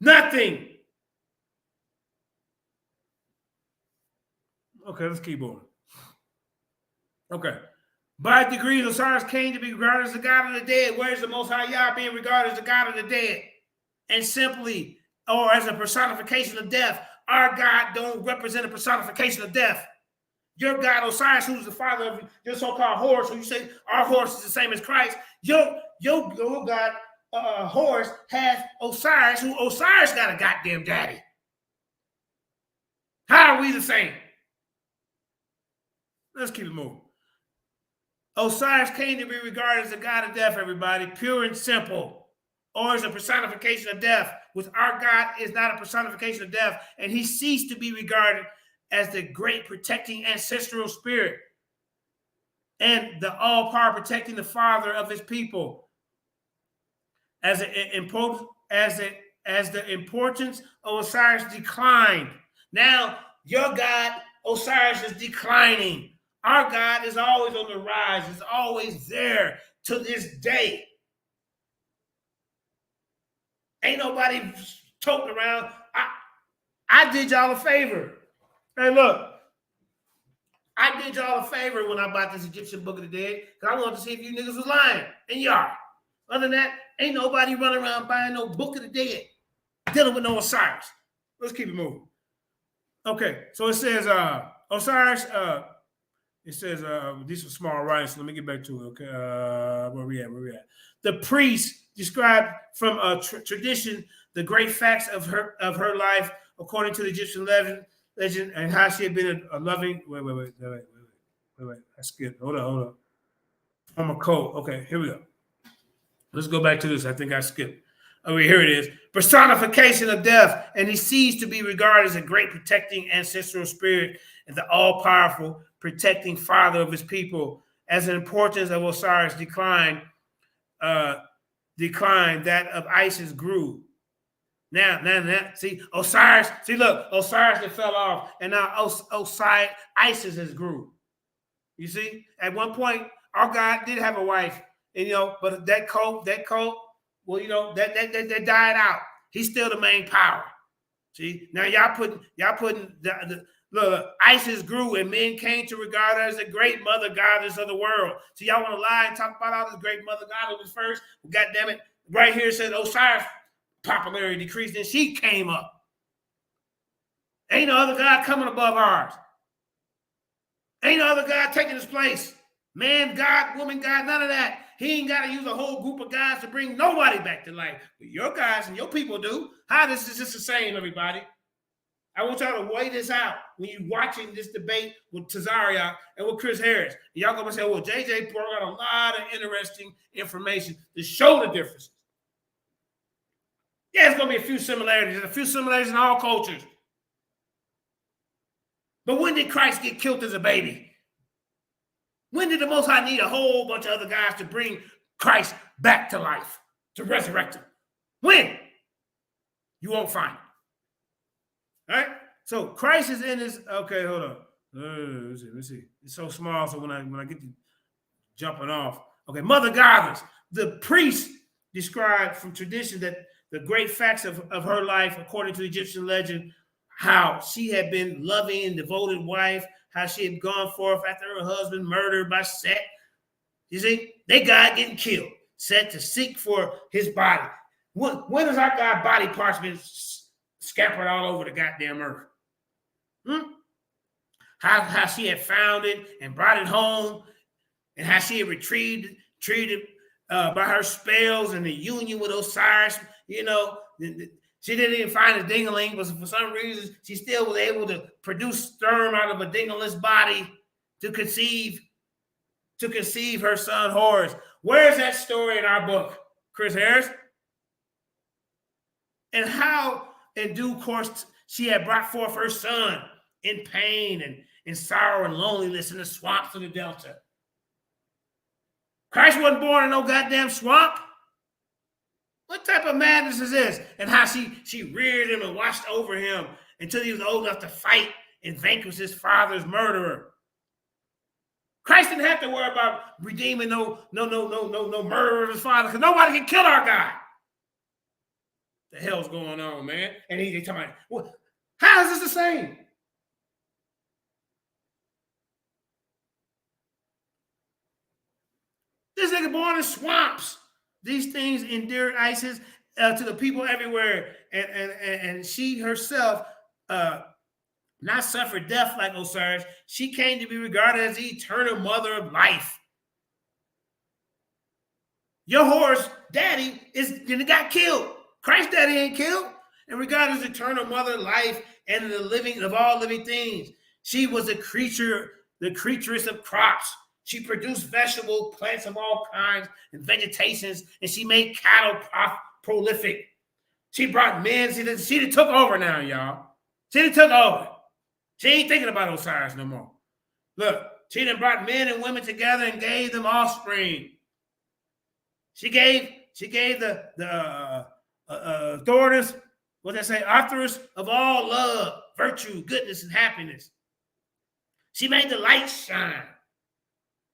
Nothing. Okay, let's keep on. Okay. By degrees, Osiris came to be regarded as the God of the dead. Where's the Most High Yah being regarded as the God of the dead? And simply, or as a personification of death. Our God don't represent a personification of death. Your God, Osiris, who's the father of your so-called Horus, who you say our Horus is the same as Christ. Your God, Horus, has Osiris, who Osiris got a goddamn daddy. How are we the same? Let's keep it moving. Osiris came to be regarded as the god of death, everybody, pure and simple, or as a personification of death, which our God is not a personification of death, and he ceased to be regarded as the great protecting ancestral spirit and the all-power protecting the father of his people. As the importance of Osiris declined. Now, your God, Osiris, is declining. Our God is always on the rise. It's always there to this day. Ain't nobody toting around. I did y'all a favor. Hey, look. I did y'all a favor when I bought this Egyptian Book of the Dead, because I wanted to see if you niggas was lying. And you are. Other than that, ain't nobody running around buying no Book of the Dead, dealing with no Osiris. Let's keep it moving. Okay, so it says Osiris, it says these are small writings, so let me get back to it. Okay, where we at? The priest described from a tradition the great facts of her life according to the Egyptian legend, and how she had been a loving. Wait. I skipped. Hold on. I'm a code. Okay, here we go. Let's go back to this. I think I skipped. Oh, here it is. Personification of death, and he ceased to be regarded as a great protecting ancestral spirit and the all-powerful protecting father of his people, as the importance of Osiris declined, that of Isis grew. Now, see, Osiris, look, Osiris that fell off, and now Isis has grew. You see, at one point, our God did have a wife, and but that cult, well, that died out. He's still the main power. See, now y'all putting the Isis grew, and men came to regard her as a great mother goddess of the world. So y'all want to lie and talk about all this great mother goddess first? Well, God damn it, right here it says Osiris popularity decreased, and she came up. Ain't no other God coming above ours. Ain't no other God taking his place. Man, God, woman, God, none of that. He ain't got to use a whole group of guys to bring nobody back to life. But your guys and your people do. How this is just the same, everybody. I want y'all to weigh this out when you're watching this debate with Tazaria and with Chris Harris. And y'all gonna say, well, JJ brought out a lot of interesting information to show the differences. Yeah, it's gonna be a few similarities in all cultures. But when did Christ get killed as a baby? When did the Most High need a whole bunch of other guys to bring Christ back to life, to resurrect him? When? You won't find it. All right? So Christ is in his, okay, hold on. Let's see. It's so small, so when I get to jumping off. Okay, mother goddess. The priest described from tradition that the great facts of her life, according to Egyptian legend, how she had been loving and devoted wife, how she had gone forth after her husband murdered by Set. You see, they God getting killed, Set to seek for his body. When has our God body parts been scattered all over the goddamn earth? How she had found it and brought it home, and how she had treated by her spells and the union with Osiris. She didn't even find a dingaling, but for some reason, she still was able to produce sperm out of a dingless body to conceive her son Horus. Where's that story in our book, Chris Harris? And how, in due course, she had brought forth her son in pain and in sorrow and loneliness in the swamps of the Delta. Christ wasn't born in no goddamn swamp. What type of madness is this? And how she reared him and watched over him until he was old enough to fight and vanquish his father's murderer. Christ didn't have to worry about redeeming no murderer of his father, because nobody can kill our God. The hell's going on, man? And they talking about, well, how is this the same? This nigga born in swamps. These things endured Isis to the people everywhere, and she herself not suffered death like Osiris. She came to be regarded as the eternal mother of life. Your Horus daddy got killed. Christ's daddy ain't killed, and regarded as eternal mother of life and the living of all living things. She was a creature, the creaturess of crops. She produced vegetable plants of all kinds and vegetations, and she made cattle prolific. She brought men. She took over now, y'all. She took over. She ain't thinking about Osiris no more. Look, she done brought men and women together and gave them offspring. She gave the daughters, what they say, authors of all love, virtue, goodness, and happiness. She made the light shine.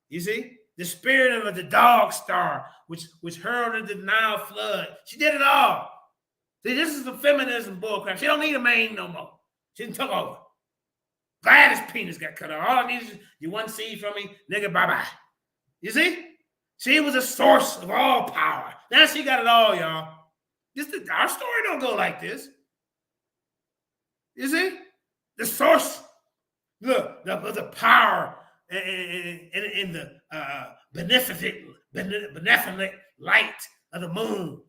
You see, the spirit of the dog star, which heralded the Nile flood. She did it all. See, this is the feminism bullcrap. She don't need a mane no more. She done took over. Glad his penis got cut off. All I need is you one seed from me, nigga, bye-bye. You see? She was a source of all power. Now she got it all, y'all. Our story don't go like this. You see? The source, look, the power in the benevolent light of the moon.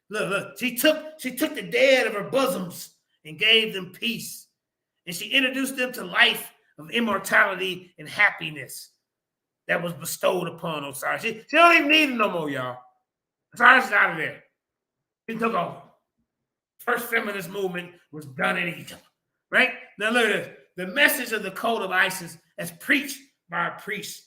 Look, she took the dead of her bosoms and gave them peace. And she introduced them to life of immortality and happiness that was bestowed upon Osiris. She don't even need them no more, y'all. Osiris is out of there. He took over. First feminist movement was done in Egypt. Right? Now look at this. The message of the cult of Isis as preached by a priest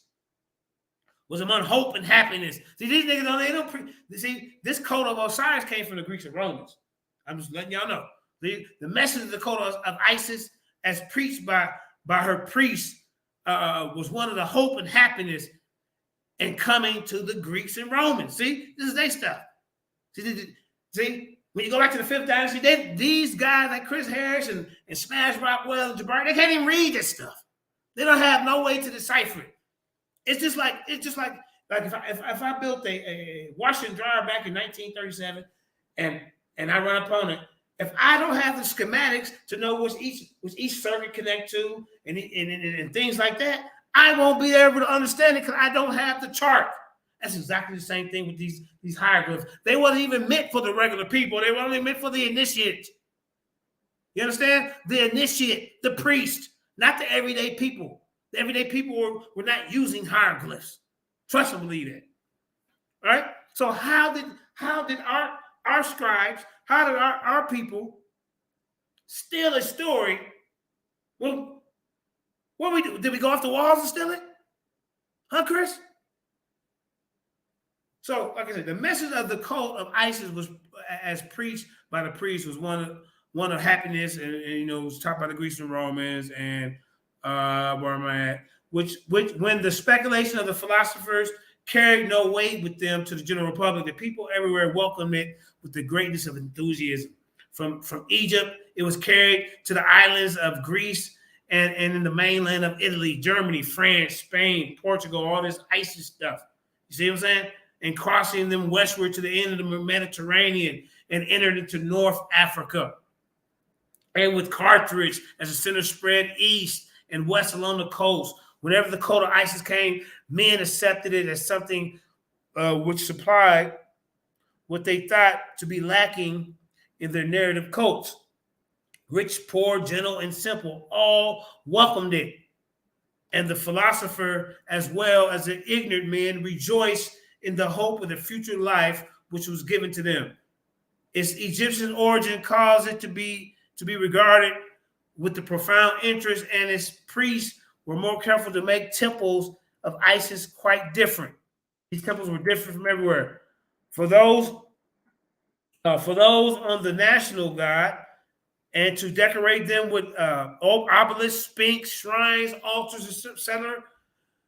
was among hope and happiness. See, these niggas they don't see this cult of Osiris came from the Greeks and Romans. I'm just letting y'all know. The message of the cult of Isis, as preached by her priests, was one of the hope and happiness and coming to the Greeks and Romans. See, this is their stuff. See, when you go back to the Fifth Dynasty, these guys like Chris Harris and Smash Rockwell and Jabari, they can't even read this stuff. They don't have no way to decipher it. It's just like if I built a washer and dryer back in 1937 and I run upon it, if I don't have the schematics to know which each circuit connect to and things like that, I won't be able to understand it because I don't have the chart. That's exactly the same thing with these hieroglyphs. They wasn't even meant for the regular people. They were only meant for the initiate. You understand? The initiate, the priest, not the everyday people. The everyday people were not using hieroglyphs. Trust and believe that. All right? So how did our scribes, how did our people steal a story? Well, what we do? Did we go off the walls and steal it? Huh, Chris? So, like I said, the message of the cult of Isis was, as preached by the priest, was one of happiness, and it was taught by the Greeks and Romans, and where am I at? Which when the speculation of the philosophers carried no weight with them to the general public, the people everywhere welcomed it with the greatness of enthusiasm. From Egypt, it was carried to the islands of Greece and in the mainland of Italy, Germany, France, Spain, Portugal, all this Isis stuff. You see what I'm saying? And crossing them westward to the end of the Mediterranean and entered into North Africa. And with Carthage as a center spread east and west along the coast. Whenever the cult of Isis came, men accepted it as something which supplied what they thought to be lacking in their narrative cults. Rich, poor, gentle, and simple all welcomed it. And the philosopher, as well as the ignorant men, rejoiced in the hope of the future life which was given to them. Its Egyptian origin caused it to be regarded with the profound interest, and its priests were more careful to make temples of Isis quite different. These temples were different from everywhere. For those on the national god, and to decorate them with obelisks, sphinx, shrines, altars, etc.,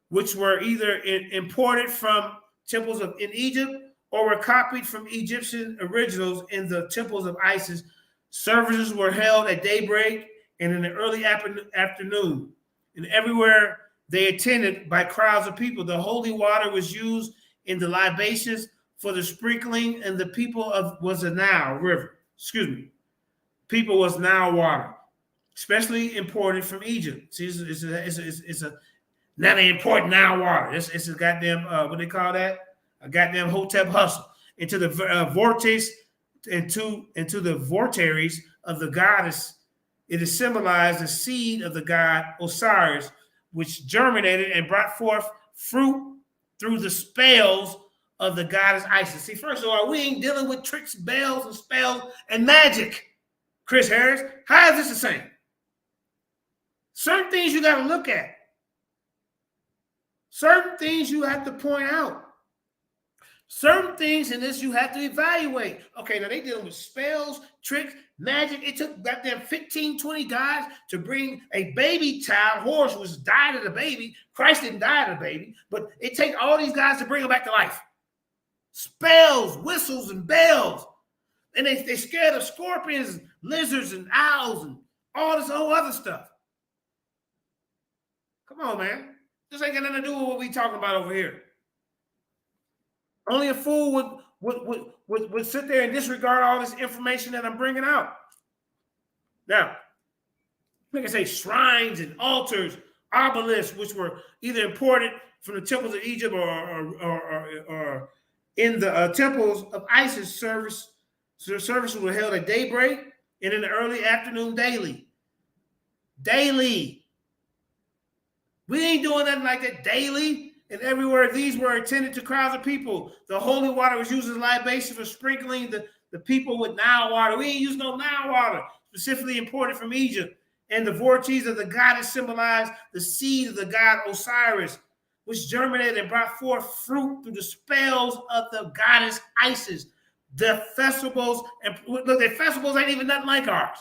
which were either imported from temples in Egypt or were copied from Egyptian originals in the temples of Isis. Services were held at daybreak and in the early afternoon. And everywhere they attended by crowds of people. The holy water was used in the libations for the sprinkling, and the people was a Nile river. People was Nile water, especially imported from Egypt. See, it's a now they import Nile water. It's a goddamn what they call that? A goddamn Hotep hustle into the vortex, into the vorteries of the goddess. It is symbolized the seed of the god Osiris, which germinated and brought forth fruit through the spells of the goddess Isis. See, first of all, we ain't dealing with tricks, bells, and spells and magic. Chris Harris, how is this the same? Certain things you got to look at. Certain things you have to point out. Certain things in this you have to evaluate. Okay, now they dealing with spells, tricks, magic. It took goddamn 15, 20 guys to bring a baby child, horse was died of the baby. Christ didn't die of the baby, but it takes all these guys to bring him back to life. Spells, whistles, and bells. And they scared of scorpions, lizards, and owls, and all this whole other stuff. Come on, man. This ain't got nothing to do with what we talking about over here. Only a fool would sit there and disregard all this information that I'm bringing out. Now, like I say, shrines and altars, obelisks, which were either imported from the temples of Egypt or in the temples of Isis, services were held at daybreak and in the early afternoon daily. Daily. We ain't doing nothing like that daily. And everywhere these were attended to crowds of people. The holy water was used as libation for sprinkling the people with Nile water. We ain't using no Nile water, specifically imported from Egypt. And the vortices of the goddess symbolized the seed of the god Osiris, which germinated and brought forth fruit through the spells of the goddess Isis. The festivals, and look, the festivals ain't even nothing like ours.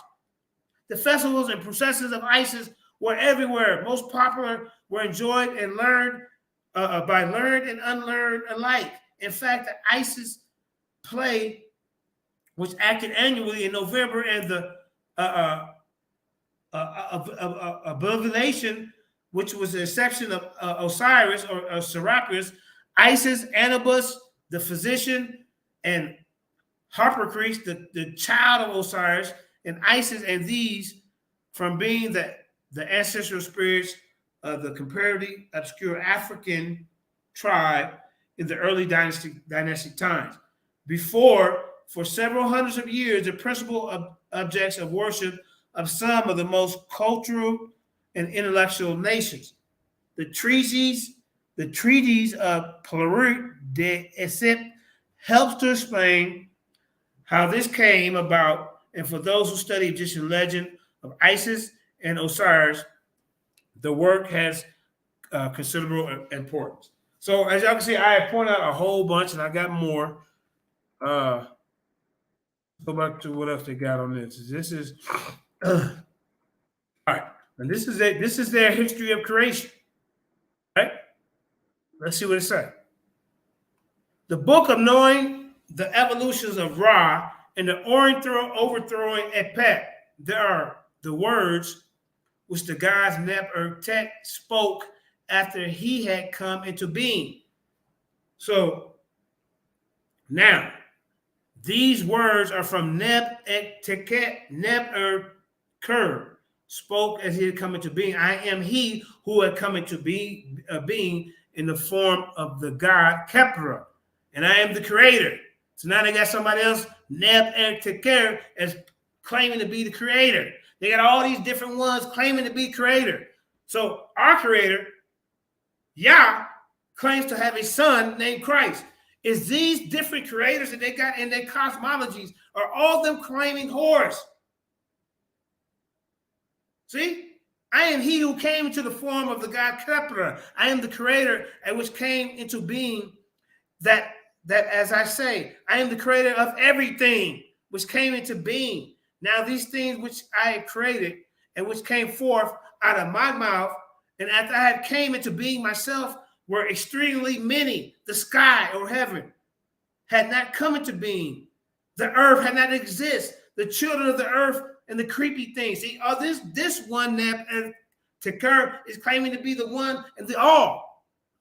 The festivals and processions of Isis were everywhere. Most popular were enjoyed and learned by learned and unlearned alike. In fact, the Isis play, which acted annually in November, and the abomination, which was the exception of Osiris or Serapis, Isis, Anubis, the physician, and Harpocrates, the child of Osiris, and Isis, and these from being the ancestral spirits of the comparatively obscure African tribe in the early dynastic times. Before, for several hundreds of years, the principal objects of worship of some of the most cultural and intellectual nations. The treatise of Pluric de Egypte helps to explain how this came about, and for those who study Egyptian legend of Isis and Osiris, the work has considerable importance. So as y'all can see, I have pointed out a whole bunch, and I got more. Go back to what else they got on this. This is all right, and this is it. This is their history of creation. Right? Let's see what it says. The book of knowing the evolutions of Ra and the overthrowing Epet. There are the words which the gods Neb-er-tet spoke after he had come into being. So now, these words are from Neb-er-ker, spoke as he had come into being. I am he who had come into being in the form of the god Khepra, and I am the creator. So now they got somebody else, Neb-er-ker, as claiming to be the creator. They got all these different ones claiming to be creator. So our creator, Yah, claims to have a son named Christ. Is these different creators that they got in their cosmologies, are all them claiming Horus? See? I am he who came into the form of the god Khepra. I am the creator at which came into being that as I say, I am the creator of everything which came into being. Now these things which I had created and which came forth out of my mouth, and after I had came into being myself, were extremely many. The sky or heaven had not come into being. The earth had not exist. The children of the earth and the creepy things. See, this one Neb-er-ker is claiming to be the one and the all.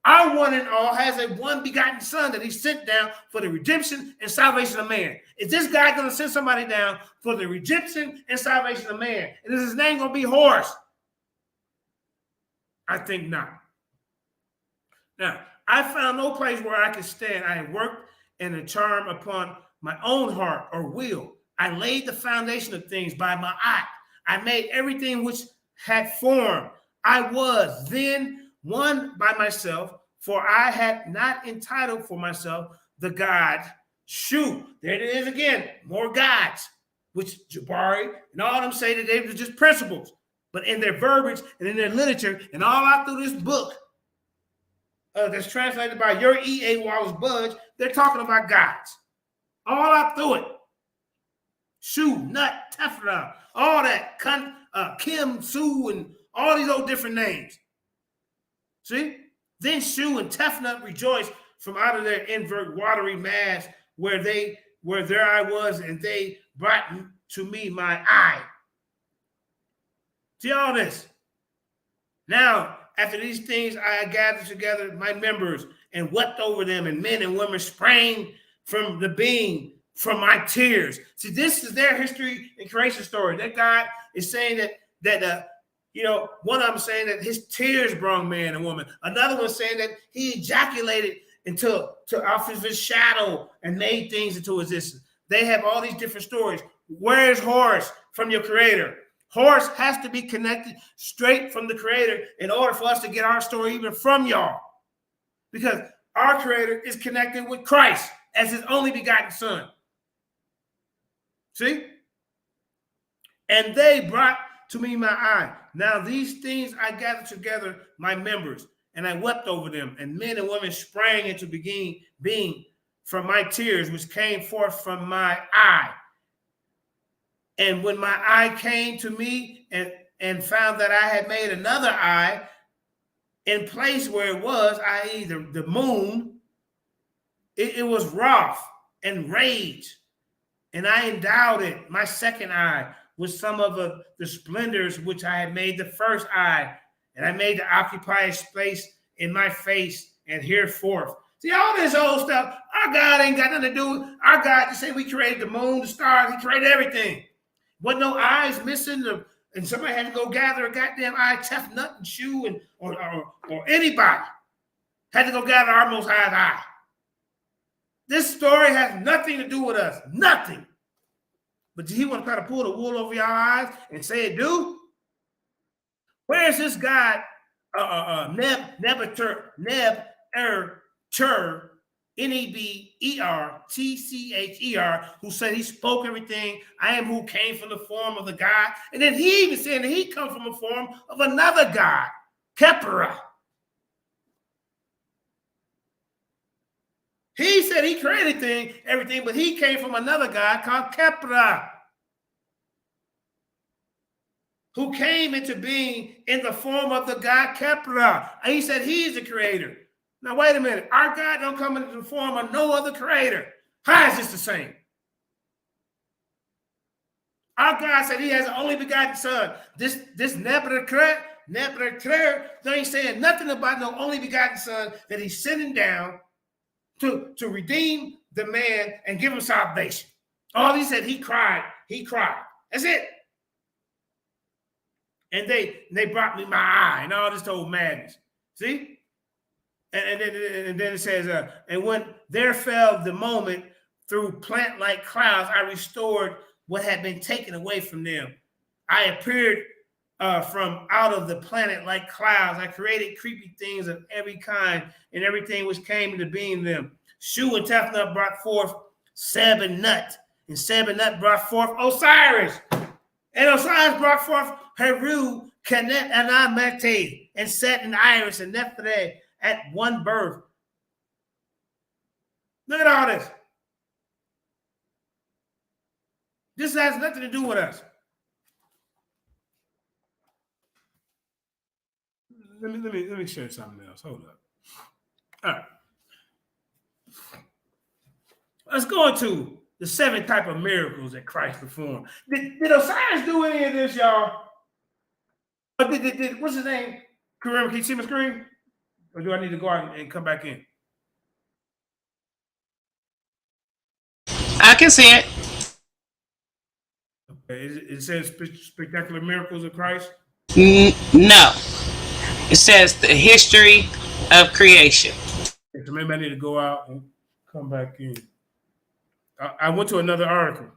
Our one and all has a one begotten son that he sent down for the redemption and salvation of man. Is this guy going to send somebody down for the redemption and salvation of man? And is his name going to be Horus? I think not. Now, I found no place where I could stand. I had worked in a charm upon my own heart or will. I laid the foundation of things by my eye. I made everything which had form. I was then one by myself, for I had not entitled for myself the god Shu. There it is again, more gods, which Jabari and all of them say that they were just principles. But in their verbiage and in their literature and all out through this book that's translated by your E.A. Wallace Budge, they're talking about gods. All out through it. Shu, Nut, Tefra, all that, Kim, Su, and all these old different names. See? Then Shu and Tefnut rejoiced from out of their invert watery mass where there I was, and they brought to me my eye. See all this? Now, after these things, I gathered together my members and wept over them, and men and women sprang from the being from my tears. See, this is their history and creation story. That God is saying that one of them saying that his tears brought man and woman. Another one saying that he ejaculated to off of his shadow and made things into existence. They have all these different stories. Where is Horus from your creator? Horus has to be connected straight from the creator in order for us to get our story even from y'all. Because our creator is connected with Christ as his only begotten son. See? And they brought to me my eye. Now these things I gathered together my members and I wept over them, and men and women sprang into being from my tears, which came forth from my eye. And when my eye came to me and found that I had made another eye in place where it was, i.e. the moon, it was wrath and rage. And I endowed it, my second eye, with some of the splendors which I had made the first eye. And I made to occupy a space in my face and hereforth. See, all this old stuff, our God ain't got nothing to do with our God. Just say we created the moon, the stars, he created everything. Wasn't no eyes missing, and somebody had to go gather a goddamn eye, tough nut and shoe, or anybody had to go gather our Most High's eye. This story has nothing to do with us, nothing. But he want to try to pull the wool over your eyes and say it do? Where is this God, Nebuchadnezzar, Nebertcher, who said he spoke everything? I am who came from the form of the God. And then he even said that he come from the form of another God, Kepra. He said he created everything, but he came from another God called Kepra, who came into being in the form of the God Kepra. And he said he is the creator. Now, wait a minute. Our God don't come into the form of no other creator. How is this the same? Our God said he has an only begotten son. This Nebuchadnezzar ain't saying nothing about no only begotten son that he's sending down to redeem the man and give him salvation. All he said, he cried. That's it. And they brought me my eye and all this old madness. See? And then it says, and when there fell the moment through plant-like clouds, I restored what had been taken away from them. I appeared from out of the planet-like clouds. I created creepy things of every kind and everything which came into being them. Shu and Tefnut brought forth Seb and Nut, and Seb and Nut brought forth Osiris. And Osiris brought forth Heru, Kenet, and Amete, and Set and Iris and Nephthah at one birth. Look at all this. This has nothing to do with us. Let me share something else. Hold up. All right. Let's go into the 7 type of miracles that Christ performed. Did Osiris do any of this, y'all? Or did what's his name? Kareem, can you see my screen? Or do I need to go out and come back in? I can see it. Okay. It says spectacular miracles of Christ? No. It says the history of creation. Okay, so maybe I need to go out and come back in. I went to another article.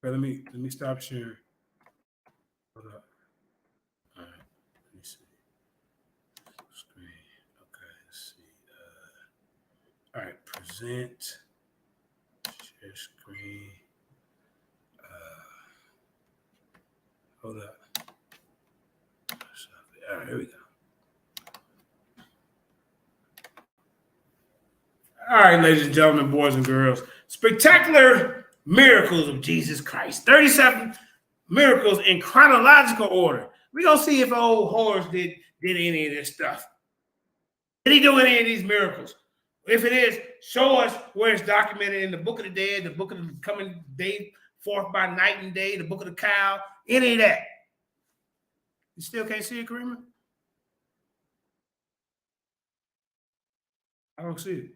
Okay, let me stop sharing. Hold up. All right, let me see. Screen. Okay, let's see. All right, present. Share screen. Hold up. All right, here we go. All right, ladies and gentlemen, boys and girls, spectacular miracles of Jesus Christ. 37 miracles in chronological order. We're going to see if old Horus did any of this stuff. Did he do any of these miracles? If it is, show us where it's documented in the Book of the Dead, the Book of the Coming Day, Forth by Night and Day, the Book of the Cow, any of that. You still can't see it, Kareem? I don't see it.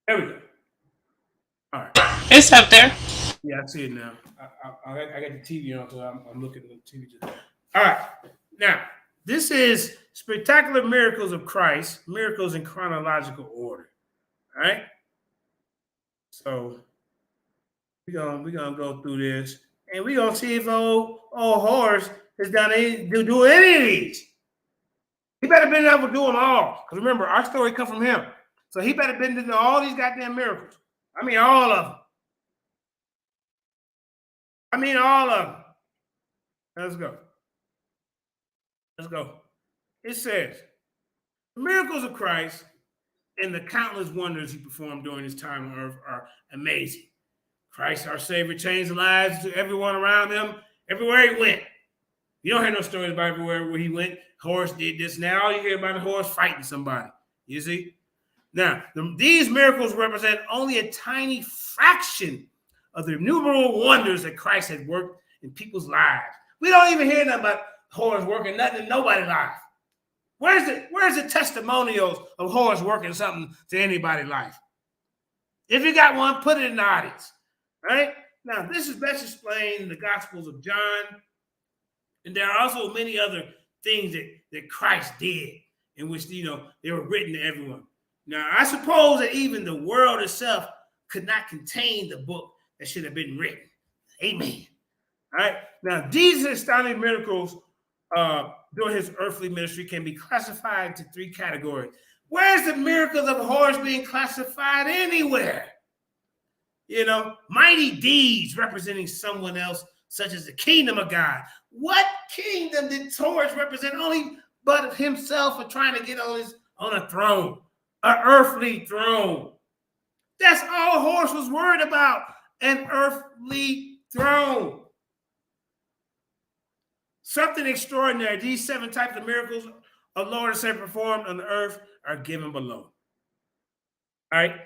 There we go. All right. It's up there. Yeah, I see it now. I got the TV on, so I'm looking at the TV. All right. Now, this is spectacular miracles of Christ, miracles in chronological order. All right. So we're gonna go through this, and we're gonna see if old Horus has done do any of these. He better been able to do them all. Because remember, our story comes from him. So he better been to do all these goddamn miracles. I mean, all of them. All of them. Let's go. It says, the miracles of Christ and the countless wonders he performed during his time on earth are amazing. Christ, our Savior, changed the lives of everyone around him everywhere he went. You don't hear no stories about everywhere where he went. Horse did this. Now all you hear about a horse fighting somebody. You see? Now, these miracles represent only a tiny fraction of the innumerable wonders that Christ had worked in people's lives. We don't even hear nothing about horse working nothing in nobody's life. Where's the testimonials of horse working something to anybody's life? If you got one, put it in the audience. Right? Now, this is best explained in the Gospels of John. And there are also many other things that Christ did in which, they were written to everyone. Now, I suppose that even the world itself could not contain the book that should have been written. Amen. All right. Now, these astounding miracles during his earthly ministry can be classified into three categories. Where's the miracles of horse being classified anywhere? Mighty deeds representing someone else, such as the kingdom of God. What kingdom did horse represent? Only but himself for trying to get on a throne, an earthly throne. That's all horse was worried about, an earthly throne. Something extraordinary. These 7 types of miracles of Lord and Savior performed on the earth are given below. All right.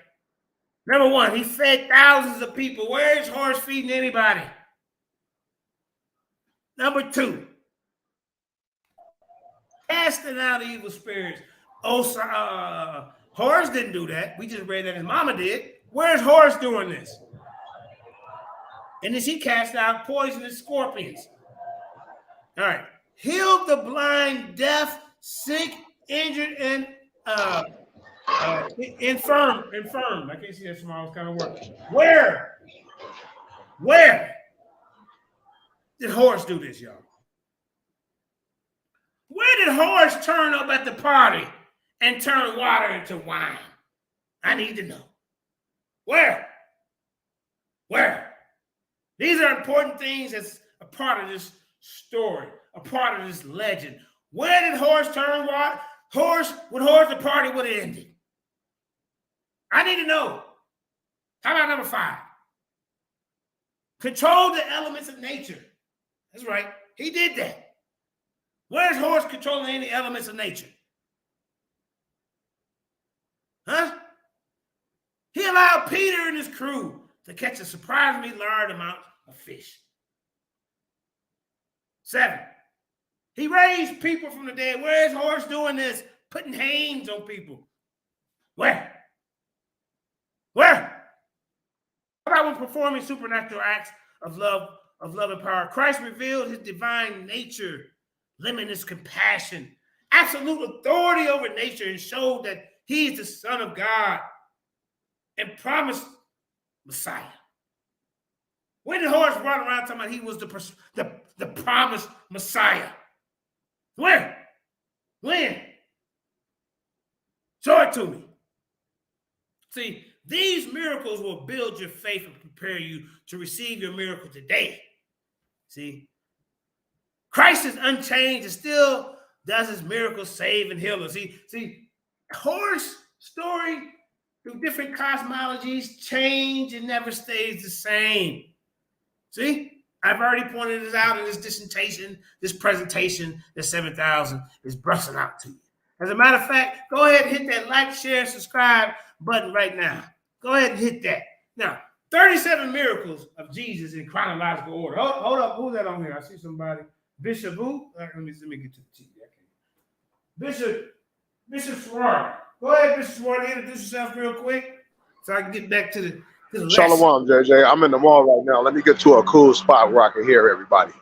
Number 1, he fed thousands of people. Where is horse feeding anybody? Number 2, casting out evil spirits. Horse didn't do that. We just read that his mama did. Where's horse doing this? And then she cast out poisonous scorpions. All right. Healed the blind, deaf, sick, injured, and infirm. I can't see that small kind of word. Where did horse do this, y'all? Where did horse turn up at the party and turn water into wine? I need to know. Where? These are important things that's a part of this story, a part of this legend. Where did horse turn water? With horse, the party would have ended. I need to know. How about number 5? Control the elements of nature. That's right. He did that. Where's horse controlling any elements of nature? Huh? He allowed Peter and his crew to catch a surprisingly large amount of fish. 7, he raised people from the dead. Where's horse doing this? Putting hands on people. Where? How about when performing supernatural acts of love and power? Christ revealed his divine nature, limitless compassion, absolute authority over nature, and showed that he is the Son of God and promised Messiah. When did horse run around talking about he was the promised Messiah? When? Show it to me. See, these miracles will build your faith and prepare you to receive your miracle today. See, Christ is unchanged and still does his miracles save and heal us. See, horse story through different cosmologies change and never stays the same. See, I've already pointed this out in this dissertation, this presentation that 7000 is brushing out to you. As a matter of fact, go ahead and hit that like, share, subscribe button right now. Go ahead and hit that. Now, 37 miracles of Jesus in chronological order. Hold up. Who's that on here? I see somebody. Bishop who? Let me get to the TV. Bishop Swarm. Go ahead, Bishop Swarm. Introduce yourself real quick so I can get back to the lesson. Shalom, JJ. I'm in the mall right now. Let me get to a cool spot where I can hear everybody.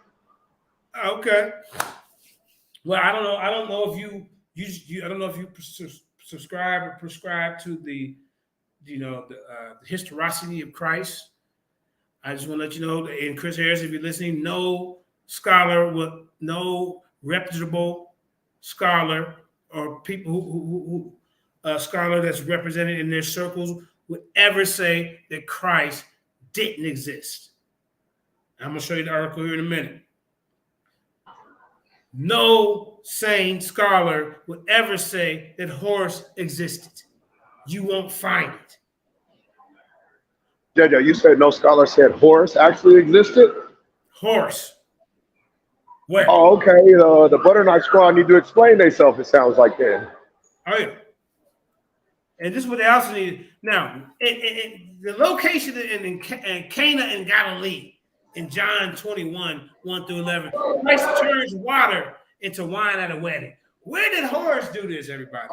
Okay. Well, I don't know if you subscribe or prescribe to the historicity of Christ. I just want to let you know, and Chris Harris, if you're listening, no reputable scholar or people who scholar that's represented in their circles would ever say that Christ didn't exist. I'm going to show you the article here in a minute. No sane scholar would ever say that Horus existed. You won't find it. JJ, you said no scholar said Horus actually existed? Horus. Where? Oh, okay. The Butter Knife Squad need to explain themselves, it sounds like then. Oh, yeah. And this is what they also need. Now, the location in Cana and Galilee in John 21, 1 through 11, Christ turns water into wine at a wedding. Where did Horus do this, everybody?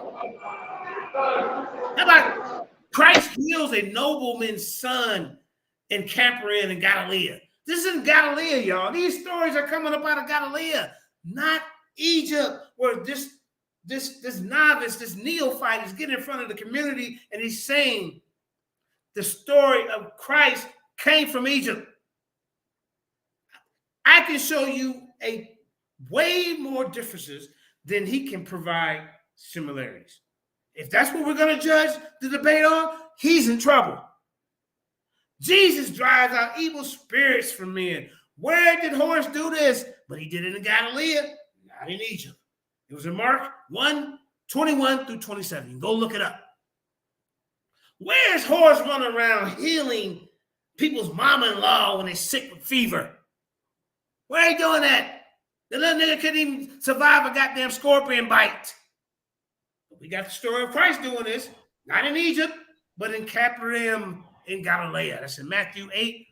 How about Christ heals a nobleman's son in Capernaum in Galilee? This is in Galilee, y'all. These stories are coming up out of Galilee, not Egypt, where this novice, this neophyte is getting in front of the community and he's saying the story of Christ came from Egypt. I can show you a way more differences than he can provide similarities. If that's what we're going to judge the debate on, he's in trouble. Jesus drives out evil spirits from men. Where did Horus do this? But he did it in Galilee, not in Egypt. It was in Mark 1, 21 through 27. You can go look it up. Where's Horus running around healing people's mama-in-law when they're sick with fever? Where are you doing that? The little nigga couldn't even survive a goddamn scorpion bite. We got the story of Christ doing this, not in Egypt, but in Capernaum in Galilee. That's in Matthew 8,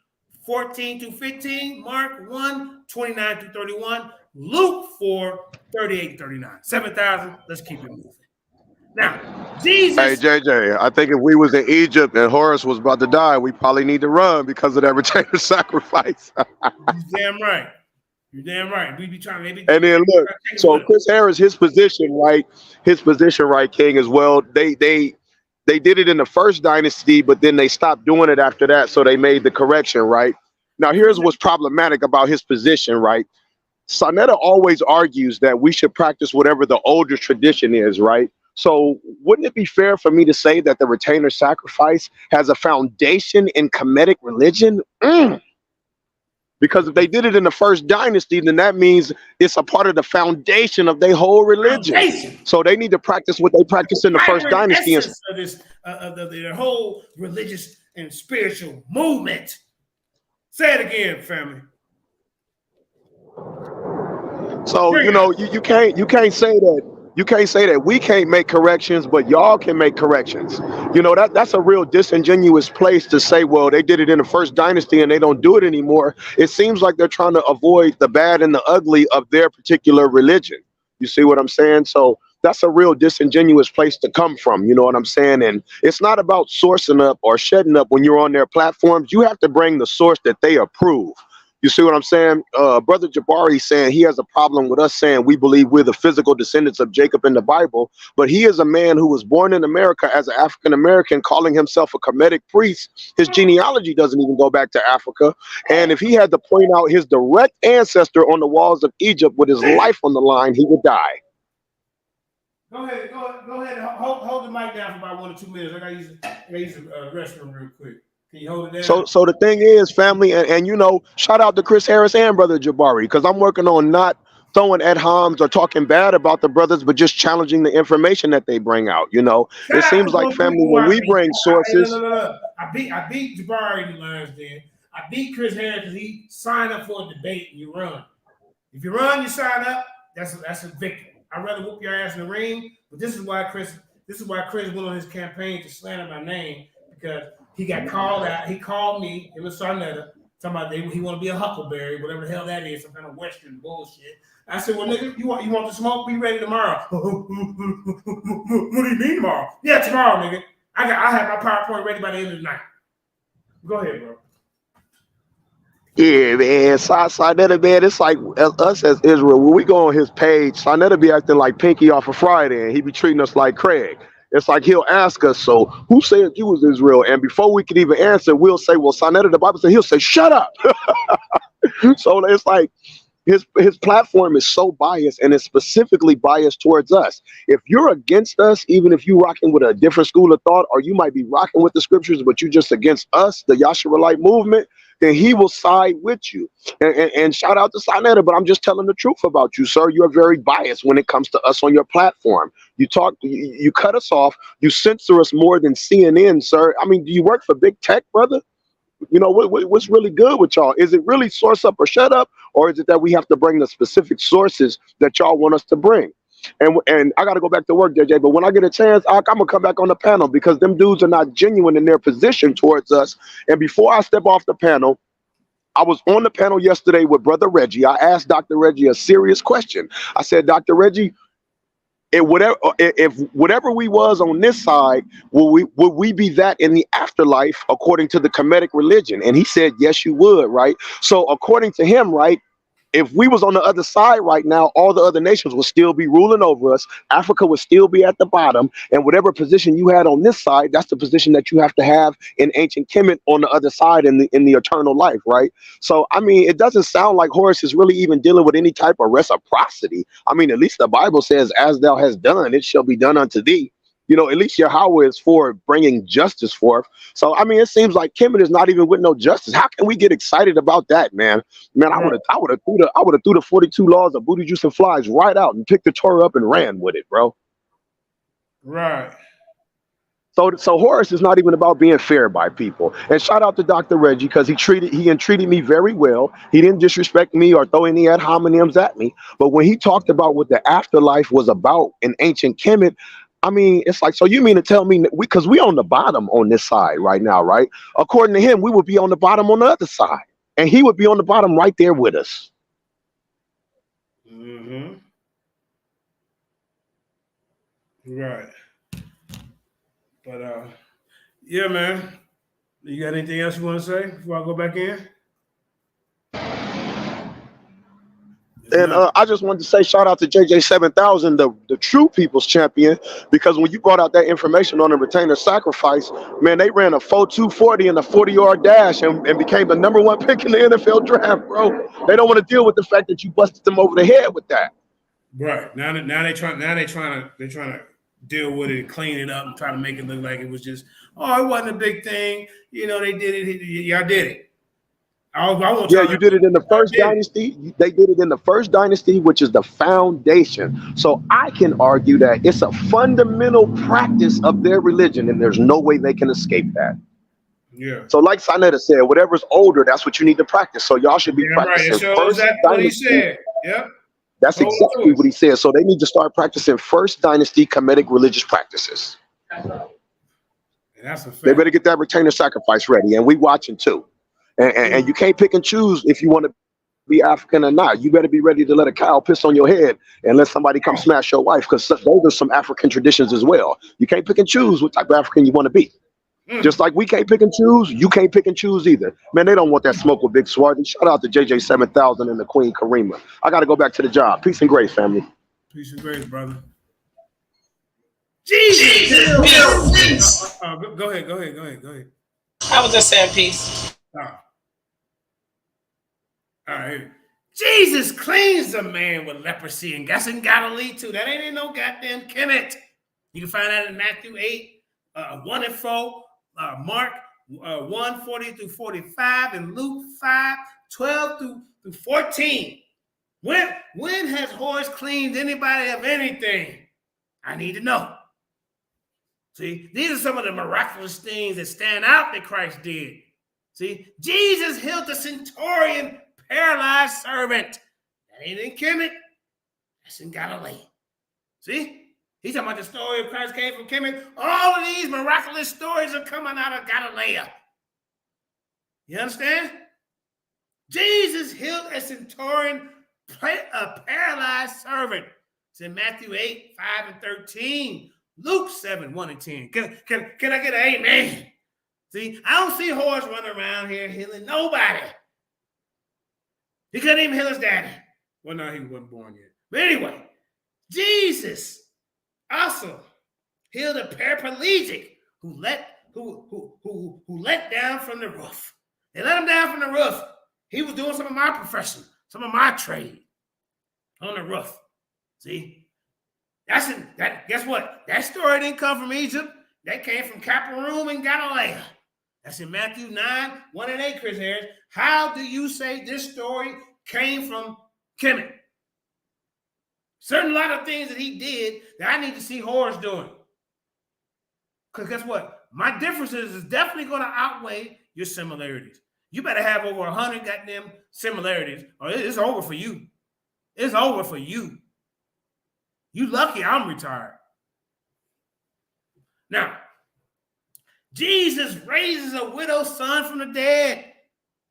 14 through 15, Mark 1, 29 through 31, Luke 4, 38 39. 7,000. Let's keep it moving. Now, Jesus. Hey, JJ, I think if we was in Egypt and Horus was about to die, we probably need to run because of that retainer sacrifice. You're damn right. You're damn right. We be trying maybe. And then look, so Chris Harris, his position, right, King, as well. They did it in the first dynasty, but then they stopped doing it after that. So they made the correction, right? Now, here's what's problematic about his position, right? Sonetta always argues that we should practice whatever the older tradition is, right? So wouldn't it be fair for me to say that the retainer sacrifice has a foundation in Kemetic religion? Because if they did it in the first dynasty, then that means it's a part of the foundation of their whole religion. So they need to practice what they practiced in the first dynasty. Of their whole religious and spiritual movement. Say it again, family. So you can't say that we can't make corrections, but y'all can make corrections. That's a real disingenuous place to say, well, they did it in the first dynasty and they don't do it anymore. It seems like they're trying to avoid the bad and the ugly of their particular religion. You see what I'm saying? So that's a real disingenuous place to come from. You know what I'm saying? And it's not about sourcing up or shedding up when you're on their platforms. You have to bring the source that they approve. You see what I'm saying? Brother Jabari saying he has a problem with us saying we believe we're the physical descendants of Jacob in the Bible, but he is a man who was born in America as an African-American, calling himself a Kemetic priest. His genealogy doesn't even go back to Africa. And if he had to point out his direct ancestor on the walls of Egypt with his life on the line, he would die. Go ahead. Hold the mic down for about 1 or 2 minutes. I gotta use the restroom real quick. Can you hold it down? So the thing is, family, and shout out to Chris Harris and Brother Jabari, because I'm working on not throwing ad homs or talking bad about the brothers, but just challenging the information that they bring out. It seems like, family, when we bring sources. I beat Jabari in the last day. I beat Chris Harris because he signed up for a debate and you run. If you run, you sign up. That's a victory. I'd rather whoop your ass in the ring, but this is why Chris went on his campaign to slander my name, because he got called out. He called me, it was Sarnetta, talking about he want to be a huckleberry, whatever the hell that is, some kind of Western bullshit. I said, well, nigga, you want to smoke? Be ready tomorrow. What do you mean tomorrow? Yeah, tomorrow, nigga. I have my PowerPoint ready by the end of the night. Go ahead, bro. Yeah, man. Sonetta, man, it's like us as Israel. When we go on his page, Sonetta be acting like Pinky off of Friday, and he be treating us like Craig. It's like he'll ask us, so who said you was Israel? And before we could even answer, we'll say, well, Sonetta, the Bible said, he'll say, shut up. So it's like his platform is so biased, and it's specifically biased towards us. If you're against us, even if you're rocking with a different school of thought, or you might be rocking with the scriptures, but you're just against us, the Yasharalite movement, then he will side with you. And shout out to Sinetta, but I'm just telling the truth about you, sir. You're very biased when it comes to us on your platform. You cut us off, you censor us more than CNN, sir. I mean, do you work for big tech, brother? What's really good with y'all? Is it really source up or shut up, or is it that we have to bring the specific sources that y'all want us to bring? And I got to go back to work, JJ. But when I get a chance, I'm gonna come back on the panel because them dudes are not genuine in their position towards us. And before I step off the panel, I was on the panel yesterday with Brother Reggie. I asked Dr. Reggie a serious question. I said, Dr. Reggie, if whatever we was on this side, would we be that in the afterlife according to the Kemetic religion? And he said, yes, you would, right? So according to him, right, if we was on the other side right now, all the other nations would still be ruling over us. Africa would still be at the bottom. And whatever position you had on this side, that's the position that you have to have in ancient Kemet on the other side in the eternal life, right? So, I mean, it doesn't sound like Horus is really even dealing with any type of reciprocity. I mean, at least the Bible says, as thou hast done, it shall be done unto thee. At least Yahweh is for bringing justice forth. So, I mean, it seems like Kemet is not even with no justice. How can we get excited about that, man? Man, I would have threw the 42 laws of booty juice and flies right out and picked the Torah up and ran with it, bro. Right. So Horus is not even about being fair by people. And shout out to Dr. Reggie because he entreated me very well. He didn't disrespect me or throw any ad hominems at me. But when he talked about what the afterlife was about in ancient Kemet, I mean, it's like, so you mean to tell me because we on the bottom on this side right now, right? According to him, we would be on the bottom on the other side, and he would be on the bottom right there with us. Mm-hmm. Right. But yeah, man. You got anything else you want to say before I go back in? And I just wanted to say shout out to JJ7000, the true people's champion, because when you brought out that information on the retainer sacrifice, man, they ran a 4.240 and a 40-yard dash and became the #1 pick in the NFL draft, bro. They don't want to deal with the fact that you busted them over the head with that. Right. Now they're trying to deal with it and clean it up and try to make it look like it was just, it wasn't a big thing. They did it. Y'all did it. You did it in the first dynasty. They did it in the first dynasty, which is the foundation. So I can argue that it's a fundamental practice of their religion, and there's no way they can escape that. Yeah. So like Sinetta said, whatever's older, that's what you need to practice. So y'all should be practicing first exactly dynasty. what he said. Yep. That's exactly what he said. So they need to start practicing first dynasty Kemetic religious practices. And that's a fact. They better get that retainer sacrifice ready, and we watching too. And you can't pick and choose if you want to be African or not. You better be ready to let a cow piss on your head and let somebody come smash your wife, because those are some African traditions as well. You can't pick and choose what type of African you want to be. Just like we can't pick and choose, you can't pick and choose either. Man, they don't want that smoke with Big Swarthy. Shout out to JJ7000 and the Queen Karima. I got to go back to the job. Peace and grace, family. Peace and grace, brother. Jesus! Go ahead. I was just saying peace. All right. Jesus cleans a man with leprosy, and that's in Galilee too. That ain't in no goddamn Kemet. You can find that in Matthew 8, 1 and 4, Mark 1, 40 through 45, and Luke 5, 12 through 14. When has Horus cleaned anybody of anything? I need to know. See, these are some of the miraculous things that stand out that Christ did. See, Jesus healed the centurion paralyzed servant. That ain't in Kemet. That's in Galilee. See? He's talking about the story of Christ came from Kemet. All of these miraculous stories are coming out of Galilee. You understand? Jesus healed a centurion, a paralyzed servant. It's in Matthew 8, 5 and 13. Luke 7, 1 and 10. Can I get an amen? See, I don't see Horus running around here healing nobody. He couldn't even heal his daddy. Well, no, he wasn't born yet. But anyway, Jesus also healed a paraplegic who let down from the roof. They let him down from the roof. He was doing some of my profession, some of my trade on the roof. See, guess what? That story didn't come from Egypt. That came from Capernaum and Galilee. That's in Matthew 9, 1 and 8, Chris Harris. How do you say this story came from Kemet? Certain lot of things that he did that I need to see Horace doing. Because guess what? My differences is definitely going to outweigh your similarities. You better have over 100 goddamn similarities, or it's over for you. It's over for you. You lucky I'm retired. Now, Jesus raises a widow's son from the dead.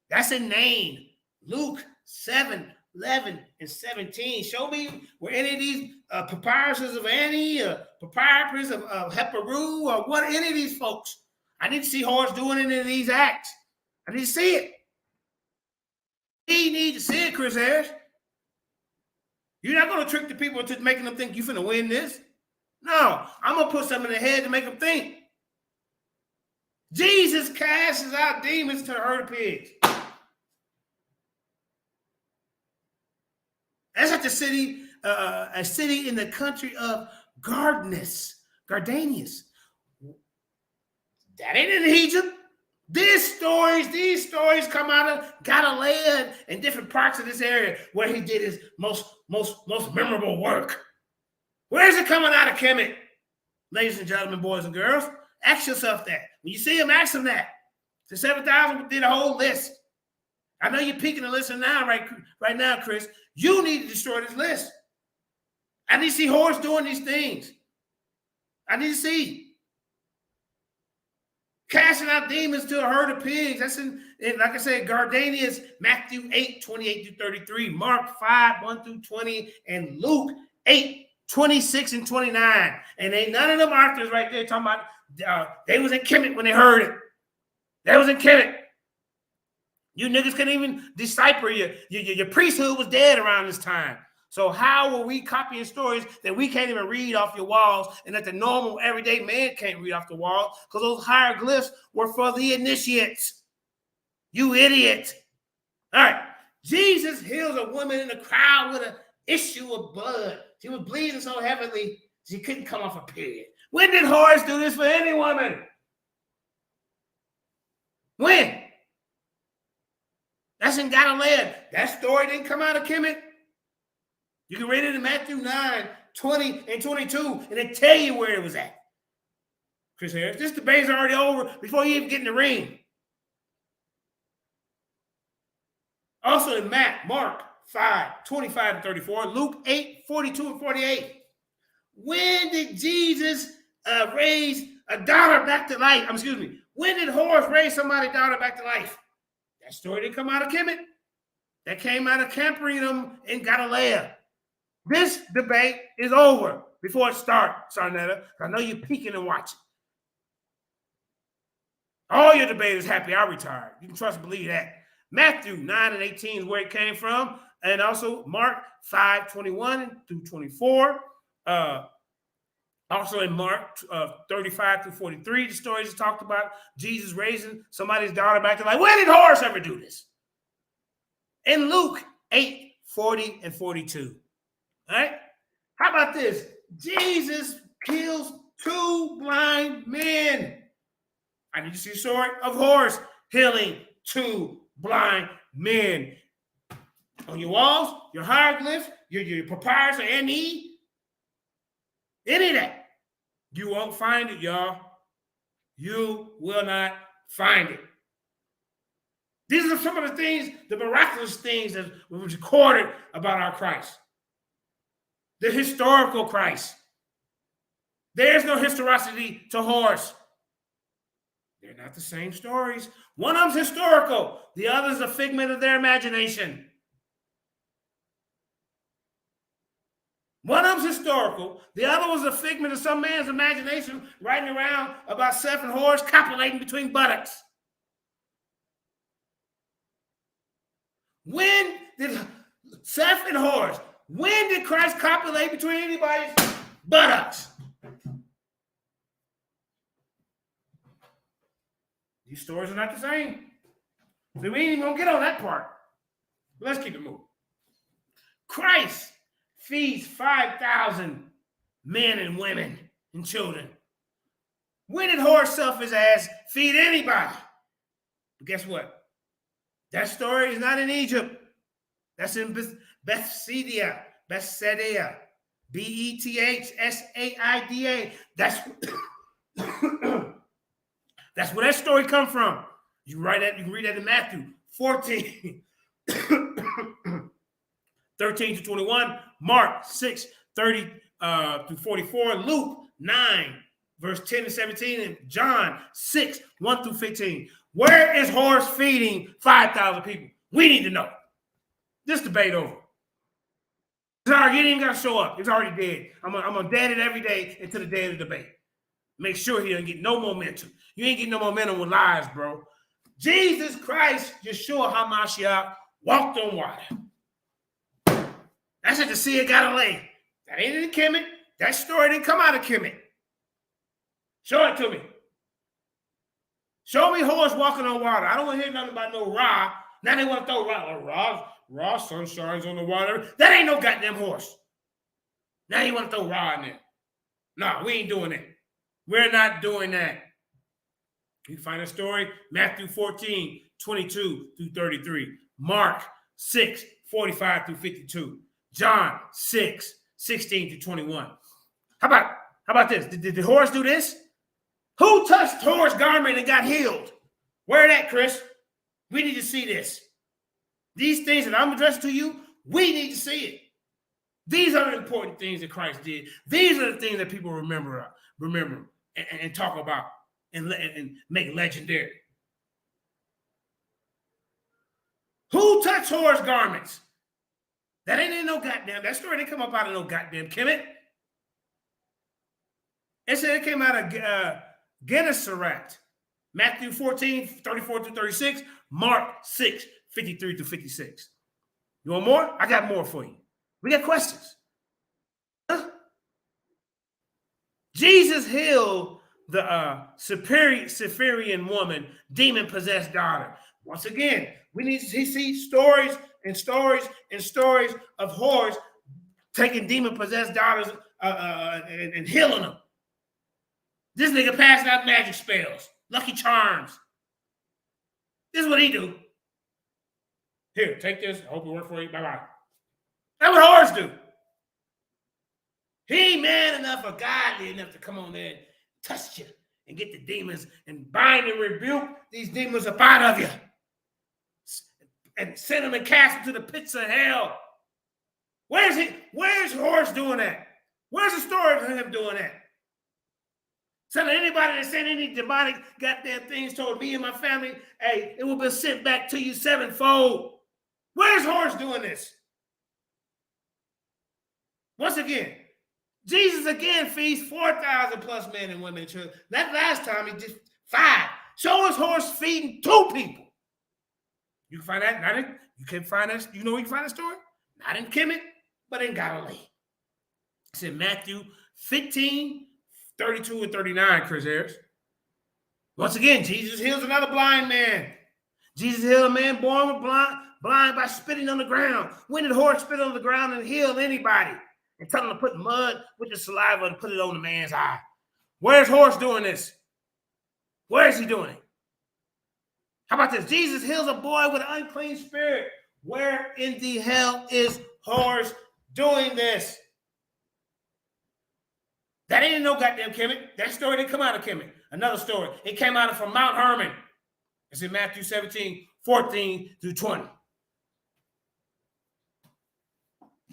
That's a name. Luke 7, 11, and 17. Show me where any of these papyruses of Annie, papyrus of Heparu, or what any of these folks. I need to see Horace doing any of these acts. I need to see it. He needs to see it, Chris Harris. You're not going to trick the people into making them think you're finna win this. No, I'm going to put something in their head to make them think. Jesus casts out demons to herd of pigs. That's at the city, a city in the country of Gardanius. That ain't in Egypt. These stories come out of Galilee and different parts of this area where he did his most memorable work. Where is it coming out of Kemet? Ladies and gentlemen, boys and girls, ask yourself that. When you see him, ask him that. The 7,000 did a whole list. I know you're peeking and listening now, right now, Chris. You need to destroy this list. I need to see Horace doing these things. I need to see. Casting out demons to a herd of pigs. That's in like I said, Gardanius, Matthew 8, 28 through 33, Mark 5, 1 through 20, and Luke 8, 26 and 29. And ain't none of them authors right there talking about they was in Kemet when they heard it. They was in Kemet. You niggas couldn't even decipher your priesthood was dead around this time. So how were we copying stories that we can't even read off your walls and that the normal everyday man can't read off the wall? Because those hieroglyphs were for the initiates. You idiot. All right. Jesus heals a woman in the crowd with an issue of blood. She was bleeding so heavily she couldn't come off a period. When did Horace do this for any woman? When? That's in Galilee. That story didn't come out of Kemet. You can read it in Matthew 9, 20, and 22, and it tell you where it was at. Chris Harris, this debate's already over before you even get in the ring. Also in Mark 5, 25 and 34, Luke 8, 42 and 48. When did Jesus raise a daughter back to life? When did Horace raise somebody's daughter back to life? That story didn't come out of Kemet. That came out of Camperinum in Galilee. This debate is over before it starts, Sarnetta. I know you're peeking and watching. All your debaters happy I retired. You can trust and believe that. Matthew 9 and 18 is where it came from. And also Mark 5, 21 through 24. Also in Mark 35 through 43, the stories talked about Jesus raising somebody's daughter back to life. When did Horace ever do this? In Luke 8, 40 and 42. All right? How about this? Jesus kills 2 blind men. I need to see a story of Horace healing 2 blind men. On your walls, your hieroglyph, your papyrus or any of that. You won't find it, y'all. You will not find it. These are some of the things, the miraculous things that were recorded about our Christ. The historical Christ. There's no historicity to Horace. They're not the same stories. One of them's historical. The other's a figment of their imagination. One of them's historical. The other was a figment of some man's imagination writing around about Seth and Horace copulating between buttocks. When did Seth and Horace, when did Christ copulate between anybody's buttocks? These stories are not the same. So we ain't even gonna get on that part. Let's keep it moving. Christ feeds 5,000 men and women and children. When did Horace self his ass feed anybody? But guess what? That story is not in Egypt. That's in Bethsaida. Bethsaida. Bethsaida. That's that's where that story come from. You write that, you can read that in Matthew 14, 13 to 21, Mark 6, 30 through 44, Luke 9, verse 10 to 17, and John 6, 1 through 15. Where is horse feeding 5,000 people? We need to know. This debate over. Sorry, he didn't got to show up. He's already dead. I'm gonna dead it every day until the day of the debate. Make sure he doesn't get no momentum. You ain't getting no momentum with lies, bro. Jesus Christ, Yeshua HaMashiach, walked on water. That's at the Sea of Galilee. That ain't in Kemet. That story didn't come out of Kemet. Show it to me. Show me horse walking on water. I don't want to hear nothing about no Ra. Now they want to throw Ra, sun shines on the water. That ain't no goddamn horse. Now you want to throw Ra in there. No, we ain't doing that. We're not doing that. You find a story, Matthew 14, 22 through 33. Mark 6, 45 through 52. John 6, 16 to 21. How about this? Did the horse do this? Who touched horse garment and got healed? Where that, Chris? We need to see this. These things that I'm addressing to you, we need to see it. These are the important things that Christ did. These are the things that people remember and talk about and make legendary. Who touched horse garments? That ain't in no goddamn. That story didn't come up out of no goddamn Kemet. It said it came out of Gennesaret. Matthew 14, 34 to 36. Mark 6, 53 to 56. You want more? I got more for you. We got questions. Huh? Jesus healed the Syrian woman, demon-possessed daughter. Once again, we need to see stories and stories and stories of whores taking demon-possessed daughters and healing them. This nigga passing out magic spells, lucky charms. This is what he do. Here, take this. I hope it worked for you. Bye-bye. That's what whores do. He ain't man enough or godly enough to come on there and touch you and get the demons and bind and rebuke these demons up out of you and send them and cast them to the pits of hell. Where's he? Where's horse doing that? Where's the story of him doing that? So anybody that said any demonic goddamn things told me and my family, hey, it will be sent back to you sevenfold. Where's horse doing this? Once again, Jesus again feeds 4,000 plus men and women and children. That last time he did 5. Show us horse feeding 2 people. You can find that. Not in, you can find that. You know where you can find that story? Not in Kemet, but in Galilee. It's in Matthew 15, 32 and 39, Chris Harris. Once again, Jesus heals another blind man. Jesus healed a man born with blind by spitting on the ground. When did horse spit on the ground and heal anybody? And tell them to put mud with the saliva and put it on the man's eye. Where's horse doing this? Where is he doing it? How about this? Jesus heals a boy with an unclean spirit. Where in the hell is horse doing this? That ain't no goddamn Kemet. That story didn't come out of Kemet. Another story. It came out from Mount Hermon. It's in Matthew 17, 14 through 20.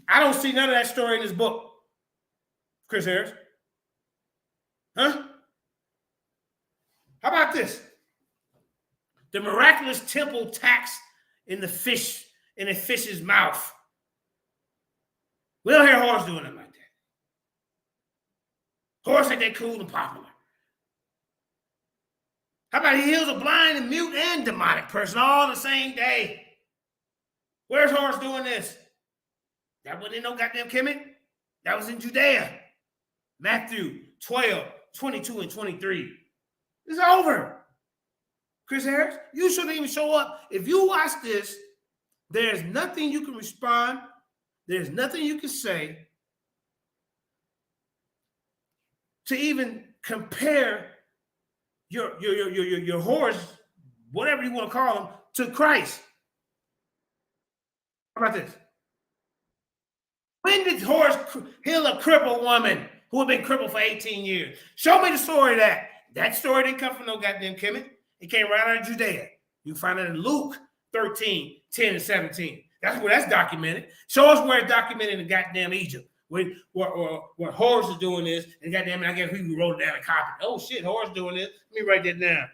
I don't see none of that story in this book. Chris Harris. Huh? How about this? The miraculous temple tax in the fish, in a fish's mouth. We don't hear horse doing it like that. Horse ain't that cool and popular. How about he heals a blind and mute and demonic person all the same day? Where's horse doing this? That wasn't in no goddamn Kemet. That was in Judea. Matthew 12, 22 and 23. It's over. Chris Harris, you shouldn't even show up. If you watch this, there's nothing you can respond. There's nothing you can say to even compare your horse whatever you want to call them, to Christ. How about this? When did Horus heal a crippled woman who had been crippled for 18 years? Show me the story of that. That story didn't come from no goddamn Kemet. It came right out of Judea. You can find it in Luke 13, 10, and 17. That's where that's documented. Show us where it's documented in goddamn Egypt. What Horus is doing this, and goddamn it, I guess who wrote it down and copied. Oh shit, Horus doing this. Let me write that down.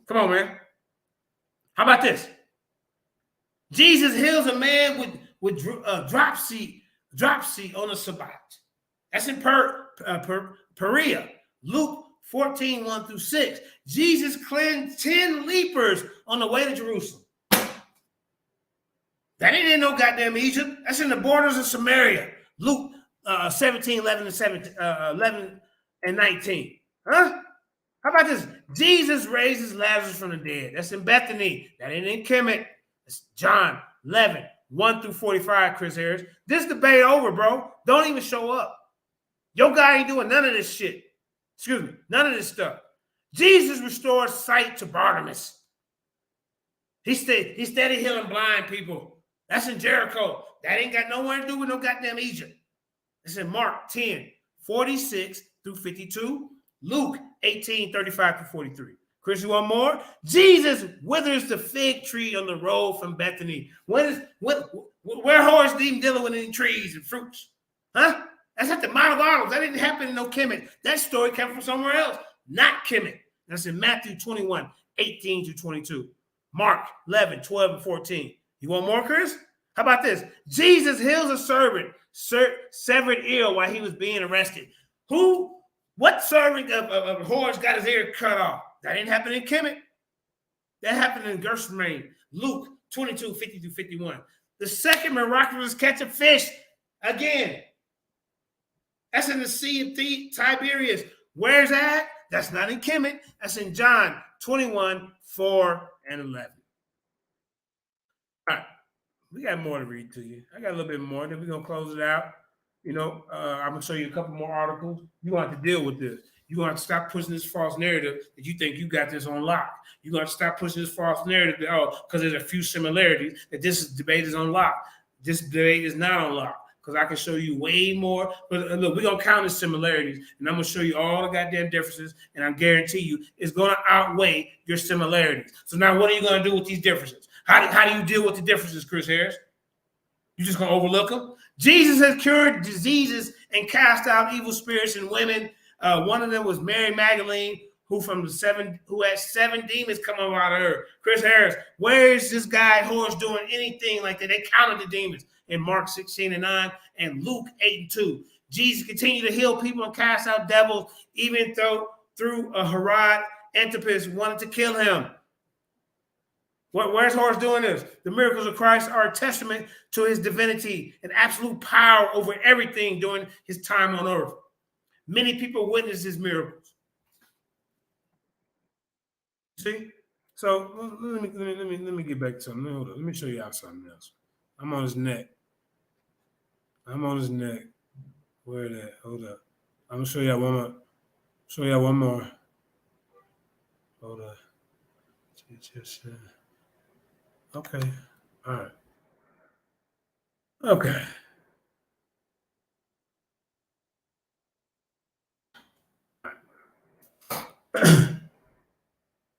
Come on, man. How about this? Jesus heals a man with dropsy on the Sabbath. That's in Perea. Luke 14, 1 through 6. Jesus cleansed 10 lepers on the way to Jerusalem. That ain't in no goddamn Egypt. That's in the borders of Samaria. Luke 17, 11 and 19. Huh? How about this? Jesus raises Lazarus from the dead. That's in Bethany. That ain't in Kemet. It's John 11, 1 through 45, Chris Harris. This debate over, bro. Don't even show up. Your guy ain't doing none of this shit. Excuse me. None of this stuff. Jesus restores sight to Bartimaeus. He's steady healing blind people. That's in Jericho. That ain't got nowhere to do with no goddamn Egypt. It's in Mark 10, 46 through 52. Luke 18, 35 to 43. Chris, you want more? Jesus withers the fig tree on the road from Bethany. Where Horus even dealing with any trees and fruits? Huh? That's at the Mount of Olives. That didn't happen in no Kemet. That story came from somewhere else, not Kemet. That's in Matthew 21, 18 to 22. Mark 11, 12 and 14. You want more, Chris? How about this? Jesus heals a servant, severed ear while he was being arrested. What servant of Horus got his ear cut off? That didn't happen in Kemet. That happened in Gershom, Luke 22, 50 through 51. The second miraculous catch of fish, again, that's in the Sea of Tiberias. Where's that? That's not in Kemet. That's in John 21, 4 and 11. All right. We got more to read to you. I got a little bit more. Then we're going to close it out. I'm going to show you a couple more articles. You're going to have to deal with this. You're going to have to stop pushing this false narrative that you think you got this on lock. You're going to stop pushing this false narrative that, because there's a few similarities, that this debate is on lock. This debate is not on lock, because I can show you way more. But look, we're going to count the similarities, and I'm going to show you all the goddamn differences, and I guarantee you it's going to outweigh your similarities. So now what are you going to do with these differences? How do you deal with the differences, Chris Harris? You just going to overlook them? Jesus has cured diseases and cast out evil spirits in women. One of them was Mary Magdalene, who had 7 demons come up out of her. Chris Harris, where is this guy Horus doing anything like that? They counted the demons in Mark 16 and 9 and Luke 8 and 2. Jesus continued to heal people and cast out devils, even through Herod Antipas wanted to kill him. Where's Horus doing this? The miracles of Christ are a testament to his divinity and absolute power over everything during his time on earth. Many people witnessed his miracles. See? So let me get back to something. Hold on. Let me show you something else. I'm on his neck. Where that? Hold up. I'm gonna show you one more. Hold up. Okay. All right. Okay.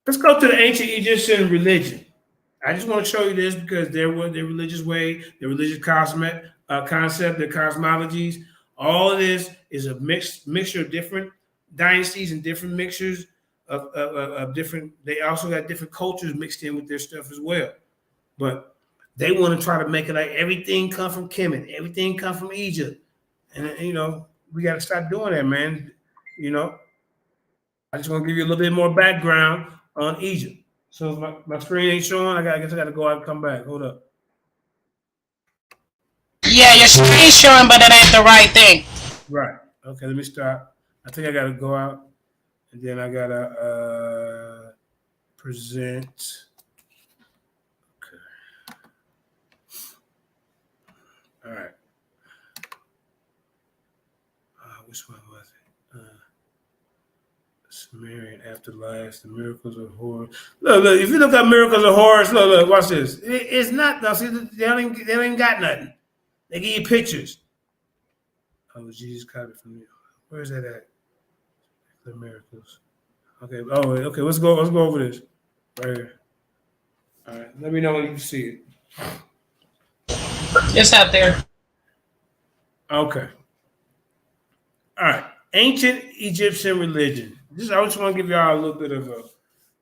Let's go to the ancient Egyptian religion. I just want to show you this because their religious way, their religious concept, their cosmologies. All of this is a mixture of different dynasties and different mixtures of different. They also got different cultures mixed in with their stuff as well. But they want to try to make it like everything come from Kemet, everything come from Egypt, and we got to stop doing that, man. I just want to give you a little bit more background on Egypt. So my screen ain't showing. I guess I got to go out and come back. Hold up. Yeah, your screen's showing, but it ain't the right thing. Right. Okay, let me stop. I think I got to go out, and then I got to present. Okay. All right. Which one was it? Sumerian afterlife, the miracles of Horus. Look, if you look at miracles of Horus, look, watch this. It's not, no, see, they don't even got nothing. They give you pictures. Oh, Jesus copied from you. Where's that at? The miracles. Okay, okay, let's go over this. Right here. All right, let me know when you see it. It's out there. Okay. All right. Ancient Egyptian religion. I just want to give y'all a little bit of a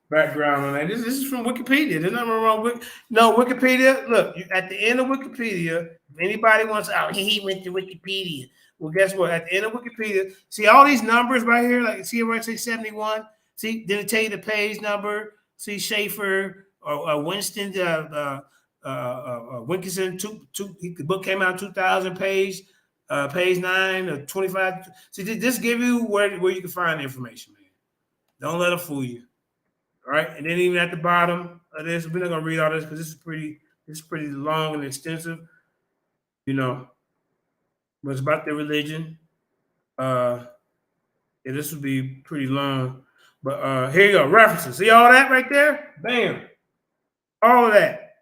background on that. This is from Wikipedia. There's nothing wrong with Wikipedia. Look, at the end of Wikipedia, if anybody wants, he went to Wikipedia. Well, guess what? At the end of Wikipedia, see all these numbers right here, like see where it says 71. See, did it tell you the page number? See Schaefer or Winston, Wilkinson. The book came out 2000 page 9 or 25. See, this give you where you can find the information, man. Don't let them fool you. All right, and then even at the bottom of this, we're not gonna read all this because this is pretty long and extensive, but it's about their religion. This would be pretty long, but here you go, references. See all that right there? Bam, all of that.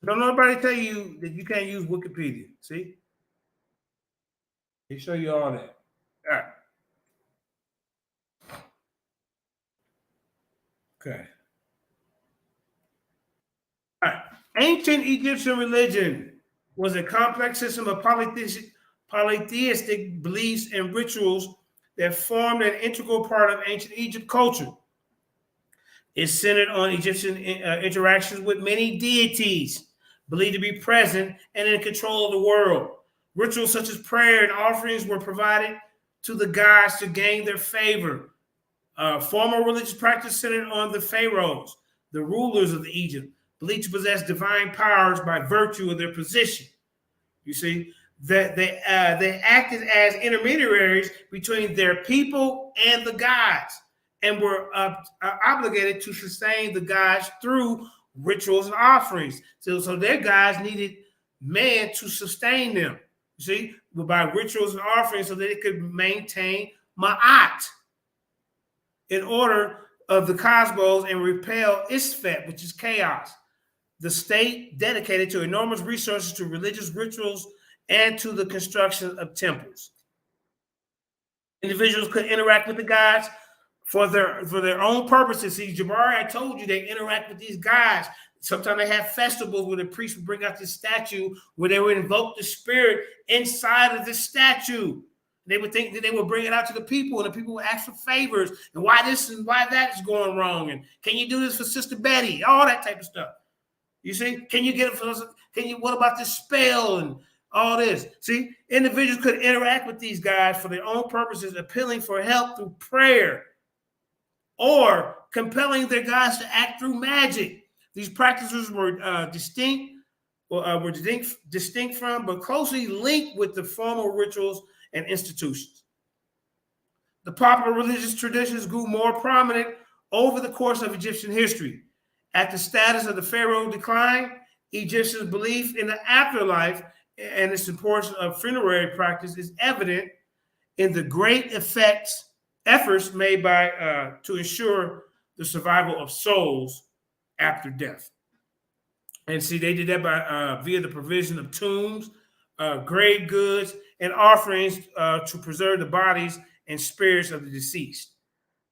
Don't nobody tell you that you can't use Wikipedia. See, they show you all that. All right. Okay. All right. Ancient Egyptian religion was a complex system of polytheistic beliefs and rituals that formed an integral part of ancient Egypt culture. It's centered on Egyptian interactions with many deities believed to be present and in control of the world. Rituals such as prayer and offerings were provided to the gods to gain their favor. Formal religious practice centered on the pharaohs, the rulers of Egypt, believed to possess divine powers by virtue of their position. You see, that they acted as intermediaries between their people and the gods, and were obligated to sustain the gods through rituals and offerings. So their gods needed man to sustain them. You see, by rituals and offerings, so that they could maintain ma'at in order of the cosmos and repel Isfet, which is chaos. The state dedicated to enormous resources to religious rituals and to the construction of temples. Individuals could interact with the gods for their own purposes. See, Jabari, I told you they interact with these gods. Sometimes they have festivals where the priests would bring out this statue where they would invoke the spirit inside of the statue. They would think that they would bring it out to the people, and the people would ask for favors and why this and why that is going wrong, and can you do this for Sister Betty? All that type of stuff. You see, can you get it for? What about this spell and all this? See, individuals could interact with these guys for their own purposes, appealing for help through prayer, or compelling their gods to act through magic. These practices were distinct from, but closely linked with the formal rituals and institutions. The popular religious traditions grew more prominent over the course of Egyptian history. At the status of the pharaoh declined, Egyptians' belief in the afterlife and its importance of funerary practice is evident in the great efforts made by to ensure the survival of souls after death. And see, they did that by via the provision of tombs, grave goods, and offerings to preserve the bodies and spirits of the deceased.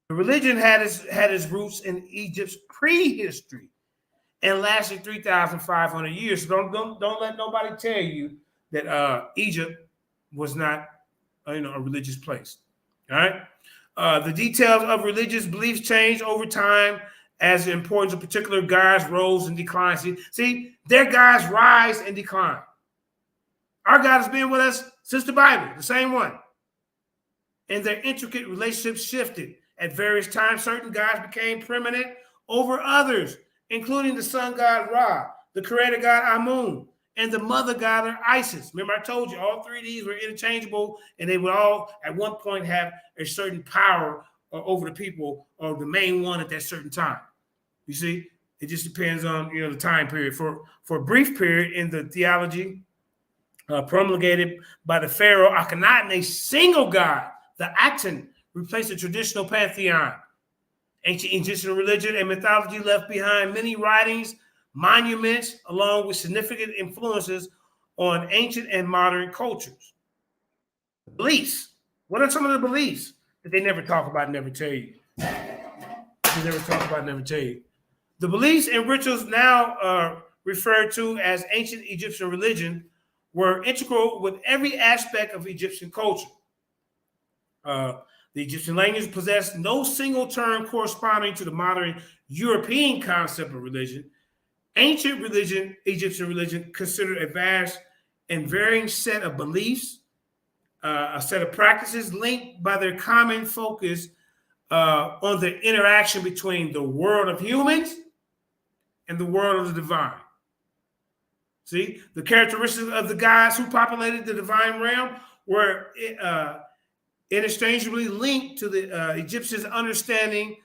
The religion had its roots in Egypt's prehistory and lasted 3,500 years. So don't let nobody tell you that Egypt was not a religious place. All right. The details of religious beliefs changed over time as the importance of particular gods rose and declined. See, their gods rise and decline. Our God has been with us since the Bible, the same one. And their intricate relationships shifted. At various times, certain gods became preeminent over others, including the sun god Ra, the creator god Amun, and the mother god Isis. Remember, I told you all three of these were interchangeable, and they would all at one point have a certain power over the people, or the main one at that certain time. You see, it just depends on the time period. For a brief period in the theology promulgated by the pharaoh Akhenaten, a single god, the Aten, replaced the traditional pantheon. Ancient Egyptian religion and mythology left behind many writings, monuments, along with significant influences on ancient and modern cultures. Beliefs. What are some of the beliefs that they never talk about and never tell you? They never talk about and never tell you. The beliefs and rituals now referred to as ancient Egyptian religion were integral with every aspect of Egyptian culture. The Egyptian language possessed no single term corresponding to the modern European concept of religion. Ancient religion, Egyptian religion, considered a vast and varying set of beliefs, a set of practices linked by their common focus on the interaction between the world of humans and the world of the divine. See, the characteristics of the gods who populated the divine realm were inestrangably linked to the Egyptians' understanding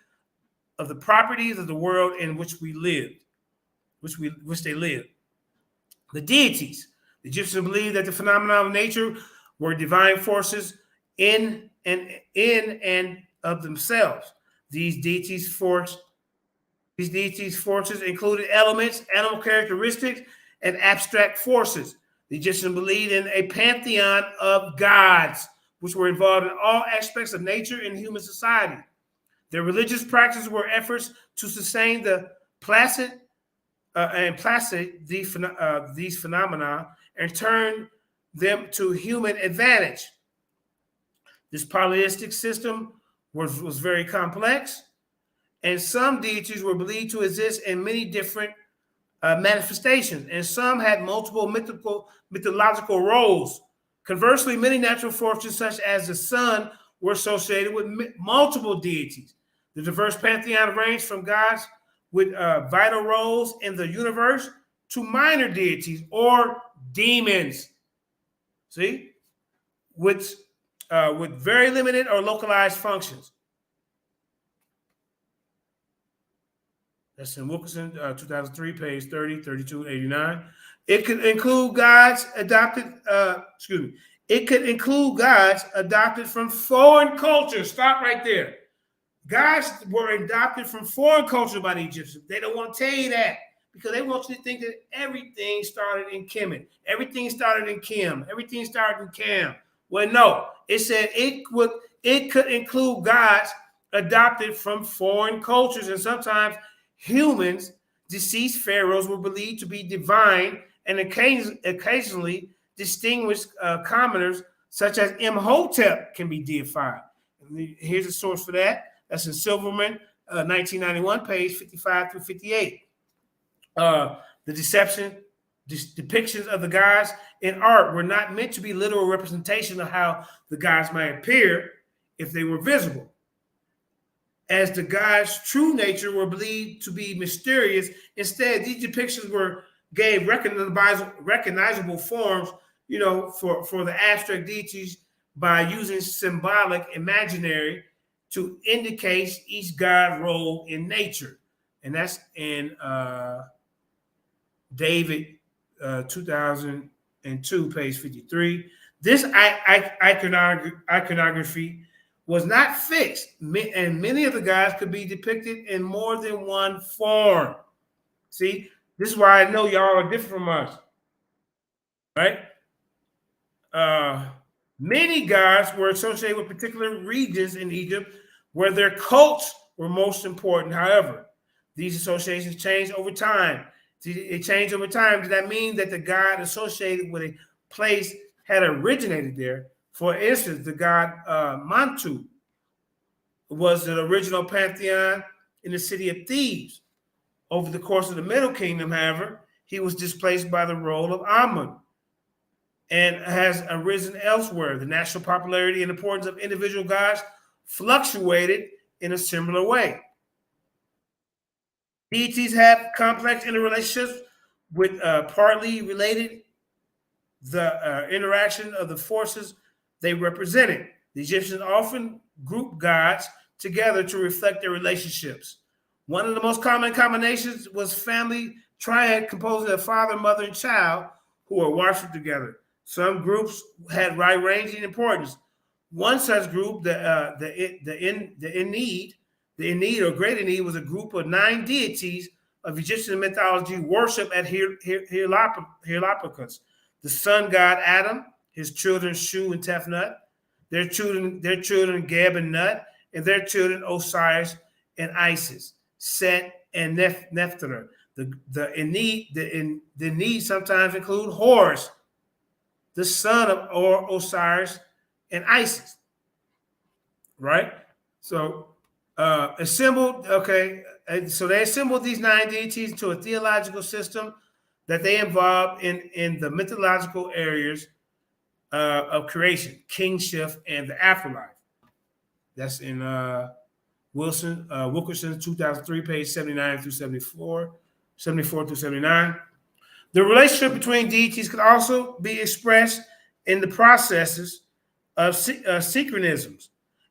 of the properties of the world in which we lived, which they lived. The deities. The Egyptians believed that the phenomena of nature were divine forces in and of themselves. These deities' forces included elements, animal characteristics, and abstract forces. The Egyptians believed in a pantheon of gods, which were involved in all aspects of nature and human society. Their religious practices were efforts to sustain the these phenomena and turn them to human advantage. This polytheistic system was very complex, and some deities were believed to exist in many different manifestations, and some had multiple mythological roles. Conversely, many natural forces, such as the sun, were associated with multiple deities. The diverse pantheon ranged from gods with vital roles in the universe to minor deities or demons. See, with very limited or localized functions. That's in Wilkinson, 2003, page 30, 32, 89. It could include gods adopted, It could include gods adopted from foreign cultures. Stop right there. Gods were adopted from foreign culture by the Egyptians. They don't want to tell you that because they want you to think that everything started in Kemet. Everything started in Kim. Everything started in Cam. Well, no. It said it could include gods adopted from foreign cultures, and sometimes humans. Deceased pharaohs were believed to be divine, and occasionally distinguished commoners such as Imhotep can be deified. Here's a source for that. That's in Silverman, 1991, page 55 through 58. The depictions of the gods in art were not meant to be literal representation of how the gods might appear if they were visible. As the gods' true nature were believed to be mysterious, instead these depictions gave recognizable forms, for the abstract deities by using symbolic imaginary to indicate each god's role in nature. And that's in David 2002, page 53. This iconography was not fixed, and many of the gods could be depicted in more than one form. See, this is why I know y'all are different from us, right? Many gods were associated with particular regions in Egypt where their cults were most important. However, these associations changed over time. It changed over time. Does that mean that the god associated with a place had originated there? For instance, the god Mantu was the original pantheon in the city of Thebes. Over the course of the Middle Kingdom, however, he was displaced by the role of Amun and has arisen elsewhere. The national popularity and importance of individual gods fluctuated in a similar way. Deities have complex interrelationships with partly related the interaction of the forces they represented. The Egyptians often grouped gods together to reflect their relationships. One of the most common combinations was family triad composed of father, mother, and child who were worshipped together. Some groups had wide-ranging importance. One such group, the Ennead or Great Ennead, was a group of 9 deities of Egyptian mythology worshipped at Heliopolis, the sun god Adam, his children Shu and Tefnut, their children Geb and Nut, and their children Osiris and Isis, Set and Nephthah. The Ennead sometimes include Horus, the son of Osiris and Isis, right? So assembled, okay, so they assembled these 9 deities into a theological system that they involved in the mythological areas of creation, kingship, and the afterlife. That's in Wilkerson's 2003, page 79 through 74 through 79. The relationship between deities could also be expressed in the processes of synchronisms,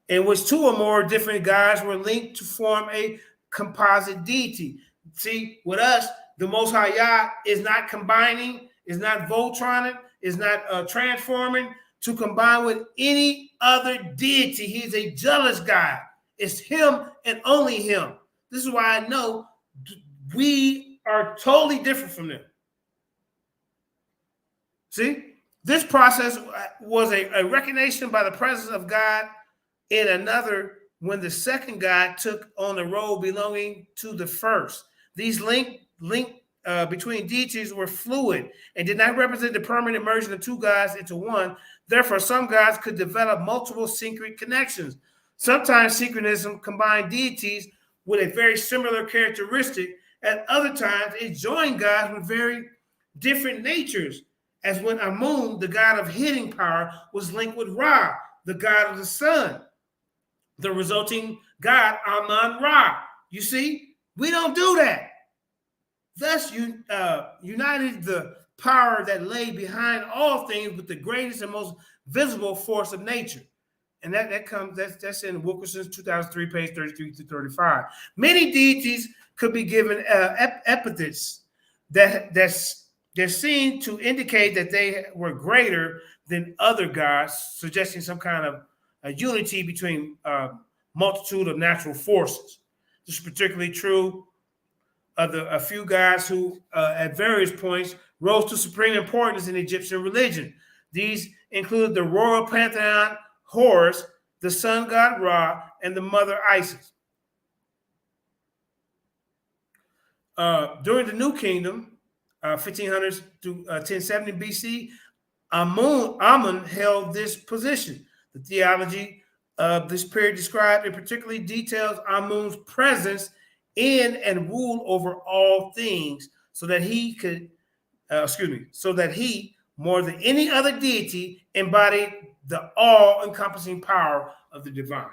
in which 2 or more different gods were linked to form a composite deity. See, with us, the Most High Yah is not combining, is not Voltroning, is not transforming to combine with any other deity. He's a jealous God. It's him and only him. This is why I know we are totally different from them. See, this process was a recognition by the presence of God in another when the second God took on the role belonging to the first. These link between deities were fluid and did not represent the permanent merging of 2 gods into one. Therefore, some gods could develop multiple syncretic connections. Sometimes synchronism combined deities with a very similar characteristic. At other times, it joined gods with very different natures, as when Amun, the god of hitting power, was linked with Ra, the god of the sun, the resulting god Amun-Ra. You see, we don't do that. Thus, united the power that lay behind all things with the greatest and most visible force of nature. And that's in Wilkerson's 2003, page 33 to 35. Many deities could be given epithets they're seen to indicate that they were greater than other gods, suggesting some kind of a unity between a multitude of natural forces. This is particularly true of a few gods who, at various points, rose to supreme importance in Egyptian religion. These include the royal pantheon Horus, the sun god Ra, and the mother Isis. During the New Kingdom, 1500s to 1070 BC, Amun held this position. The theology of this period described in particularly details Amun's presence in and rule over all things, so that he more than any other deity, embodied the all-encompassing power of the divine.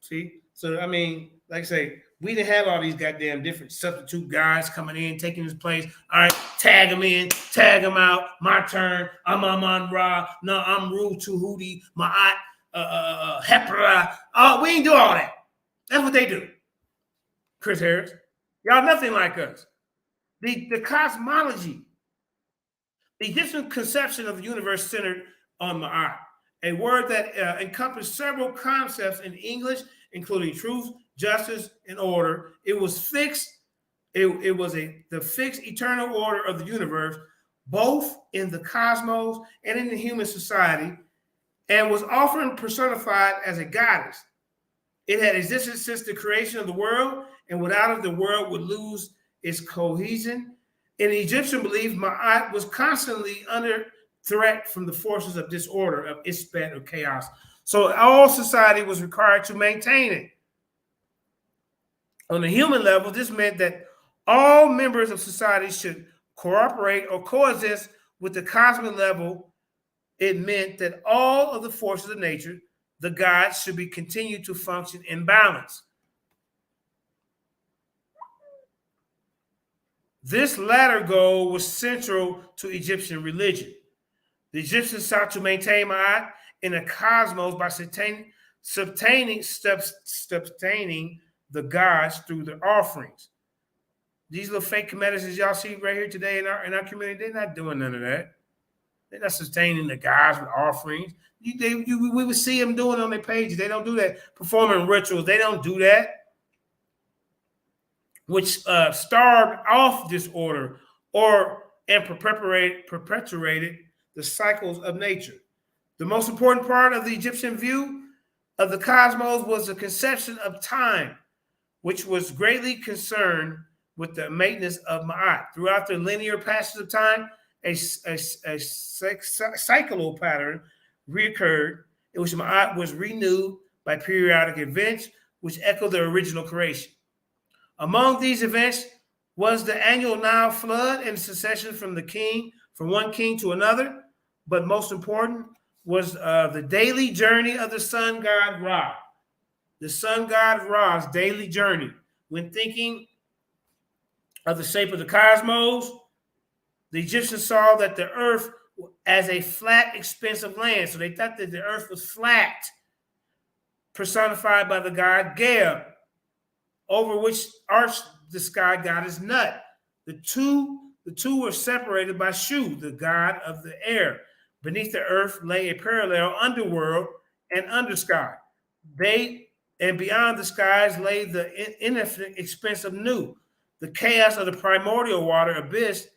See? So, I mean, like I say, we didn't have all these goddamn different substitute guys coming in, taking his place. All right, tag him in, tag him out. My turn. I'm Amun-Ra. No, I'm Ru Tuhudi, Ma'at, Hepra. Oh, we ain't do all that. That's what they do. Chris Harris. Y'all nothing like us. The cosmology, the Egyptian conception of the universe centered on Ma'at, a word that encompassed several concepts in English, including truth, justice, and order. It was fixed. It was the fixed eternal order of the universe, both in the cosmos and in the human society, and was often personified as a goddess. It had existed since the creation of the world, and without it, the world would lose its cohesion. In Egyptian belief, Ma'at was constantly under threat from the forces of disorder, of Isbet, or chaos. So all society was required to maintain it. On the human level, this meant that all members of society should cooperate or coexist with the cosmic level. It meant that all of the forces of nature, the gods, should be continued to function in balance. This latter goal was central to Egyptian religion. The Egyptians sought to maintain Ma'at in the cosmos by sustaining the gods through their offerings. These little fake comedians y'all see right here today in our community, they're not doing none of that. They're not sustaining the gods with offerings. We would see them doing it on their pages. They don't do that. Performing rituals. They don't do that. Which starved off disorder and perpetuated the cycles of nature. The most important part of the Egyptian view of the cosmos was the conception of time, which was greatly concerned with the maintenance of Ma'at. Throughout the linear passage of time, a cyclical pattern reoccurred in which Ma'at was renewed by periodic events which echoed the original creation. Among these events was the annual Nile flood and succession from one king to another, but most important was the daily journey of the sun god Ra. The sun god Ra's daily journey. When thinking of the shape of the cosmos, the Egyptians saw that the earth as a flat expanse of land. So they thought that the earth was flat, personified by the god Geb, over which arched the sky goddess Nut. The two were separated by Shu, the god of the air. Beneath the earth lay a parallel underworld and undersky. And beyond the skies lay the infinite expanse of Nu. The chaos of the primordial water abyss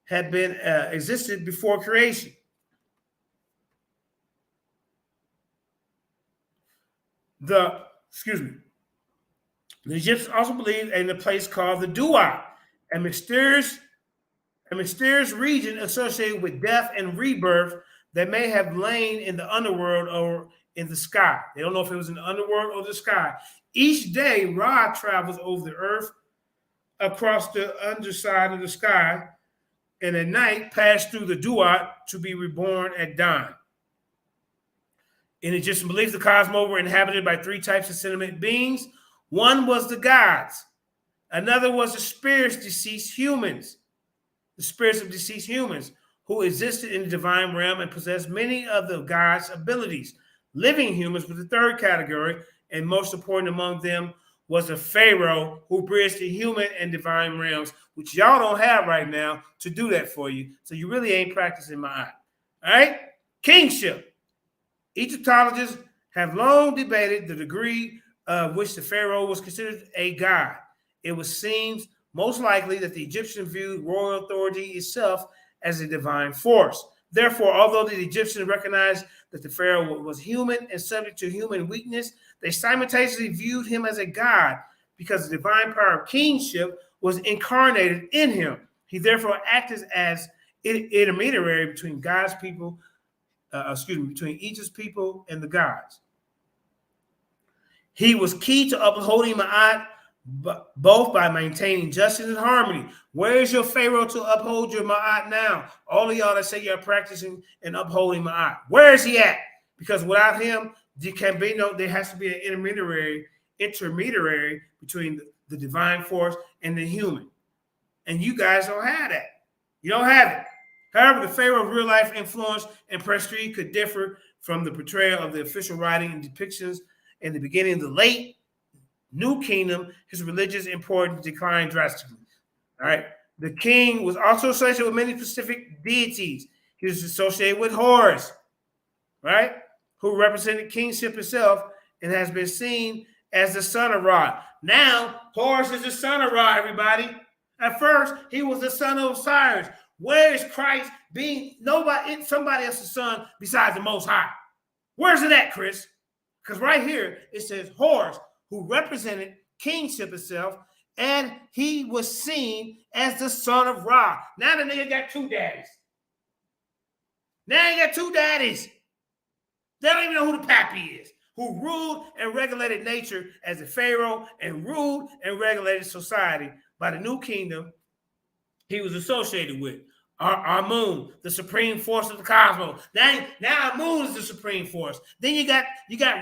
had been existed before creation. The Egyptians also believed in a place called the Duat, a mysterious region associated with death and rebirth that may have lain in the underworld or in the sky. They don't know if it was in the underworld or the sky. Each day, Ra travels over the earth across the underside of the sky, and at night pass through the Duat to be reborn at dawn. In Egyptian belief, the cosmos were inhabited by three types of sentient beings. One was the gods. Another was the spirits of deceased humans who existed in the divine realm and possessed many of the gods' abilities. Living humans was the third category, and most important among them was a pharaoh who bridged the human and divine realms, which y'all don't have right now to do that for you. So you really ain't practicing Ma'at. All right? Kingship. Egyptologists have long debated the degree of which the pharaoh was considered a god. It seems most likely that the Egyptian viewed royal authority itself as a divine force. Therefore, although the Egyptians recognized that the pharaoh was human and subject to human weakness, they simultaneously viewed him as a god because the divine power of kingship was incarnated in him. He therefore acted as intermediary between between Egypt's people and the gods. He was key to upholding Ma'at, both by maintaining justice and harmony. Where is your pharaoh to uphold your Ma'at now? All of y'all that say you're practicing and upholding Ma'at, where is he at? Because without him, there has to be an intermediary between the divine force and the human. And you guys don't have that. You don't have it. However, the pharaoh's real-life influence and prestige could differ from the portrayal of the official writing and depictions. In the beginning of the late New Kingdom, his religious importance declined drastically. All right. The king was also associated with many specific deities. He was associated with Horus, right, who represented kingship itself and has been seen as the son of Ra. Now, Horus is the son of Ra, everybody. At first, he was the son of Osiris. Where is Christ being somebody else's son besides the Most High? Where's it at, Chris? Because right here, it says Horus, who represented kingship itself, and he was seen as the son of Ra. Now the nigga got two daddies. Now he got two daddies. They don't even know who the pappy is, who ruled and regulated nature as a pharaoh and ruled and regulated society by the new kingdom he was associated with. Amun, the supreme force of the cosmos. Now Amun is the supreme force. Then you got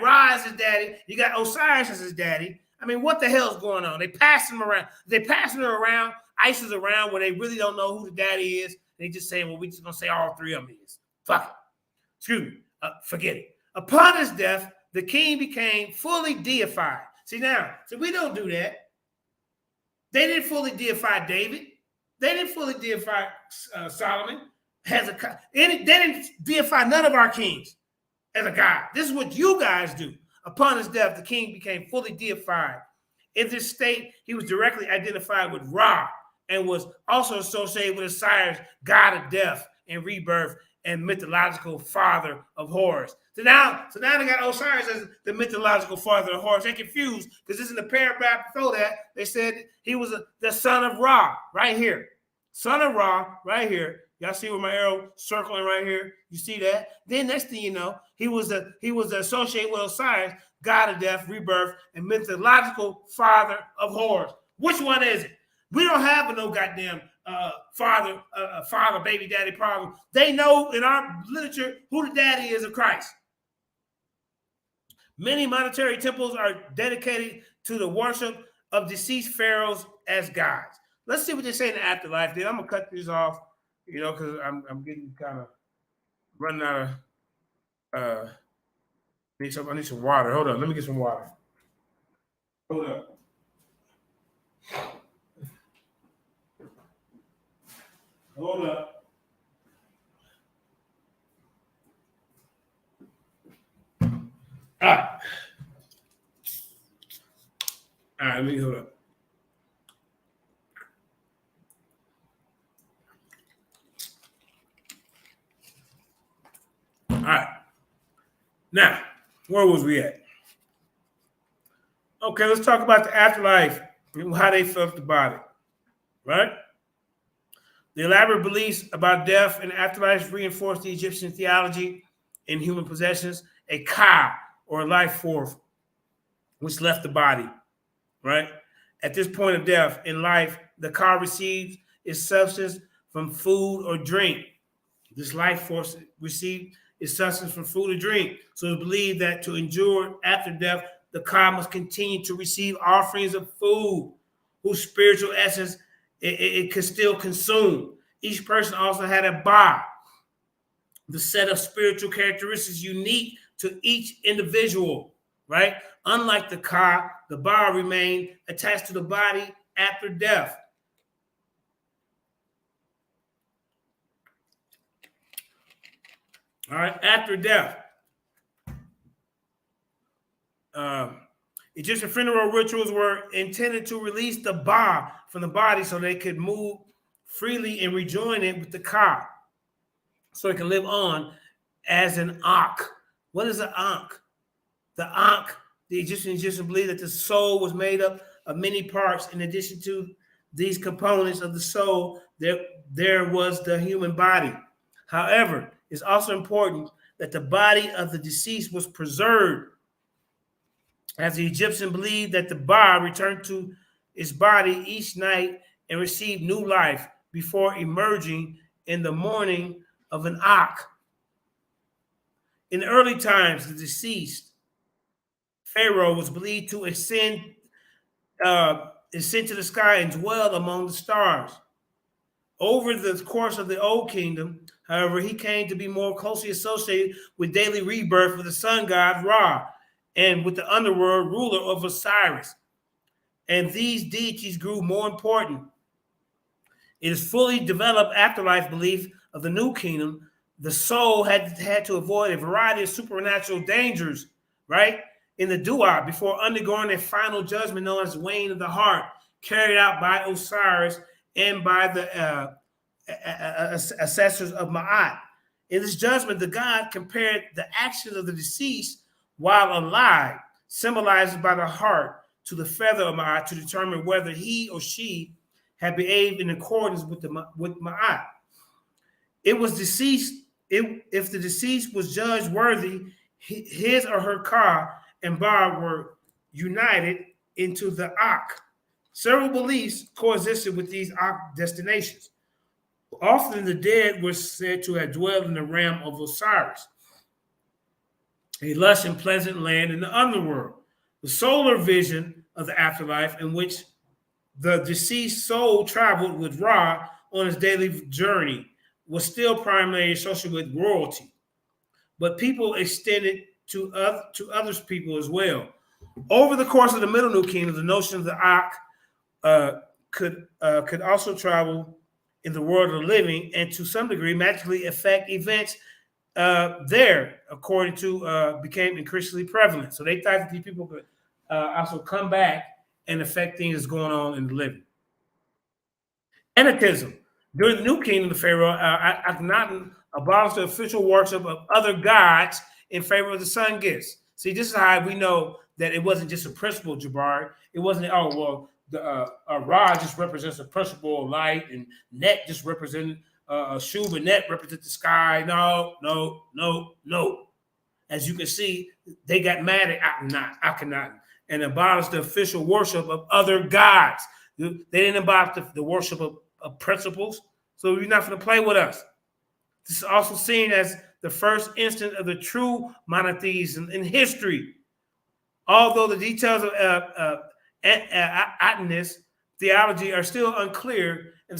Ra as his daddy. You got Osiris as his daddy. I mean, what the hell's going on? They passing them around. They passing her around, Isis around, where they really don't know who the daddy is. They just saying, well, we just gonna say all three of them is. Fuck it. Excuse me. Forget it. Upon his death, the king became fully deified. See, we don't do that. They didn't fully deify David. They didn't fully deify Solomon. as a they didn't deify none of our kings as a god. This is what you guys do. Upon his death, the king became fully deified. In this state, he was directly identified with Ra and was also associated with Osiris, god of death and rebirth and mythological father of horrors. So now they got Osiris as the mythological father of horrors. They're confused because this is in the paragraph before that. They said he was the son of Ra right here. Son of Ra right here. Y'all see where my arrow circling right here? You see that? Then next thing you know, he was associated with Osiris, god of death, rebirth, and mythological father of horrors. Which one is it? We don't have no goddamn father, baby daddy problem. They know in our literature who the daddy is of Christ. Many monetary temples are dedicated to the worship of deceased pharaohs as gods. Let's see what they say in the afterlife. Then I'm gonna cut this off, because I'm getting kind of running out of. I need some water. Hold on, let me get some water. Hold up. Hold up. All right. All right, let me hold up. All right. Now, where was we at? Okay, let's talk about the afterlife and how they felt about it, right? The elaborate beliefs about death and afterlife reinforced the Egyptian theology in human possessions, a ka, or a life force, which left the body, right? At this point of death in life, the ka receives its substance from food or drink. This life force received its substance from food or drink. So it's believed that to endure after death, the ka must continue to receive offerings of food, whose spiritual essence it could still consume. Each person also had a ba, the set of spiritual characteristics unique to each individual, right? Unlike the ka, the ba remained attached to the body after death. All right, after death. Egyptian funeral rituals were intended to release the ba from the body so they could move freely and rejoin it with the ka, so it can live on as an ankh. What is an ankh? The ankh, the Egyptians believed that the soul was made up of many parts. In addition to these components of the soul, there was the human body. However, it's also important that the body of the deceased was preserved, as the Egyptian believed that the ba returned to its body each night and received new life before emerging in the morning of an ankh. In early times, the deceased pharaoh was believed to ascend to the sky and dwell among the stars. Over the course of the Old Kingdom, however, he came to be more closely associated with daily rebirth with the sun god Ra and with the underworld ruler of Osiris. And these deities grew more important. It is fully developed afterlife belief of the New Kingdom. The soul had to avoid a variety of supernatural dangers, right, in the dua before undergoing a final judgment known as weighing of the heart, carried out by Osiris and by the assessors of Ma'at. In this judgment, the god compared the actions of the deceased while alive, symbolized by the heart, to the feather of Ma'at to determine whether he or she had behaved in accordance with Ma'at. It was deceased. If the deceased was judged worthy, his or her ka and ba were united into the ankh. Several beliefs coexisted with these ankh destinations. Often the dead were said to have dwelled in the realm of Osiris, a lush and pleasant land in the underworld. The solar vision of the afterlife, in which the deceased soul traveled with Ra on his daily journey, was still primarily associated with royalty, but people extended to others people as well. Over the course of the Middle New Kingdom, the notion of the ankh could also travel in the world of the living, and to some degree magically affect events there, according to became increasingly prevalent. So they thought that these people could also come back and affect things that's going on in the living. Anatheism. During the New Kingdom of Pharaoh, Akhenaten abolished the official worship of other gods in favor of the sun gifts. See, this is how we know that it wasn't just a principle, Jabari. It wasn't, oh, well, the Ra just represents a principle of light, and Net just represents Shub, and Net represents the sky. No. As you can see, they got mad at Akhenaten and abolished the official worship of other gods. They didn't abolish the worship of principles, so you're not going to play with us. This is also seen as the first instance of the true monotheism in history. Although the details of Atenist theology are still unclear, and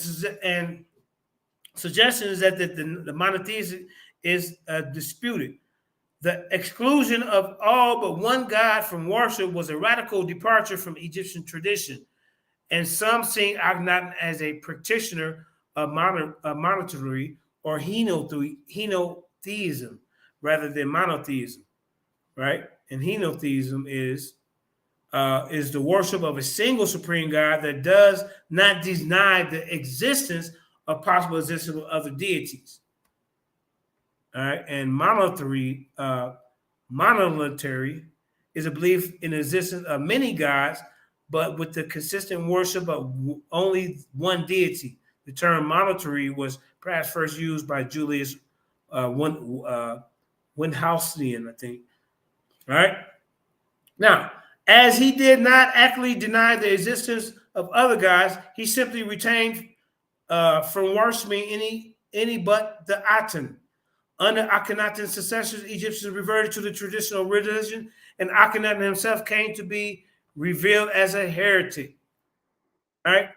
suggestions that the monotheism is disputed. The exclusion of all but one god from worship was a radical departure from Egyptian tradition, and some seeing Akhenaten as a practitioner of monetary or henotheism rather than monotheism, right? And henotheism is the worship of a single supreme God that does not deny the existence of possible existence of other deities. All right, and monolithary is a belief in the existence of many gods, but with the consistent worship of only one deity. The term monetary was perhaps first used by Julius Windhausen, I think. All right. Now, as he did not actively deny the existence of other gods, he simply retained from worshiping any but the Aten. Under Akhenaten's successors, Egyptians reverted to the traditional religion, and Akhenaten himself came to be revealed as a heretic. All right,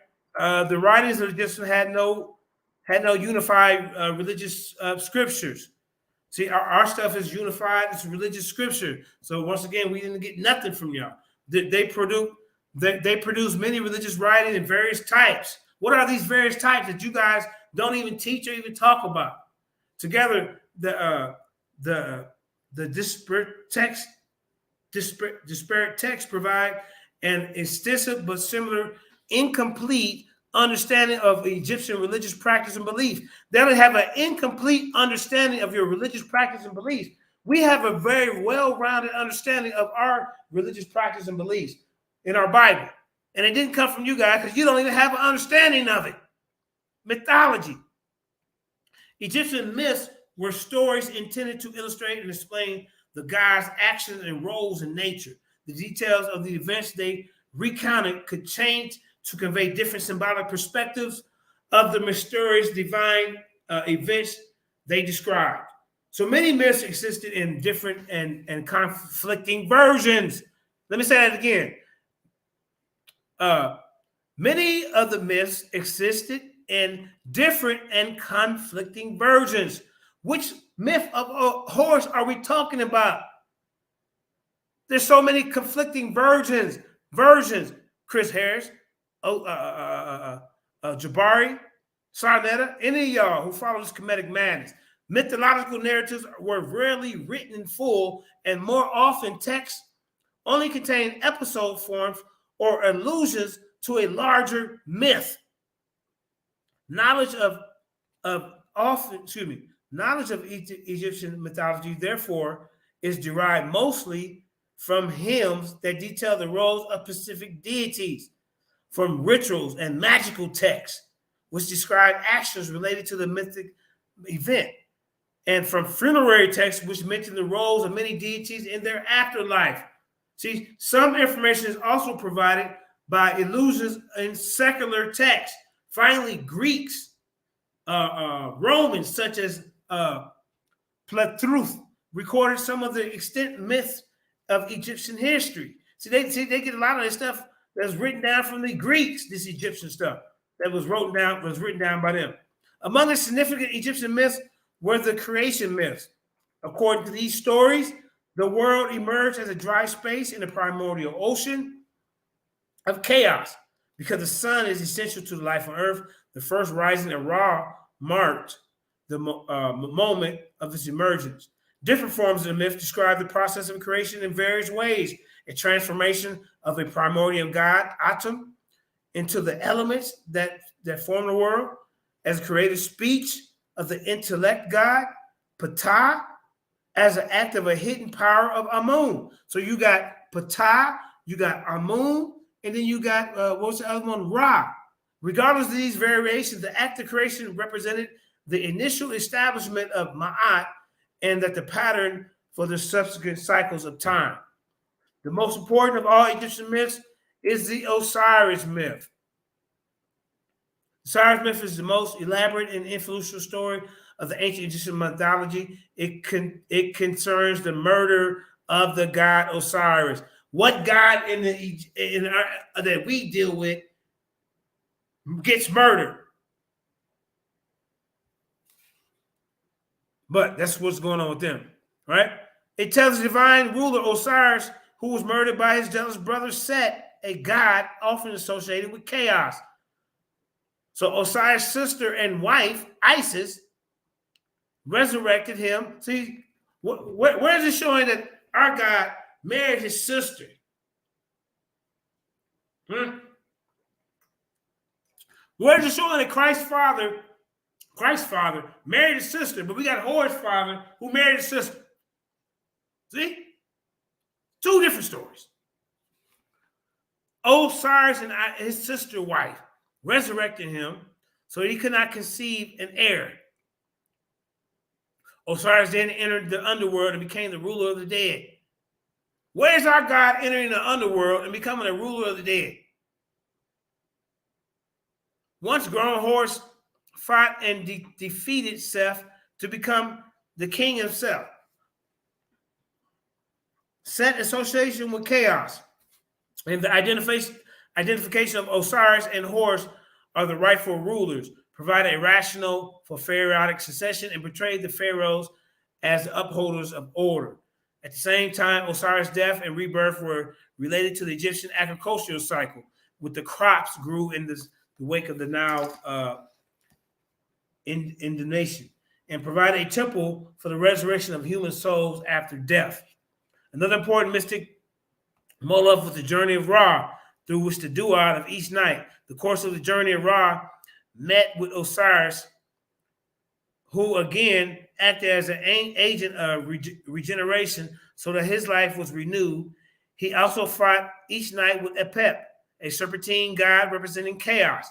the writings of the Egyptians had no unified religious scriptures. See, our stuff is unified; it's religious scripture. So once again, we didn't get nothing from y'all. They produce many religious writings in various types. What are these various types that you guys don't even teach or even talk about? Together, the disparate texts provide an extensive but similar incomplete understanding of Egyptian religious practice and belief. They don't have an incomplete understanding of your religious practice and beliefs. We have a very well-rounded understanding of our religious practice and beliefs in our Bible. And it didn't come from you guys because you don't even have an understanding of it. Mythology. Egyptian myths were stories intended to illustrate and explain the gods' actions and roles in nature. The details of the events they recounted could change to convey different symbolic perspectives of the mysterious divine events they described. So many myths existed in different and conflicting versions. Let me say that again. Many of the myths existed in different and conflicting versions. Which myth of Horus are we talking about? There's so many conflicting versions. Chris Harris, Jabari, Sarnetta, any of y'all who follow this comedic madness. Mythological narratives were rarely written in full, and more often texts only contain episode forms or allusions to a larger myth. Knowledge of Egyptian mythology, therefore, is derived mostly from hymns that detail the roles of specific deities, from rituals and magical texts, which describe actions related to the mythic event, and from funerary texts, which mention the roles of many deities in their afterlife. See, some information is also provided by allusions in secular texts. Finally, Greeks, Romans, such as Plutarch, recorded some of the extant myths of Egyptian history. See, they get a lot of this stuff that's written down from the Greeks, this Egyptian stuff that was written down by them. Among the significant Egyptian myths were the creation myths. According to these stories, the world emerged as a dry space in the primordial ocean of chaos. Because the sun is essential to the life on earth, The first rising of Ra marked the moment of its emergence. Different forms of the myth describe the process of creation in various ways. A transformation of a primordial god, Atum, into the elements that form the world, as a creative speech of the intellect god, Ptah, as an act of a hidden power of Amun. So you got Ptah, you got Amun, and then you got, what's the other one? Ra. Regardless of these variations, the act of creation represented the initial establishment of Ma'at, and that the pattern for the subsequent cycles of time. The most important of all Egyptian myths is the Osiris myth. Osiris myth is the most elaborate and influential story of the ancient Egyptian mythology. It concerns the murder of the god Osiris. What god that we deal with gets murdered? But that's what's going on with them, right? It tells the divine ruler Osiris, who was murdered by his jealous brother Set, a god often associated with chaos. So Osiris' sister and wife, Isis, resurrected him. See, where is it showing that our God married his sister? Where is it showing that Christ's father married his sister, but we got Horus' father who married his sister? See? Two different stories. Osiris and his sister wife resurrected him so he could not conceive an heir. Osiris then entered the underworld and became the ruler of the dead. Where's our God entering the underworld and becoming a ruler of the dead? Once grown, Horus fought and defeated Seth to become the king himself. Set association with chaos, and the identification of Osiris and Horus are the rightful rulers, provided a rationale for pharaonic succession, and portrayed the pharaohs as the upholders of order. At the same time, Osiris' death and rebirth were related to the Egyptian agricultural cycle, with the crops grew in the wake of the Nile in the nation, and provided a temple for the resurrection of human souls after death. Another important mystic Moloch was the journey of Ra, through which the duad of each night. The course of the journey of Ra met with Osiris, who again acted as an agent of regeneration so that his life was renewed. He also fought each night with Apep, a serpentine god representing chaos.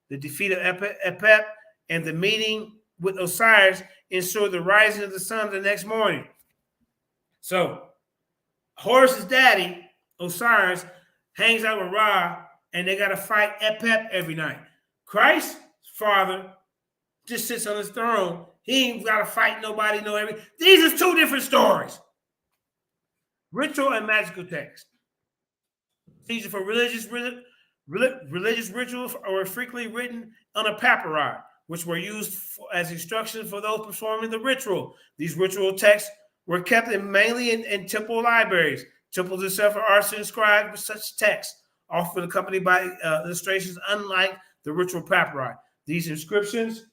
The defeat of Apep and the meeting with Osiris ensured the rising of the sun the next morning. So Horus's daddy, Osiris, hangs out with Ra, and they got to fight Apep every night. Christ's father just sits on his throne. He ain't got to fight nobody, no everything. These are two different stories. Ritual and magical text. These are for religious rituals were frequently written on a papyri, which were used as instructions for those performing the ritual. These ritual texts were kept mainly in temple libraries. Temples itself are also inscribed with such texts, often accompanied by illustrations, unlike the ritual papyri. These inscriptions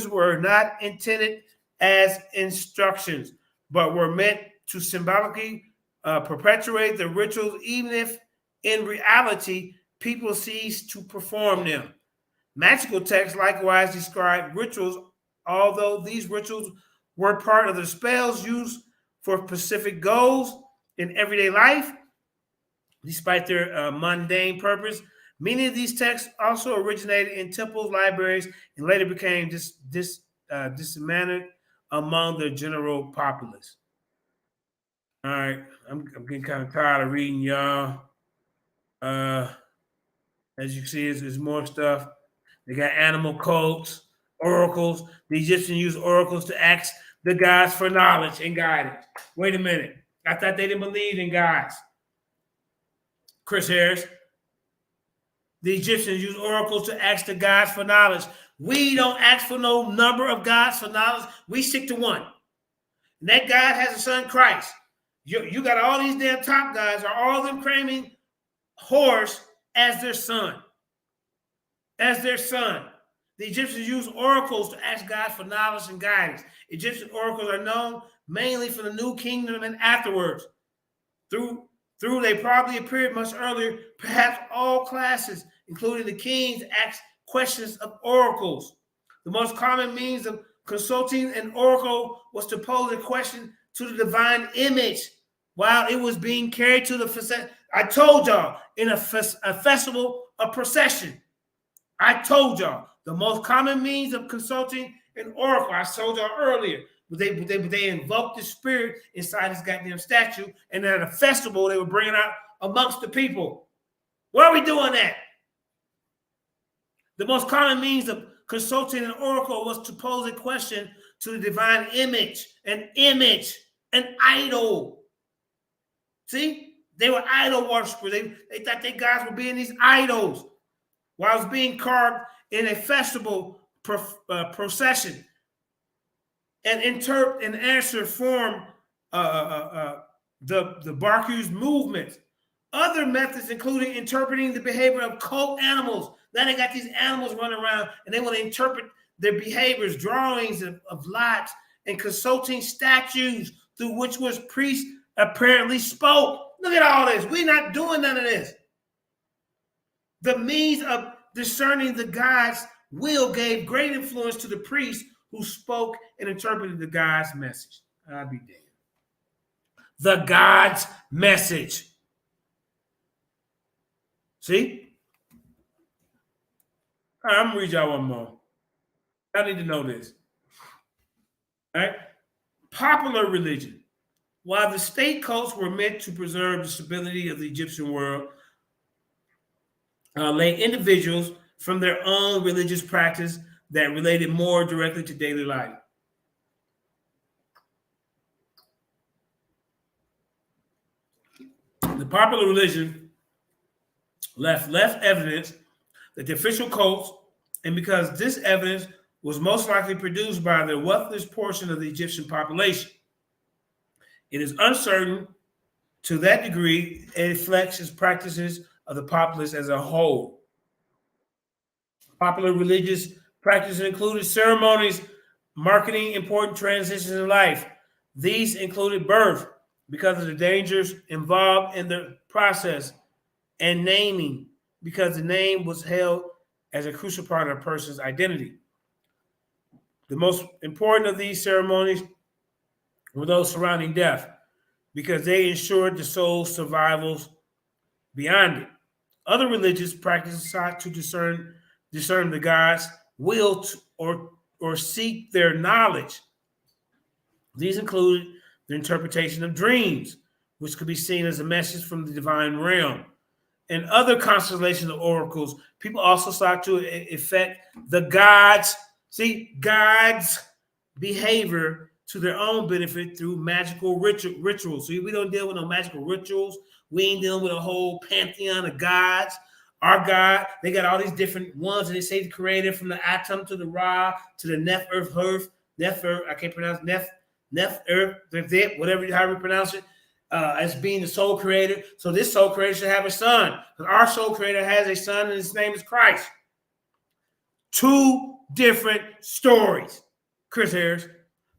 were not intended as instructions, but were meant to symbolically perpetuate the rituals, even if in reality people cease to perform them. Magical texts likewise describe rituals, although these rituals were part of the spells used for specific goals in everyday life, despite their mundane purpose. Many of these texts also originated in temples, libraries, and later became disseminated among the general populace. All right, I'm getting kind of tired of reading, y'all. As you can see, there's more stuff. They got animal cults, oracles. The Egyptians used oracles to ask the gods for knowledge and guidance. Wait a minute. I thought they didn't believe in gods. Chris Harris. The Egyptians used oracles to ask the gods for knowledge. We don't ask for no number of gods for knowledge. We stick to one. And that God has a son, Christ. You got all these damn top guys, are all of them claiming Horus as their son. as their son. The Egyptians used oracles to ask God for knowledge and guidance. Egyptian oracles are known mainly for the New Kingdom and afterwards. Through they probably appeared much earlier. Perhaps all classes, including the kings, asked questions of oracles. The most common means of consulting an oracle was to pose a question to the divine image while it was being carried to the I told y'all, in a festival, a procession. I told y'all the most common means of consulting an oracle. I told y'all earlier, but they invoked the spirit inside this goddamn statue, and at a festival they were bringing out amongst the people. Why are we doing that? The most common means of consulting an oracle was to pose a question to the divine image, an idol. See, they were idol worshipers. They thought their gods were being these idols. While it was being carved in a festival procession, and answer form the Barku's movements. Other methods including interpreting the behavior of cult animals. Now they got these animals running around and they want to interpret their behaviors, drawings of lots, and consulting statues through which was priests apparently spoke. Look at all this. We're not doing none of this. The means of discerning the God's will gave great influence to the priests who spoke and interpreted the God's message. I'll be damned. The God's message. See? All right, I'm going to read y'all one more. I need to know this. All right? Popular religion. While the state cults were meant to preserve the stability of the Egyptian world, lay individuals from their own religious practice that related more directly to daily life. The popular religion left evidence that the official cults, and because this evidence was most likely produced by the wealthiest portion of the Egyptian population, it is uncertain to that degree it reflects its practices of the populace as a whole. Popular religious practices included ceremonies marking important transitions in life. These included birth because of the dangers involved in the process, and naming because the name was held as a crucial part of a person's identity. The most important of these ceremonies were those surrounding death because they ensured the soul's survival beyond it. Other religious practices sought to discern the God's will or seek their knowledge. These included the interpretation of dreams, which could be seen as a message from the divine realm, and other constellations of oracles. People also sought to affect the God's behavior to their own benefit through magical rituals. So we don't deal with no magical rituals. We ain't dealing with a whole pantheon of gods. Our God, they got all these different ones, and they say created from the atom to the Ra to the Neph Earth, I can't pronounce Neph Earth, whatever, however you pronounce it, as being the soul creator. So this soul creator should have a son, because our soul creator has a son, and his name is Christ. Two different stories. Chris Harris.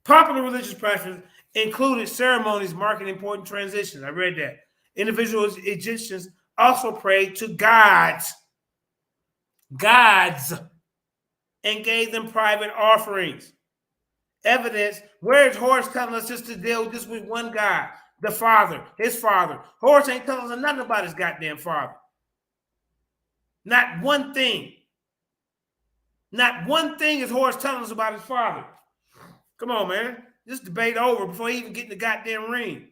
Popular religious practices included ceremonies marking important transitions. I read that. Individual Egyptians also prayed to gods, and gave them private offerings. Evidence, where is Horus telling us just to deal just with one God, the Father, his Father? Horus ain't telling us nothing about his goddamn Father. Not one thing. Not one thing is Horus telling us about his Father. Come on, man. This debate over before he even get in the goddamn ring.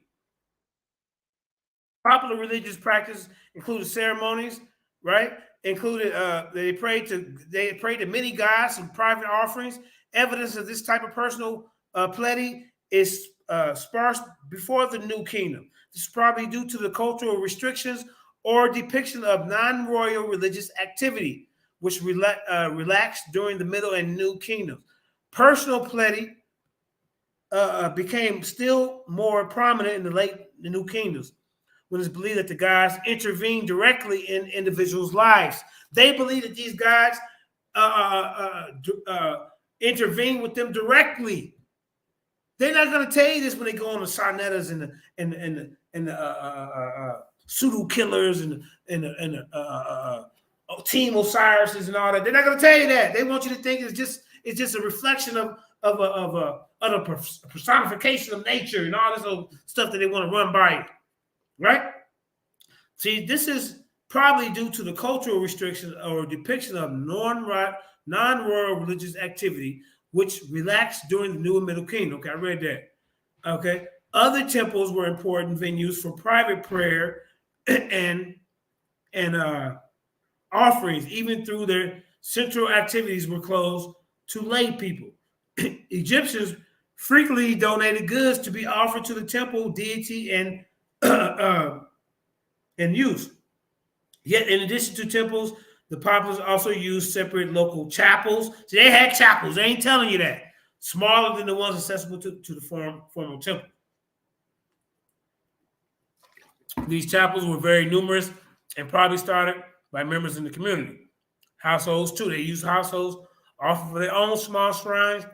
Popular religious practices included ceremonies, right? Included they prayed to many gods and private offerings. Evidence of this type of personal piety is sparse before the New Kingdom. This is probably due to the cultural restrictions or depiction of non-royal religious activity, which relaxed during the Middle and New Kingdoms. Personal piety became still more prominent in the New Kingdoms, when it's believed that the gods intervene directly in individuals' lives. They believe that these gods intervene with them directly. They're not going to tell you this when they go on the Sarnettas and the pseudo killers and the Team Osiris's and all that. They're not going to tell you that. They want you to think it's just a reflection of a personification of nature and all this old stuff that they want to run by you, right? See, this is probably due to the cultural restrictions or depiction of non-royal religious activity, which relaxed during the New and Middle Kingdom. Okay, I read that. Okay, other temples were important venues for private prayer and offerings, even through their central activities were closed to lay people. Egyptians frequently donated goods to be offered to the temple deity and use. Yet, in addition to temples, the populace also used separate local chapels. So they had chapels. They ain't telling you that. Smaller than the ones accessible to the formal temple. These chapels were very numerous and probably started by members in the community. Households, too. They used households often for their own small shrines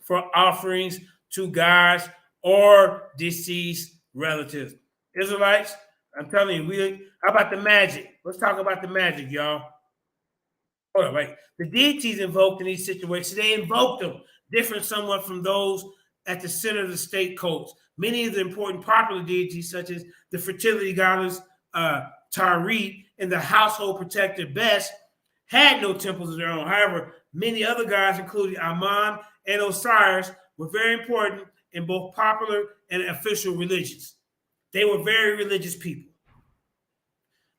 for offerings to gods or deceased relatives. Israelites, I'm telling you, how about the magic? Let's talk about the magic, y'all. Hold on, right? The deities invoked in these situations, they invoked them different somewhat from those at the center of the state cults. Many of the important popular deities, such as the fertility goddess Tarit and the household protector Bes, had no temples of their own. However, many other gods, including Ammon and Osiris, were very important in both popular and official religions. They were very religious people.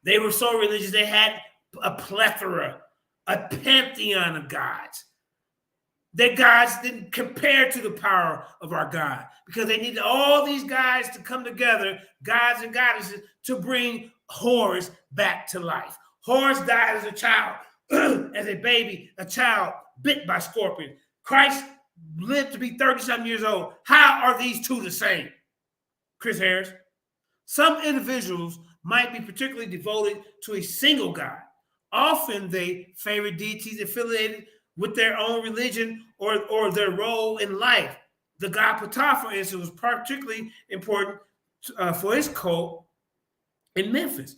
They were so religious, they had a plethora, a pantheon of gods. Their gods didn't compare to the power of our God because they needed all these guys to come together, gods and goddesses, to bring Horus back to life. Horus died as a child, as a baby, a child bit by scorpions. Christ lived to be 30-something years old. How are these two the same? Chris Harris. Some individuals might be particularly devoted to a single god. Often they favor deities affiliated with their own religion or their role in life. The god Ptah, for instance, was particularly important for his cult in Memphis.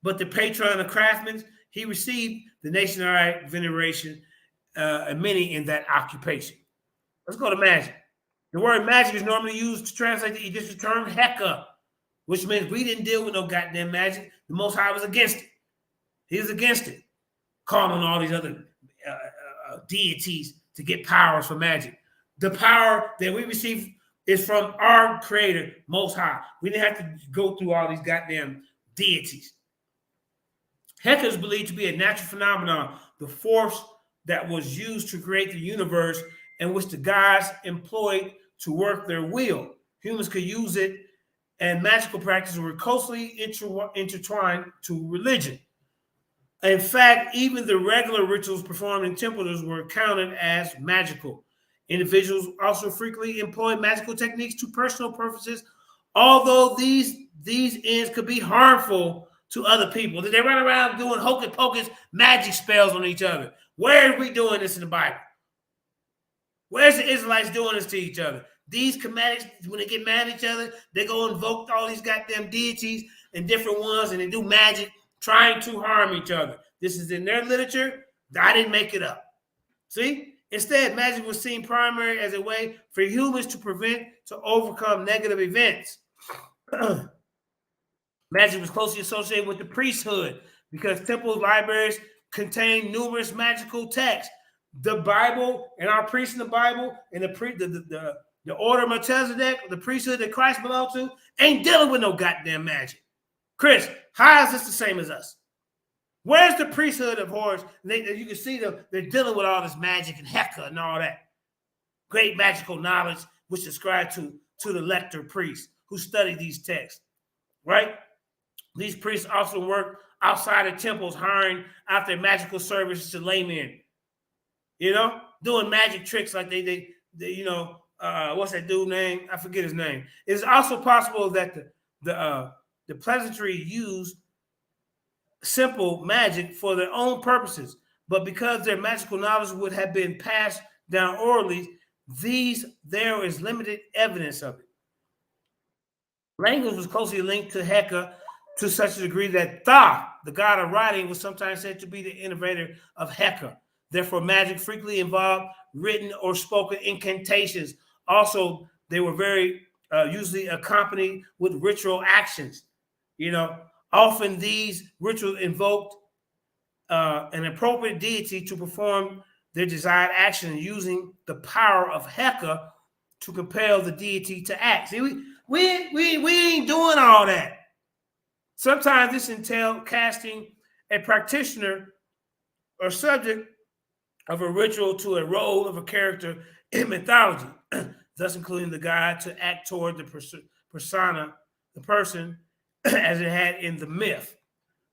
But the patron of craftsmen, he received the nationwide veneration and many in that occupation. Let's go to magic. The word magic is normally used to translate the Egyptian term Heka, which means we didn't deal with no goddamn magic. The Most High was against it. He was against it, calling on all these other deities to get powers for magic. The power that we receive is from our creator, Most High. We didn't have to go through all these goddamn deities. Heka is believed to be a natural phenomenon, the force that was used to create the universe in which the gods employed to work their will. Humans could use it, and magical practices were closely intertwined to religion. In fact, even the regular rituals performed in temples were counted as magical. Individuals also frequently employed magical techniques to personal purposes, although these ends could be harmful to other people. They run around doing hocus pocus magic spells on each other. Where are we doing this in the Bible? Where's the Israelites doing this to each other? These comedics, when they get mad at each other, they go invoke all these goddamn deities and different ones, and they do magic, trying to harm each other. This is in their literature. I didn't make it up. See? Instead, magic was seen primarily as a way for humans to overcome negative events. Magic was closely associated with the priesthood because temples, libraries contain numerous magical texts. The Bible and our priests in the Bible and the order of Melchizedek, the priesthood that Christ belonged to, ain't dealing with no goddamn magic. Chris, how is this the same as us? Where's the priesthood of Horus? You can see they're dealing with all this magic and Heka and all that. Great magical knowledge which ascribed to the lector priests who study these texts, right? These priests also work outside of temples, hiring out their magical services to laymen. You know, doing magic tricks like they what's that dude's name? I forget his name. It's also possible that the pleasantry used simple magic for their own purposes, but because their magical knowledge would have been passed down orally, there is limited evidence of it. Language was closely linked to Heka to such a degree that Thoth, the god of writing, was sometimes said to be the innovator of Heka. Therefore, magic frequently involved written or spoken incantations. Also, they were very usually accompanied with ritual actions. Often these rituals invoked an appropriate deity to perform their desired action, using the power of Heka to compel the deity to act. See, we ain't doing all that. Sometimes this entails casting a practitioner or subject of a ritual to a role of a character in mythology, thus including the god to act toward the persona, the person, as it had in the myth.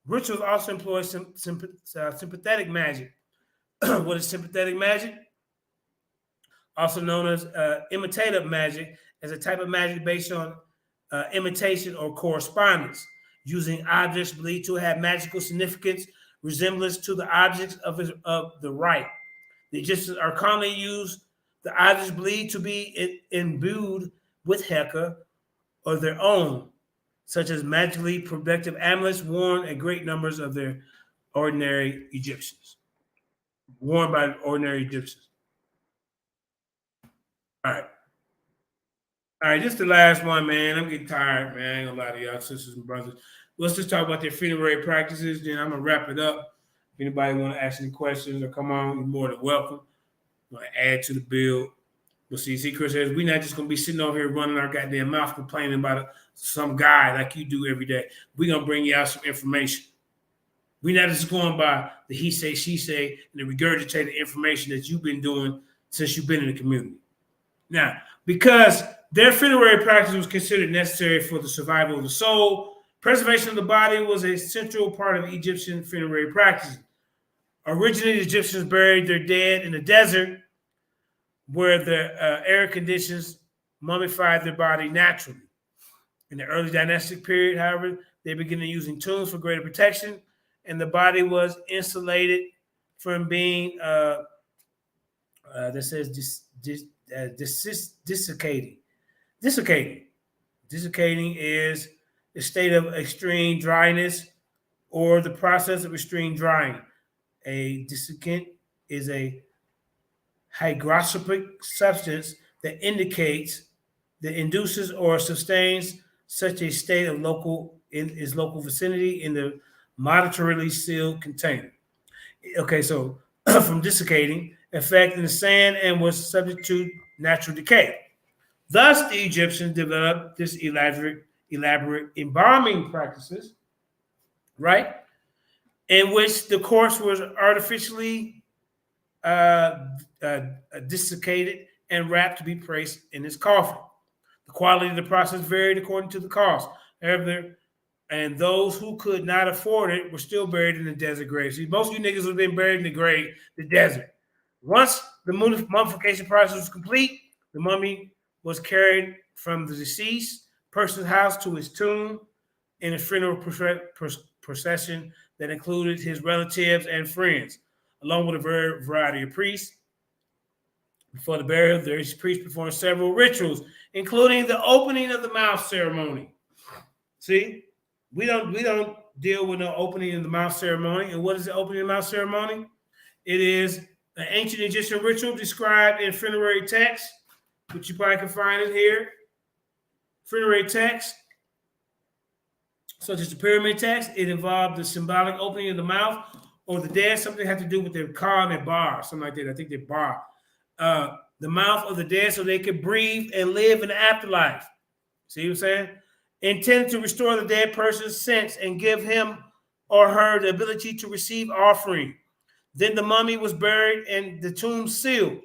Rituals also employ sympathetic magic. What is sympathetic magic? Also known as imitative magic, as a type of magic based on imitation or correspondence, using objects believed to have magical significance, resemblance to the objects of the rite. The Egyptians are commonly used the objects believed to be imbued with Heka or their own, such as magically protective amulets worn at great numbers of their ordinary Egyptians. Worn by ordinary Egyptians. All right, this is the last one, man. I'm getting tired, man. I ain't gonna lie to y'all, sisters and brothers. Let's just talk about their funerary practices, then I'm gonna wrap it up. If anybody want to ask any questions or come on, you're more than welcome. Want to add to the bill. But see, Chris says, we're not just going to be sitting over here running our goddamn mouth complaining about some guy like you do every day. We're going to bring you out some information. We're not just going by the he say, she say, and the regurgitated information that you've been doing since you've been in the community. Now, because their funerary practice was considered necessary for the survival of the soul, preservation of the body was a central part of Egyptian funerary practices. Originally, the Egyptians buried their dead in the desert, where the arid conditions mummified their body naturally. In the early dynastic period, however, they began using tombs for greater protection, and the body was insulated from being desiccating. Desiccating is a state of extreme dryness or the process of extreme drying. A desiccant is a hygroscopic substance that induces or sustains such a state of local vicinity in the moderately sealed container. Okay, so from desiccating effect in the sand and was subject to natural decay. Thus, the Egyptians developed this elaborate embalming practices, right? In which the corpse was artificially desiccated and wrapped to be placed in his coffin. The quality of the process varied according to the cost. However, and those who could not afford it were still buried in the desert grave. See, most of you niggas have been buried in the grave, the desert. Once the mummification process was complete, the mummy was carried from the deceased person's house to his tomb in a funeral procession that included his relatives and friends, along with a variety of priests. Before the burial, these priests performed several rituals, including the opening of the mouth ceremony. See, we don't deal with no opening of the mouth ceremony. And what is the opening of the mouth ceremony? It is an ancient Egyptian ritual described in funerary texts, which you probably can find in here. Funerary texts, such as the pyramid text, it involved the symbolic opening of the mouth or the dead. Something had to do with their car and their bar, something like that. I think they bar. The mouth of the dead so they could breathe and live in the afterlife. See what I'm saying? Intended to restore the dead person's sense and give him or her the ability to receive offering. Then the mummy was buried and the tomb sealed.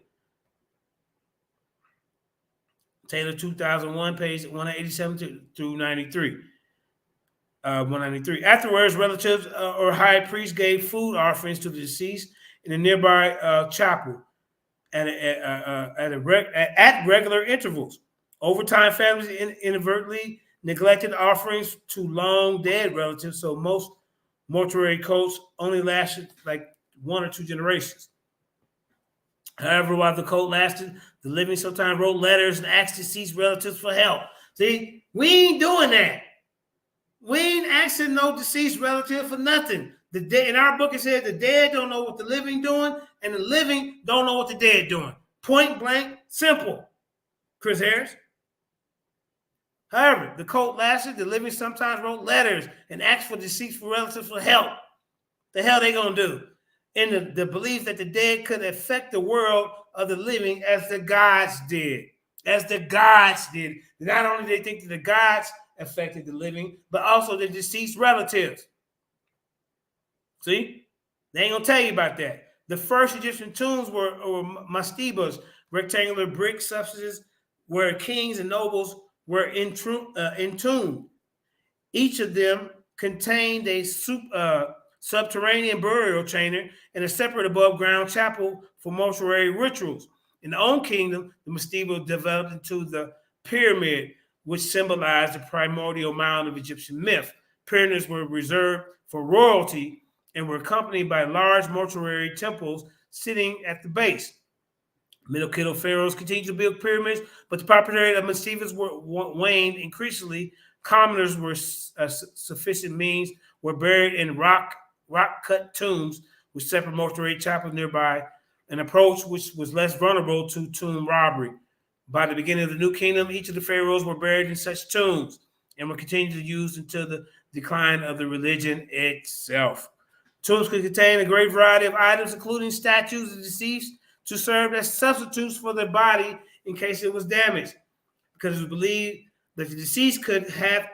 Taylor 2001, page 187 through 93. 193. Afterwards, relatives or high priests gave food offerings to the deceased in a nearby chapel at regular intervals. Over time, families inadvertently neglected offerings to long dead relatives, so most mortuary cults only lasted like 1 or 2 generations. However, while the cult lasted, the living sometimes wrote letters and asked deceased relatives for help. See, we ain't doing that. We ain't asking no deceased relative for nothing. The dead, in our book, it says the dead don't know what the living doing, and the living don't know what the dead doing. Point blank, simple. Chris Harris. However, the cult lasted. The living sometimes wrote letters and asked for deceased relatives for help. The hell they gonna do? In the belief that the dead could affect the world of the living as the gods did. As the gods did. Not only did they think that the gods affected the living, but also the deceased relatives. See? They ain't gonna tell you about that. The first Egyptian tombs were mastabas, rectangular brick substances where kings and nobles were entombed. Each of them contained a subterranean burial chamber and a separate above-ground chapel for mortuary rituals. In the own kingdom, the mastaba developed into the pyramid, which symbolized the primordial mound of Egyptian myth. Pyramids were reserved for royalty and were accompanied by large mortuary temples sitting at the base. Middle Kingdom pharaohs continued to build pyramids, but the popularity of mastabas waned increasingly. Commoners were sufficient means were buried in rock-cut tombs with separate mortuary chapels nearby, an approach which was less vulnerable to tomb robbery. By the beginning of the New Kingdom, each of the pharaohs were buried in such tombs and were continued to use until the decline of the religion itself. Tombs could contain a great variety of items, including statues of the deceased, to serve as substitutes for their body in case it was damaged, because it was believed that the deceased could have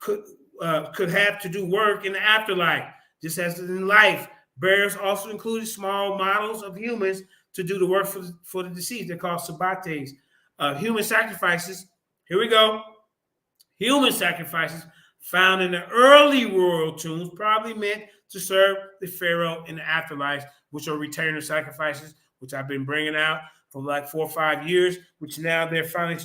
to do work in the afterlife, just as in life. Burials also included small models of humans to do the work for the deceased. They're called sabates. Human sacrifices. Here we go. Human sacrifices found in the early royal tombs probably meant to serve the pharaoh in the afterlife, which are retainer sacrifices, which I've been bringing out for like 4 or 5 years, which now they're finally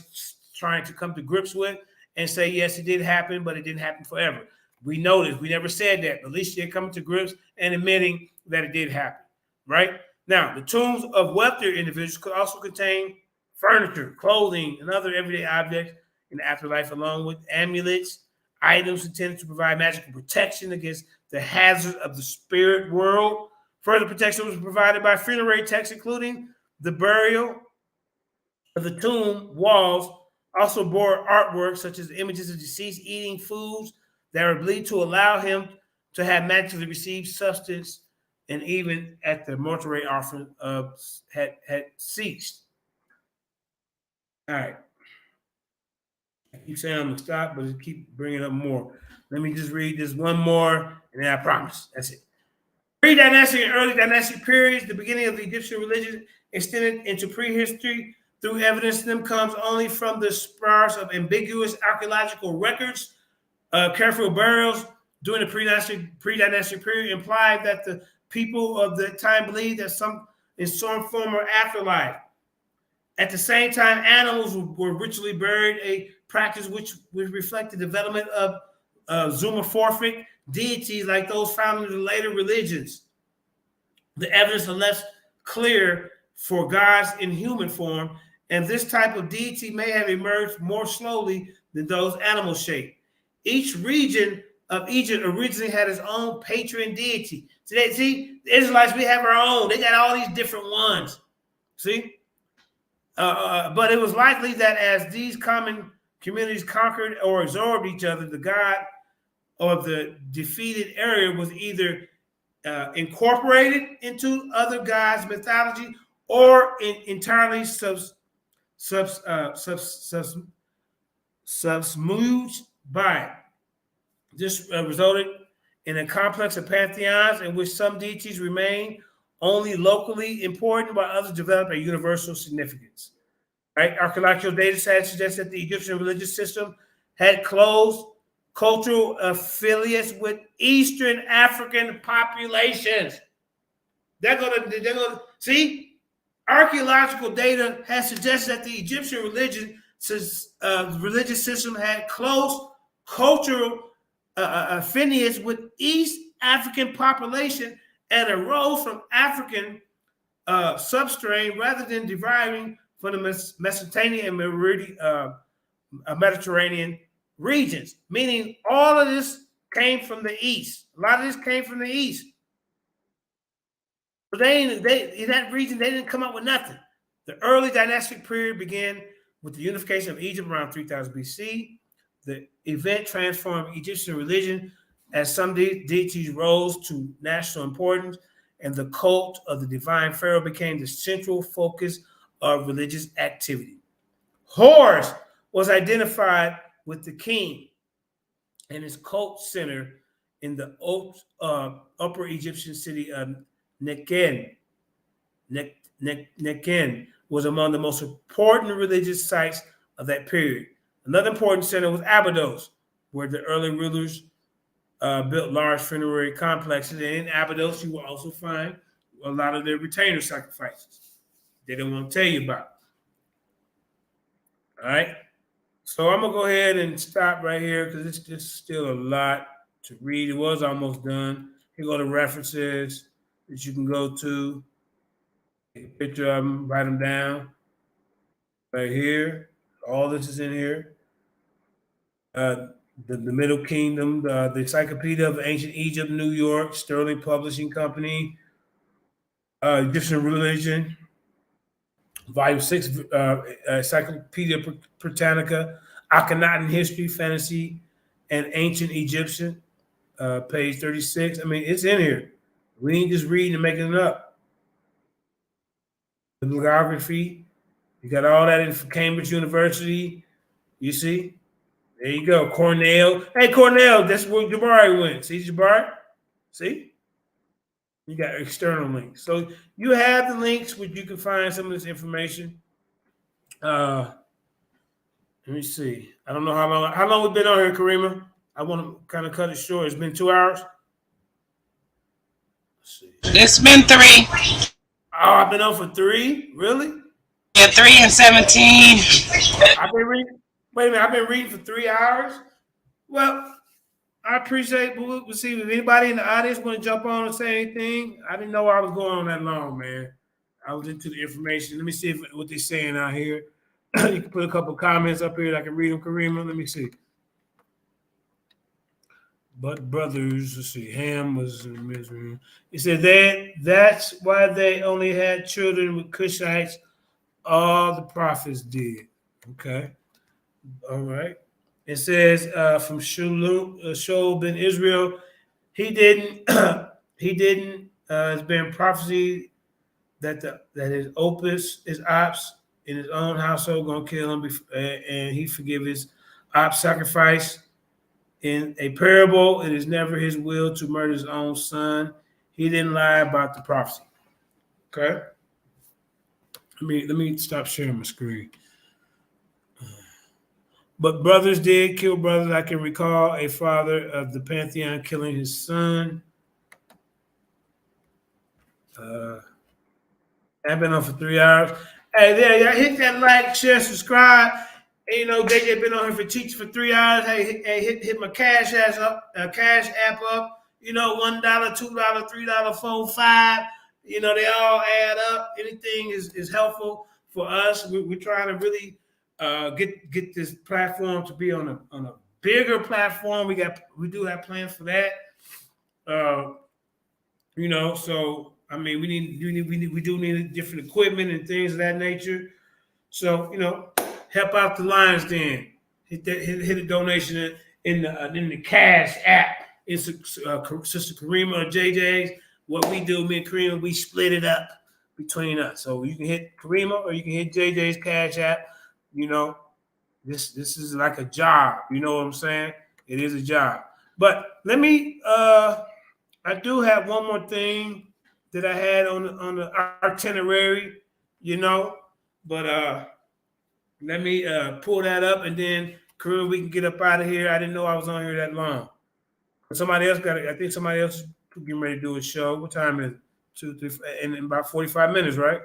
trying to come to grips with and say, yes, it did happen, but it didn't happen forever. We know this. We never said that. But at least they're coming to grips and admitting that it did happen, right? Now, the tombs of wealthier individuals could also contain furniture, clothing, and other everyday objects in the afterlife, along with amulets, items intended to provide magical protection against the hazards of the spirit world. Further protection was provided by funerary texts, including the burial of the tomb walls also bore artwork such as images of deceased eating foods that were believed to allow him to have magically received substance, and even at the mortuary offering had ceased. All right. I keep saying I'm going to stop, but I keep bringing up more. Let me just read this one more, and then I promise. That's it. Pre-dynastic and early dynastic periods, the beginning of the Egyptian religion extended into prehistory. Through evidence them comes only from the sparse of ambiguous archaeological records. Careful burials during the pre-dynastic period implied that the people of the time believed that in some form or afterlife. At the same time, animals were ritually buried, a practice which would reflect the development of zoomorphic deities like those found in the later religions. The evidence is less clear for gods in human form, and this type of deity may have emerged more slowly than those animal shaped. Each region of Egypt originally had its own patron deity. See, the Israelites, we have our own. They got all these different ones. See? But it was likely that as these common communities conquered or absorbed each other, the god of the defeated area was either incorporated into other gods' mythology or entirely submerged by it. This resulted in a complex of pantheons in which some deities remain only locally important while others develop a universal significance. Right? Archaeological data suggests that the Egyptian religious system had close cultural affiliates with Eastern African populations. They're gonna see. Archaeological data has suggested that the Egyptian religious system had close cultural affinities with East African population and arose from African substrain rather than deriving from the Mesopotamian and Mediterranean regions, meaning all of this came from the east. A lot of this came from the east. But they in that region, they didn't come up with nothing. The early dynastic period began with the unification of Egypt around 3000 BC. The event transformed Egyptian religion as some deities rose to national importance, and the cult of the divine pharaoh became the central focus of religious activity. Horus was identified with the king and his cult center in the upper Egyptian city of Neqen. Neqen was among the most important religious sites of that period. Another important center was Abydos, where the early rulers built large funerary complexes. And in Abydos, you will also find a lot of their retainer sacrifices. They don't want to tell you about. All right. So I'm going to go ahead and stop right here because it's just still a lot to read. It was almost done. Here go the references that you can go to. Take a picture of them, write them down. Right here. All this is in here. The Middle Kingdom, the Encyclopedia of Ancient Egypt, New York, Sterling Publishing Company, Egyptian Religion, Volume 6, Encyclopedia Britannica, Akhenaten History, Fantasy, and Ancient Egyptian, page 36. I mean, it's in here. We ain't just reading and making it up. Bibliography, you got all that in Cambridge University. You see? There you go. Cornell. Hey, Cornell, that's where Jabari went. See Jabari? See? You got external links. So you have the links where you can find some of this information. Let me see. I don't know how long we've been on here, Karima. I want to kind of cut it short. It's been 2 hours. Let's see. It's been 3. Oh, I've been on for 3? Really? Yeah, 3 and 17. I've been reading. Wait a minute, I've been reading for 3 hours? Well, I appreciate it. We'll see if anybody in the audience want to jump on and say anything. I didn't know I was going on that long, man. I was into the information. Let me see what they're saying out here. You can put a couple comments up here that I can read them, Karima. Let me see. But brothers, let's see. Ham was in misery. He said that's why they only had children with Cushites. All the prophets did. Okay. All right. It says from Shaul ben Israel, he didn't. It's been prophecy that his ops in his own household gonna kill him, and he forgive his ops sacrifice. In a parable, it is never his will to murder his own son. He didn't lie about the prophecy. Okay. Let me stop sharing my screen. But brothers did kill brothers. I can recall a father of the pantheon killing his son. I've been on for 3 hours. Hey, there, y'all hit that like, share, subscribe. And, you know, JJ been on here for teaching for 3 hours. Hey, hit my cash app up. You know, $1, $2, $3, $4, $5. You know, they all add up. Anything is helpful for us. We're trying to really get this platform to be on a bigger platform. We do have plans for that. You know, so I mean, we do need different equipment and things of that nature. So, you know, help out the Lions Den. Hit a donation in the cash app. It's Sister Karima or JJ's. What we do, me and Karima, we split it up between us. So you can hit Karima or you can hit JJ's cash app. You know, this is like a job. You know what I'm saying? It is a job. But let me. I do have one more thing that I had on the itinerary. You know, but let me pull that up and then Karima, we can get up out of here. I didn't know I was on here that long. Somebody else got it. I think somebody else is getting ready to do a show. What time is it? 2, 3, in about 45 minutes, right?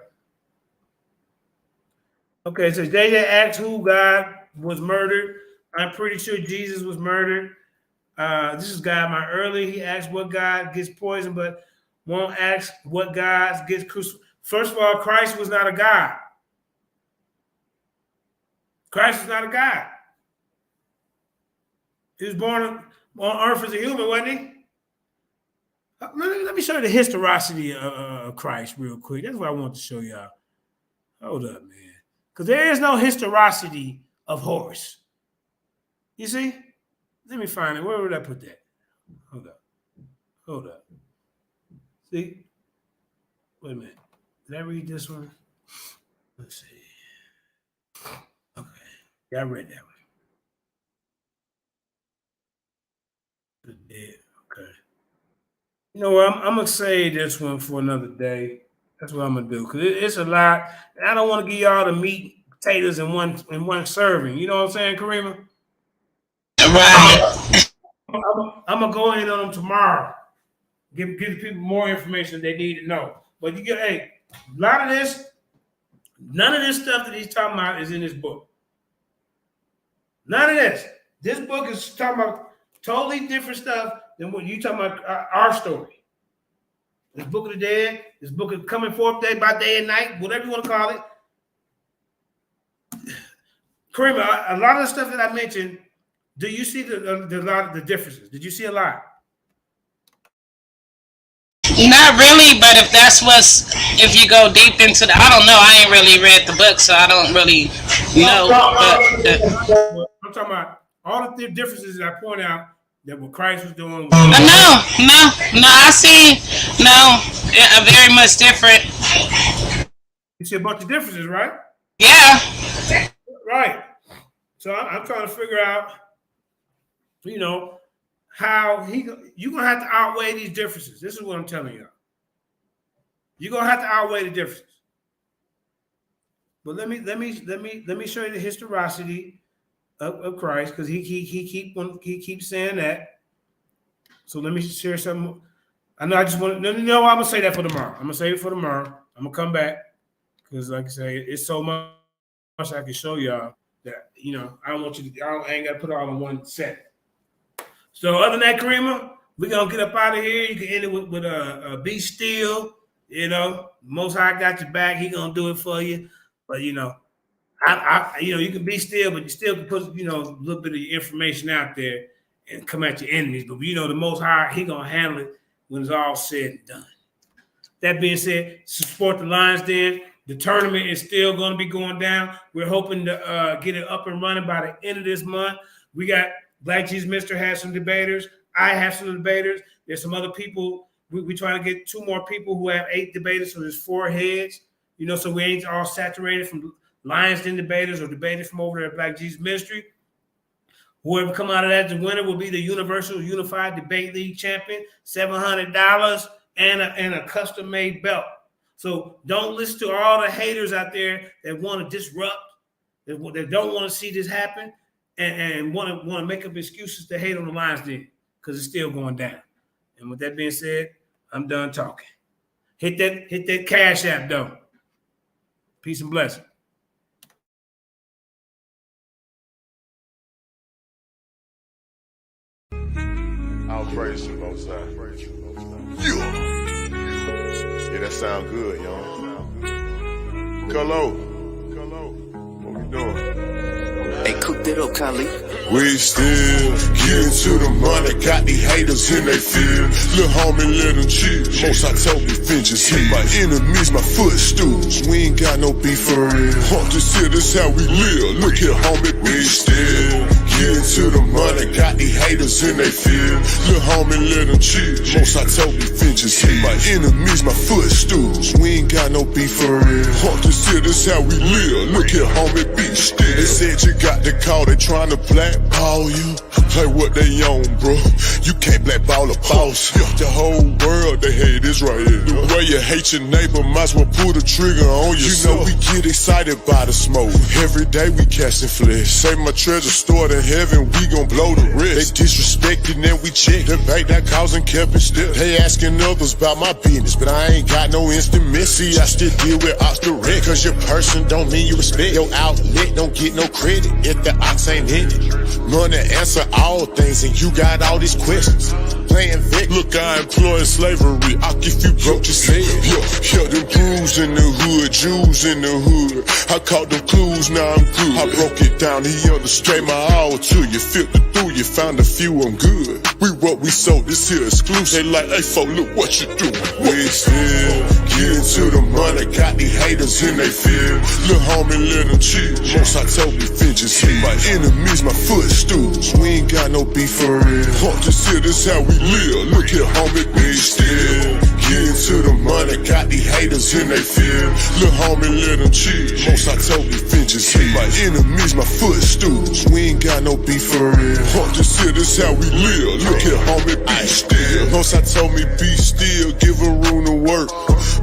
Okay, so JJ asked who God was murdered. I'm pretty sure Jesus was murdered. This is God my early. He asked what God gets poisoned, but won't ask what God gets crucified. First of all, Christ was not a God. Christ is not a God. He was born on earth as a human, wasn't he? Let me show you the historicity of Christ real quick. That's what I want to show y'all. Hold up, man. Because there is no historicity of horse. You see? Let me find it. Where would I put that? Hold up. Hold up. See? Wait a minute. Did I read this one? Let's see. Okay. Yeah, I read that one. Okay. You know what? I'm going to save this one for another day. That's what I'm going to do. Because it's a lot. I don't want to give y'all the meat and potatoes in one serving. You know what I'm saying, Karima? Right. I'm going to go in on them tomorrow. Give people more information they need to know. But you get, hey, a lot of this, none of this stuff that he's talking about is in this book. None of this. This book is talking about totally different stuff than what you talking about our story. This book of the dead, this book of coming forth day by day and night, whatever you want to call it. Karima, a lot of the stuff that I mentioned, do you see the lot of the differences? Did you see a lot? Not really, but if you go deep into I don't know. I ain't really read the book, so I don't really know. I'm talking about all the differences that I point out that what Christ was doing. No. I see. No, very much different. You see a bunch of differences, right? Yeah. Right. So I'm trying to figure out, you know, how you're gonna have to outweigh these differences. This is what I'm telling you. You're gonna have to outweigh the differences. But let me show you the historicity of Christ, because he keeps saying that. So let me share something. I know I just want to know. I'm gonna say that for tomorrow. I'm gonna save it for tomorrow. I'm gonna come back because, like I say, it's so much I can show y'all that I don't want you to. I ain't gotta put it all in one set. So other than that, Karima, we're going to get up out of here. You can end it with be still. Most High got your back. He going to do it for you. But, you can be still, but you still can put, a little bit of your information out there and come at your enemies. But, the Most High, he going to handle it when it's all said and done. That being said, support the Lions Den. The tournament is still going to be going down. We're hoping to get it up and running by the end of this month. We got Black Jesus Mister has some debaters. I have some debaters. There's some other people. We trying to get 2 more people who have 8 debaters. So there's 4 heads. So we ain't all saturated from Lions Den debaters or debaters from over there at Black Jesus Ministry. Whoever come out of that, the winner will be the Universal Unified Debate League champion, $700 and a custom-made belt. So don't listen to all the haters out there that want to disrupt, that don't want to see this happen. And want to make up excuses to hate on the Lions Den because it's still going down. And with that being said, I'm done talking. Hit that Cash App though. Peace and blessing. I'll praise you, Most High. Yeah, that sound good, y'all. Hello. What we doing? Hey, cook that up, Khalid. We still getting to the money, got these haters in they feel. Lil' homie, let them chill. Most I told me, finches hit my enemies, my footstools. We ain't got no beef for real. Haunt this here, this how we live. Look here, homie, we still getting to the money, got these haters in they feel. Lil' homie, let them chill. Most I told me, finches hit my enemies, my footstools. We ain't got no beef for real. Haunt this here, this how we live. Look here, homie, be still. They said you got the call, they trying to blackball you. Like what they own, bro. You can't blackball a boss. The whole world, they hate this right here. The way you hate your neighbor, might as well pull the trigger on yourself. We get excited by the smoke. Every day we casting flesh. Save my treasure stored in heaven, we gon' blow the rest. They disrespected and we check. Debate that causing kept it still. They asking others about my business, but I ain't got no instant miss. See, I still deal with ox direct. Cause your person don't mean you respect. Your outlet don't get no credit if the ox ain't in it. Money answer all things and you got all these questions. playing Vic. Look, I employ slavery. I'll give you broke your head. Yeah, them crews in the hood, Jews in the hood. I caught them clues, now I'm good. I broke it down, he understood my all to you. Filtered through, you found a few, I'm good. We what we sold, this here exclusive. They like, hey, folk, look what you doing. We still getting to the money, got these haters in they field. Little homie, let them chill. Most I told me, finches hit my enemies, my footstools. We ain't got no beef for real. Just here, this how we live. Look here, homie, we still getting to the money, got these haters in they field. Little homie, let them chill. Most I told me, finches hit my enemies, my footstools. We ain't got no beef for real. Just here, this how we live. Look here, homie, be still. Most I told me, be still, give a room to work.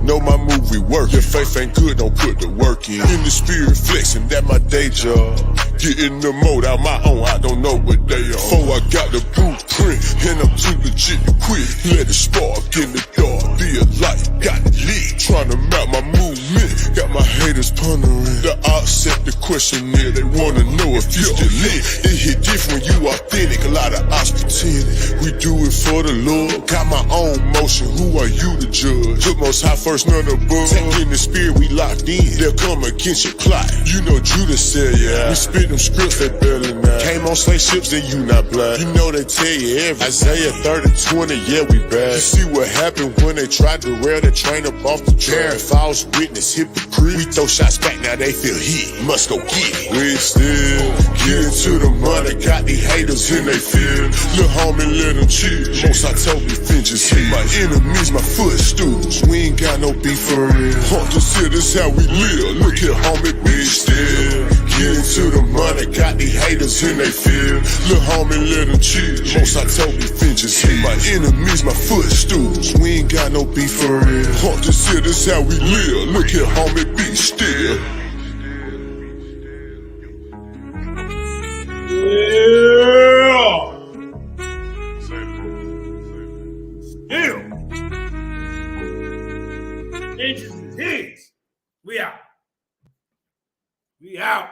Know my movie work. If faith ain't good, don't put the work in. In the spirit flexing, that my day job. Getting the mode out my own, I don't know what they are. Before I got the blueprint, and I'm too legit to quit. Let it spark in the dark, be a light, got it lit. Trying to map my movement, got my haters pondering. The odds set the question there, they wanna know if you still lit. It hit different, you authentic, a lot of odds pretending. We do it for the Lord, got my own motion, who are you to judge? Put most high first, none above. Take in the spirit, we locked in, they'll come against your plot. You know Judas said, yeah, we spit them scripts, they barely now. Came on slave ships, then you not black. You know they tell you every Isaiah 30:20, yeah, we bad. You see what happened when they tried to rail the train up off the track. False witness, hypocrite. We throw shots back, now they feel heat. Must go get it. We still getting to the money, got these haters in they field. Little homie, let them chill. Most I told me, finches hit my enemies, my footstools. We ain't got no beef for real. Just here, this how we live. Look here, homie, we still getting to the money, got these haters in they field. Little homie, let them chill. Most I told me, finches hit my enemies, my footstools. We ain't got no beef for real. Just here, this how we live. Look here, homie, be still. Yeah. Still. Vengeance is his. We out. We out.